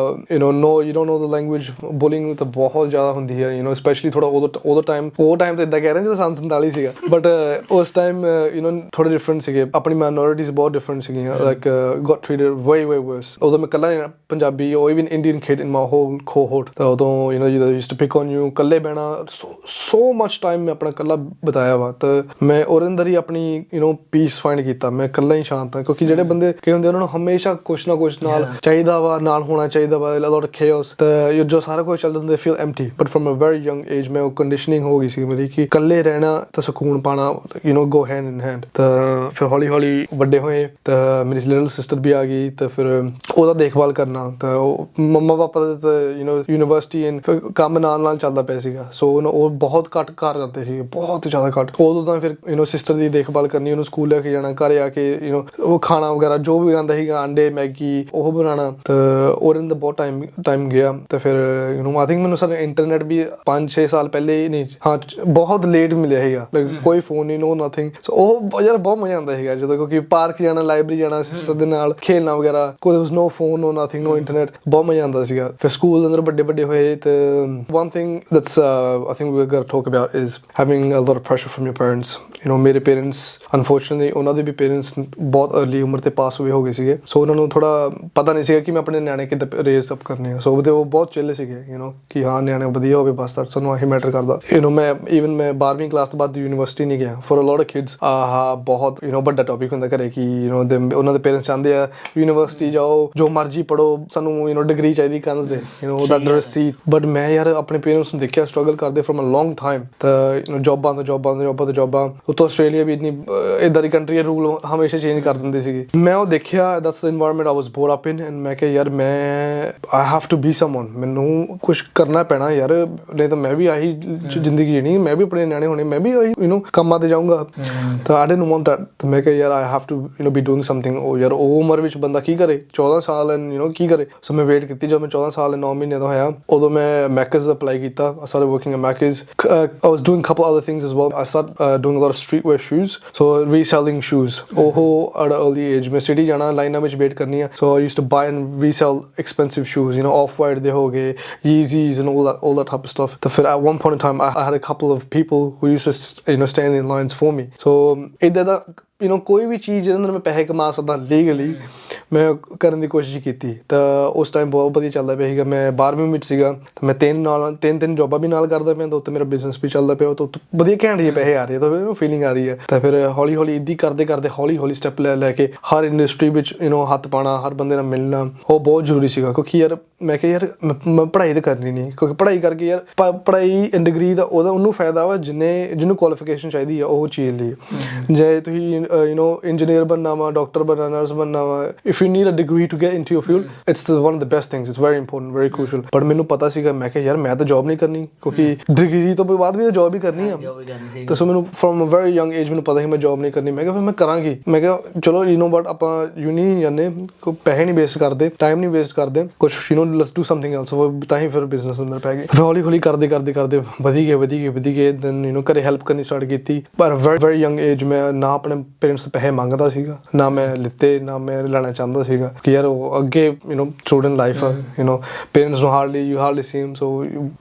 you don't know the language. Bullying ਤਾਂ ਬਹੁਤ ਜ਼ਿਆਦਾ ਹੁੰਦੀ ਹੈ, ਸਪੈਸ਼ਲੀ ਥੋੜਾ ਉਹ ਟਾਈਮ ਤਾਂ ਇੱਦਾਂ ਕਹਿ ਰਹੇ ਜਦੋਂ 47 ਸੀਗਾ, ਬਟ ਉਸ ਟਾਈਮ ਥੋੜੇ ਡਿਫਰੈਂਟ ਸੀਗੇ। ਆਪਣੀ ਮਾਈਨੋਰਿਟੀਜ਼ ਬਹੁਤ ਡਿਫਰੈਂਟ ਸੀਗੀਆਂ, like got treated way worse। ਉਦੋਂ ਮੈਂ ਇਕੱਲਾ Punjabi or even Indian kid in my whole cohort, ਤਾਂ ਉਦੋਂ ਜਦੋਂ used to pick on you, ਇਕੱਲੇ ਬਹਿਣਾ, so much time ਮੈਂ ਆਪਣਾ ਇਕੱਲਾ ਬਿਤਾਇਆ ਵਾ। ਤਾਂ ਮੈਂ ਉਹਦੇ ਅੰਦਰ ਹੀ ਆਪਣੀ ਪੀਸ ਫਾਈਂਡ ਕੀਤਾ। ਮੈਂ ਇਕੱਲਾ ਹੀ ਸ਼ਾਂਤ ਹਾਂ, ਕਿਉਂਕਿ ਜਿਹੜੇ ਬੰਦੇ ਕੀ ਹੁੰਦੇ ਉਹਨਾਂ ਨੂੰ ਹਮੇਸ਼ਾ ਕੁਛ ਨਾ ਕੁਛ ਨਾਲ ਚਾਹੀਦਾ ਵਾ, ਨਾਲ ਹੋਣਾ ਚਾਹੀਦਾ ਵਾ, lot of chaos। ਤਾਂ ਜੋ ਸਾਰਾ ਕੁਛ ਚੱਲਦਾ ਹੁੰਦਾ feel empty, but from a very young age ਮੈਂ ਉਹ ਕੰਡੀਸ਼ਨਿੰਗ ਹੋ ਗਈ ਸੀ ਮੇਰੀ ਕਿ ਇਕੱਲੇ ਰਹਿਣਾ ਤਾਂ ਸਕੂਨ ਪਾਣਾ go hand in hand। ਤਾਂ ਫਿਰ ਹੌਲੀ ਵੱਡੇ ਹੋਏ, ਤਾਂ ਮੇਰੀ ਲਿਟਲ ਸਿਸਟਰ ਵੀ ਆ ਗਈ, ਤਾਂ ਫਿਰ ਉਹਦਾ ਦੇਖਭਾਲ ਕਰਨਾ। ਤਾਂ ਉਹ ਮੰਮਾ ਪਾਪਾ ਦਾ ਤਾਂ ਯੂਨੀਵਰਸਿਟੀ ਐਂਡ ਕੰਮ ਨਾਲ ਚੱਲਦਾ ਪਿਆ ਸੀਗਾ। ਸੋ ਉਹ ਬਹੁਤ ਘੱਟ ਘਰ ਜਾਂਦੇ ਸੀ, ਬਹੁਤ ਜ਼ਿਆਦਾ ਘੱਟ। ਉਦੋਂ ਤਾਂ ਫਿਰ ਸਿਸਟਰ ਦੀ ਦੇਖਭਾਲ ਕਰਨੀ, ਉਹਨੂੰ ਸਕੂਲ ਲੈ ਕੇ ਜਾਣਾ, ਘਰ ਆ ਕੇ ਉਹ ਖਾਣਾ ਵਗੈਰਾ ਜੋ ਵੀ ਆਉਂਦਾ ਸੀਗਾ, ਆਂਡੇ ਮੈਗੀ ਉਹ ਬਣਾਉਣਾ। ਤਾਂ ਉਹਦੇ ਅੰਦਰ ਬਹੁਤ ਟਾਈਮ ਗਿਆ। ਤਾਂ ਫਿਰ ਆਈ ਥਿੰਕ ਮੈਨੂੰ ਸਾਡੇ ਇੰਟਰਨੈਟ ਵੀ 5-6 ਸਾਲ ਪਹਿਲੇ ਹੀ ਨਹੀਂ, ਹਾਂ ਬਹੁਤ ਲੇਟ ਮਿਲਿਆ ਸੀਗਾ, ਕੋਈ ਫੋਨ ਨਹੀਂ, ਨੋ ਨਥਿੰਗ। ਸੋ ਉਹ ਯਾਰ ਬਹੁਤ ਮਜ਼ਾ ਆਉਂਦਾ ਸੀਗਾ ਜਦੋਂ, ਕਿਉਂਕਿ ਪਾਰਕ ਜਾਣਾ, ਲਾਇਬ੍ਰੇਰੀ ਜਾਣਾ, ਸਿਸਟਰ ਦੇ ਨਾਲ ਖੇਲਣਾ ਵਗੈਰਾ, ਕੋਈ ਨੋ ਫੋਨ, ਨੋ ਨਥਿੰਗ, ਨੋ ਇੰਟਰਨੈਟ, ਬਹੁਤ ਮਜ਼ਾ ਆਉਂਦਾ ਸੀਗਾ। ਫਿਰ ਸਕੂਲ ਦੇ ਅੰਦਰ ਵੱਡੇ ਹੋਏ। ਤੇ one thing that's I think we're gonna talk about is having a lot of pressure from your parents। ਮੇਰੇ ਪੇਰੈਂਟਸ ਅਨਫੋਰਚੂਨੇਟਲੀ ਉਹਨਾਂ ਦੇ ਵੀ ਪੇਰੈਂਟਸ ਬਹੁਤ अर्ਲੀ ਉਮਰ ਤੇ ਪਾਸ ਹੋਏ ਹੋ ਗਏ ਸੀਗੇ। ਸੋ ਉਹਨਾਂ ਨੂੰ ਥੋੜਾ ਪਤਾ ਨਹੀਂ ਸੀਗਾ ਕਿ ਮੈਂ ਆਪਣੇ ਨਿਆਣੇ ਕਿੱਦਾਂ ਰੇਜ਼ ਅਪ ਕਰਨੇ ਆ। ਸੋ ਉਹ ਬਹੁਤ ਚਿੱਲ ਸੀਗੇ ਕਿ ਹਾਂ ਨਿਆਣੇ ਵਧੀਆ ਹੋਵੇ, ਬਸ ਸਾਨੂੰ ਆਹੀ ਮੈਟਰ ਕਰਦਾ। ਮੈਂ 12ਵੀਂ ਕਲਾਸ ਤੋਂ ਬਾਅਦ ਯੂਨੀਵਰਸਿਟੀ ਨਹੀਂ ਗਿਆ। For a lot of kids ਬਹੁਤ ਵੱਡਾ ਟੌਪਿਕ ਹੁੰਦਾ ਘਰੇ ਕਿ ਉਹਨਾਂ ਦੇ ਪੇਰੈਂਟਸ ਚਾਹੁੰਦੇ ਆ ਯੂਨੀਵਰਸਿਟੀ ਜਾਓ, ਜੋ ਮਰਜ਼ੀ ਪੜ੍ਹੋ, ਸਾਨੂੰ ਡਿਗਰੀ ਚਾਹੀਦੀ ਕੰਧ ਤੇ, ਉਹਦਾ ਰਸੀਦ। ਬਟ ਮੈਂ ਯਾਰ ਆਪਣੇ ਪੇਰੈਂਟਸ ਨੂੰ ਦੇਖਿਆ ਸਟਰਗਲ ਕਰਦੇ ਫਰੋਮ ਅ ਲੌਂਗ ਟਾਈਮ। ਤਾਂ ਜੋਬਾਂ ਤੋਂ ਜੋਬਾਂ। ਉੱਤੋਂ ਆਸਟ੍ਰੇਲੀਆ ਵੀ ਇੰਨੀ ਇੱਦਾਂ ਦੀ ਕੰਟਰੀ ਹੈ, ਰੂਲ ਹਮੇਸ਼ਾ ਚੇਂਜ ਕਰ ਦਿੰਦੇ ਸੀਗੇ। ਮੈਂ ਉਹ ਦੇਖਿਆ, that's the environment I was born up in, ਐਂਡ ਮੈਂ ਕਿਹਾ ਯਾਰ I have to be someone, ਮੈਨੂੰ ਕੁਛ ਕਰਨਾ ਪੈਣਾ ਯਾਰ, ਨਹੀਂ ਤਾਂ ਮੈਂ ਵੀ ਆਹੀ ਜ਼ਿੰਦਗੀ ਜੀਣੀ, ਮੈਂ ਵੀ ਆਪਣੇ ਨਿਆਣੇ ਹੋਣੇ, ਮੈਂ ਵੀ ਆਹੀ ਕੰਮਾਂ ਤੇ ਜਾਊਂਗਾ। ਤਾਂ ਆਈ ਡਿਡਨਟ ਵਾਂਟ ਦੈਟ। ਤਾਂ ਮੈਂ ਕਿਹਾ ਯਾਰ I have to be doing something. ਉਹ ਯਾਰ ਉਹ ਉਮਰ ਵਿੱਚ ਬੰਦਾ ਕੀ ਕਰੇ, 14 ਸਾਲ ਐਂਡ ਕੀ ਕਰੇ। ਸੋ ਮੈਂ ਵੇਟ ਕੀਤੀ, ਜਦੋਂ ਮੈਂ 14 ਸਾਲ 9 ਮਹੀਨੇ ਦਾ ਹੋਇਆ, ਉਦੋਂ ਮੈਂ ਮੈਕਜ਼ ਅਪਲਾਈ ਕੀਤਾ। I started working at Macca's. I was doing a couple other things as well. I started doing a lot of streetwear shoes, so reselling shoes। ਉਹ at an early age ਮੈਂ ਸਿਟੀ ਜਾਣਾ, ਲਾਈਨਾਂ ਵਿੱਚ wait ਕਰਨੀ ਆ। So I used to buy and resell expensive shoes, off-white ਦੇ ਹੋ ਗਏ, Yeezys and all that type of stuff। ਤਾਂ ਫਿਰ at one point in time I had a couple of people who used to stand in lines for me। So ਇੱਦਾਂ ਦਾ ਕੋਈ ਵੀ ਚੀਜ਼ ਜਿਹਦੇ ਨਾਲ ਮੈਂ ਪੈਸੇ ਕਮਾ ਸਕਦਾ ਲੀਗਲੀ, ਮੈਂ ਕਰਨ ਦੀ ਕੋਸ਼ਿਸ਼ ਕੀਤੀ। ਤਾਂ ਉਸ ਟਾਈਮ ਬਹੁਤ ਵਧੀਆ ਚੱਲਦਾ ਪਿਆ ਸੀਗਾ। ਮੈਂ 12ਵੀਂ ਵਿੱਚ ਸੀਗਾ, ਤਾਂ ਮੈਂ ਤਿੰਨ ਜੋਬਾਂ ਵੀ ਨਾਲ ਕਰਦਾ ਪਿਆ, ਤਾਂ ਉੱਤੇ ਮੇਰਾ ਬਿਜ਼ਨਸ ਵੀ ਚੱਲਦਾ ਪਿਆ, ਤਾਂ ਵਧੀਆ ਘੈਂਟ ਜਿਹੇ ਪੈਸੇ ਆ ਰਹੇ, ਤਾਂ ਫਿਰ ਫੀਲਿੰਗ ਆ ਰਹੀ ਹੈ। ਤਾਂ ਫਿਰ ਹੌਲੀ ਇੱਦਾਂ ਕਰਦੇ ਹੌਲੀ ਸਟੈਪ ਲੈ ਕੇ ਹਰ ਇੰਡਸਟਰੀ ਵਿੱਚ ਹੱਥ ਪਾਉਣਾ, ਹਰ ਬੰਦੇ ਨਾਲ ਮਿਲਣਾ, ਉਹ ਬਹੁਤ ਜ਼ਰੂਰੀ ਸੀਗਾ। ਕਿਉਂਕਿ ਯਾਰ ਮੈਂ ਕਿਹਾ ਯਾਰ ਮੈਂ ਪੜ੍ਹਾਈ ਤਾਂ ਕਰਨੀ ਨਹੀਂ, ਕਿਉਂਕਿ ਪੜ੍ਹਾਈ ਕਰਕੇ ਯਾਰ ਪੜ੍ਹਾਈ ਡਿਗਰੀ ਦਾ ਉਹਨੂੰ ਫਾਇਦਾ ਵਾ ਜਿਹਨੂੰ ਕੁਆਲੀਫਿਕੇਸ਼ਨ ਚਾਹੀਦੀ ਆ ਉਹ ਚੀਜ਼ ਲਈ। ਜੇ ਤੁਸੀਂ ਇੰਜੀਨੀਅਰ ਬਣਨਾ ਵਾ, ਡਾਕਟਰ ਬਣਨਾ, ਨਰਸ ਬਣਨਾ ਵਾ, if you need a degree to get into your field, it's one of the best things, it's very important, very crucial. But ਮੈਨੂੰ ਪਤਾ ਸੀਗਾ, ਮੈਂ ਕਿਹਾ ਯਾਰ ਮੈਂ ਤਾਂ ਜੌਬ ਨਹੀਂ ਕਰਨੀ, ਕਿਉਂਕਿ ਡਿਗਰੀ ਤੋਂ ਬਾਅਦ ਵੀ ਤਾਂ ਜੌਬ ਹੀ ਕਰਨੀ ਆ। ਤੇ ਸੋ ਮੈਨੂੰ from a very young age ਮੈਨੂੰ ਪਤਾ ਸੀ ਮੈਂ ਜੌਬ ਨਹੀਂ ਕਰਨੀ। ਮੈਂ ਕਿਹਾ ਫਿਰ ਮੈਂ ਕਰਾਂਗੀ। ਮੈਂ ਕਿਹਾ ਚਲੋ ਬਟ ਆਪਾਂ ਯੂਨੀ ਜਾਂਦੇ, ਕੋਈ ਪੈਸੇ ਨਹੀਂ ਵੇਸਟ ਕਰਦੇ, ਟਾਈਮ ਨਹੀਂ ਵੇਸਟ ਕਰਦੇ, ਕੁਛ ਲੈਟਸ ਡੂ ਸਮਥਿੰਗ ਐਲਸ। ਤਾਂ ਹੀ ਫਿਰ ਬਿਜ਼ਨਸ ਅੰਦਰ ਪੈ ਗਏ। ਫਿਰ ਹੌਲੀ ਹੌਲੀ ਕਰਦੇ ਵਧੀ ਗਏ ਦੈਨ ਘਰੇ ਹੈਲਪ ਕਰਨੀ ਸਟਾਰਟ ਕੀਤੀ। ਪਰ ਵੈਰੀ ਯੰਗ ਏਜ ਮੈਂ ਨਾ ਆਪਣੇ ਪੇਰੈਂਟਸ ਤੋਂ ਪੈਸੇ ਮੰਗਦਾ ਸੀਗਾ, ਨਾ ਮੈਂ ਲਿੱਤੇ, ਨਾ ਮੈਂ ਲੈਣਾ ਚਾਹੁੰਦਾ ਸੀਗਾ ਕਿ ਯਾਰ ਉਹ ਅੱਗੇ ਸਟੂਡੈਂਟ ਲਾਈਫ ਆ, ਪੇਰੈਂਟਸ ਨੂੰ hardly see him, so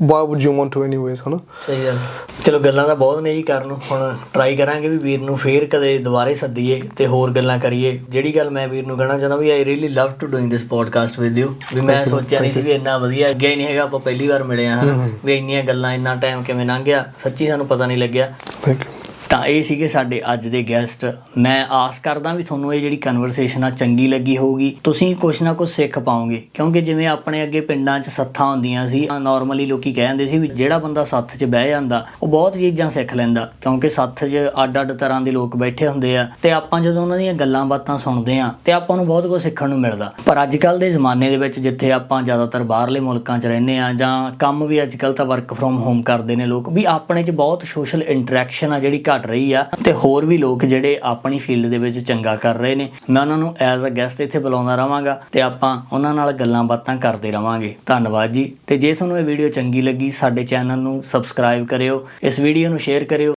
why would you want to anyways, ਹਨਾ। ਸਹੀ ਗੱਲ। ਚਲੋ ਗੱਲਾਂ ਤਾਂ ਬਹੁਤ ਨੇ ਜੀ ਕਰਨ ਨੂੰ, ਹੁਣ ਟਰਾਈ ਕਰਾਂਗੇ ਵੀ ਵੀਰ ਨੂੰ ਫੇਰ ਕਦੇ ਦੁਬਾਰੇ ਸੱਦੀਏ ਤੇ ਹੋਰ ਗੱਲਾਂ ਕਰੀਏ। ਜਿਹੜੀ ਗੱਲ ਮੈਂ ਵੀਰ ਨੂੰ ਕਹਿਣਾ ਚਾਹੁੰਦਾ ਵੀ I really love to doing this podcast with you, ਵੀ ਮੈਂ ਸੋਚਿਆ ਨਹੀਂ ਸੀ ਵੀ ਇੰਨਾ ਵਧੀਆ ਅੱਗੇ ਹੀ ਨਹੀਂ ਹੈਗਾ, ਆਪਾਂ ਪਹਿਲੀ ਵਾਰ ਮਿਲੇ ਹਾਂ, ਹਨਾ, ਵੀ ਇੰਨੀਆਂ ਗੱਲਾਂ, ਇੰਨਾ ਟਾਈਮ ਕਿਵੇਂ ਲੰਘ ਗਿਆ ਸੱਚੀ ਸਾਨੂੰ ਪਤਾ ਨਹੀਂ ਲੱਗਿਆ। Thank you. ਤਾਂ ਇਹ ਸੀਗੇ ਸਾਡੇ ਅੱਜ ਦੇ ਗੈਸਟ। ਮੈਂ ਆਸ ਕਰਦਾ ਵੀ ਤੁਹਾਨੂੰ ਇਹ ਜਿਹੜੀ ਕਨਵਰਸੇਸ਼ਨ ਆ ਚੰਗੀ ਲੱਗੀ ਹੋਊਗੀ, ਤੁਸੀਂ ਕੁਛ ਨਾ ਕੁਛ ਸਿੱਖ ਪਾਓਗੇ। ਕਿਉਂਕਿ ਜਿਵੇਂ ਆਪਣੇ ਅੱਗੇ ਪਿੰਡਾਂ 'ਚ ਸੱਥਾਂ ਹੁੰਦੀਆਂ ਸੀ, ਨੋਰਮਲੀ ਲੋਕੀ ਕਹਿੰਦੇ ਸੀ ਵੀ ਜਿਹੜਾ ਬੰਦਾ ਸੱਥ 'ਚ ਬਹਿ ਜਾਂਦਾ ਉਹ ਬਹੁਤ ਚੀਜ਼ਾਂ ਸਿੱਖ ਲੈਂਦਾ, ਕਿਉਂਕਿ ਸੱਥ 'ਚ ਅੱਡ ਤਰ੍ਹਾਂ ਦੇ ਲੋਕ ਬੈਠੇ ਹੁੰਦੇ ਆ, ਤੇ ਆਪਾਂ ਜਦੋਂ ਉਹਨਾਂ ਦੀਆਂ ਗੱਲਾਂ ਬਾਤਾਂ ਸੁਣਦੇ ਆ ਤੇ ਆਪਾਂ ਨੂੰ ਬਹੁਤ ਕੁਝ ਸਿੱਖਣ ਨੂੰ ਮਿਲਦਾ। ਪਰ ਅੱਜ ਕੱਲ੍ਹ ਦੇ ਜ਼ਮਾਨੇ ਦੇ ਵਿੱਚ ਜਿੱਥੇ ਆਪਾਂ ਜ਼ਿਆਦਾਤਰ ਬਾਹਰਲੇ ਮੁਲਕਾਂ 'ਚ ਰਹਿੰਦੇ ਆ, ਜਾਂ ਕੰਮ ਵੀ ਅੱਜ ਕੱਲ੍ਹ ਤਾਂ ਵਰਕ ਫਰੋਮ ਹੋਮ ਕਰਦੇ ਨੇ ਲੋਕ, ਵੀ ਆਪਣੇ 'ਚ ਬਹੁਤ ਸੋਸ਼ਲ ਇੰਟਰੈਕਸ਼ਨ ਆ ਜਿਹੜੀ ਘੱਟ ਰਹੀ ਆ, ਤੇ ਹੋਰ ਵੀ ਲੋਕ ਜਿਹੜੇ ਆਪਣੀ ਫੀਲਡ ਦੇ ਵਿੱਚ ਚੰਗਾ ਕਰ ਰਹੇ ਨੇ, ਮੈਂ ਉਹਨਾਂ ਨੂੰ ਐਜ਼ ਅ ਗੈਸਟ ਇੱਥੇ ਬੁਲਾਉਂਦਾ ਰਹਾਂਗਾ ਤੇ ਆਪਾਂ ਉਹਨਾਂ ਨਾਲ ਗੱਲਾਂ ਬਾਤਾਂ ਕਰਦੇ ਰਹਾਂਗੇ। ਧੰਨਵਾਦ ਜੀ। ਤੇ ਜੇ ਤੁਹਾਨੂੰ ਇਹ ਵੀਡੀਓ ਚੰਗੀ ਲੱਗੀ, ਸਾਡੇ ਚੈਨਲ ਨੂੰ ਸਬਸਕ੍ਰਾਈਬ ਕਰਿਓ, ਇਸ ਵੀਡੀਓ ਨੂੰ ਸ਼ੇਅਰ ਕਰਿਓ।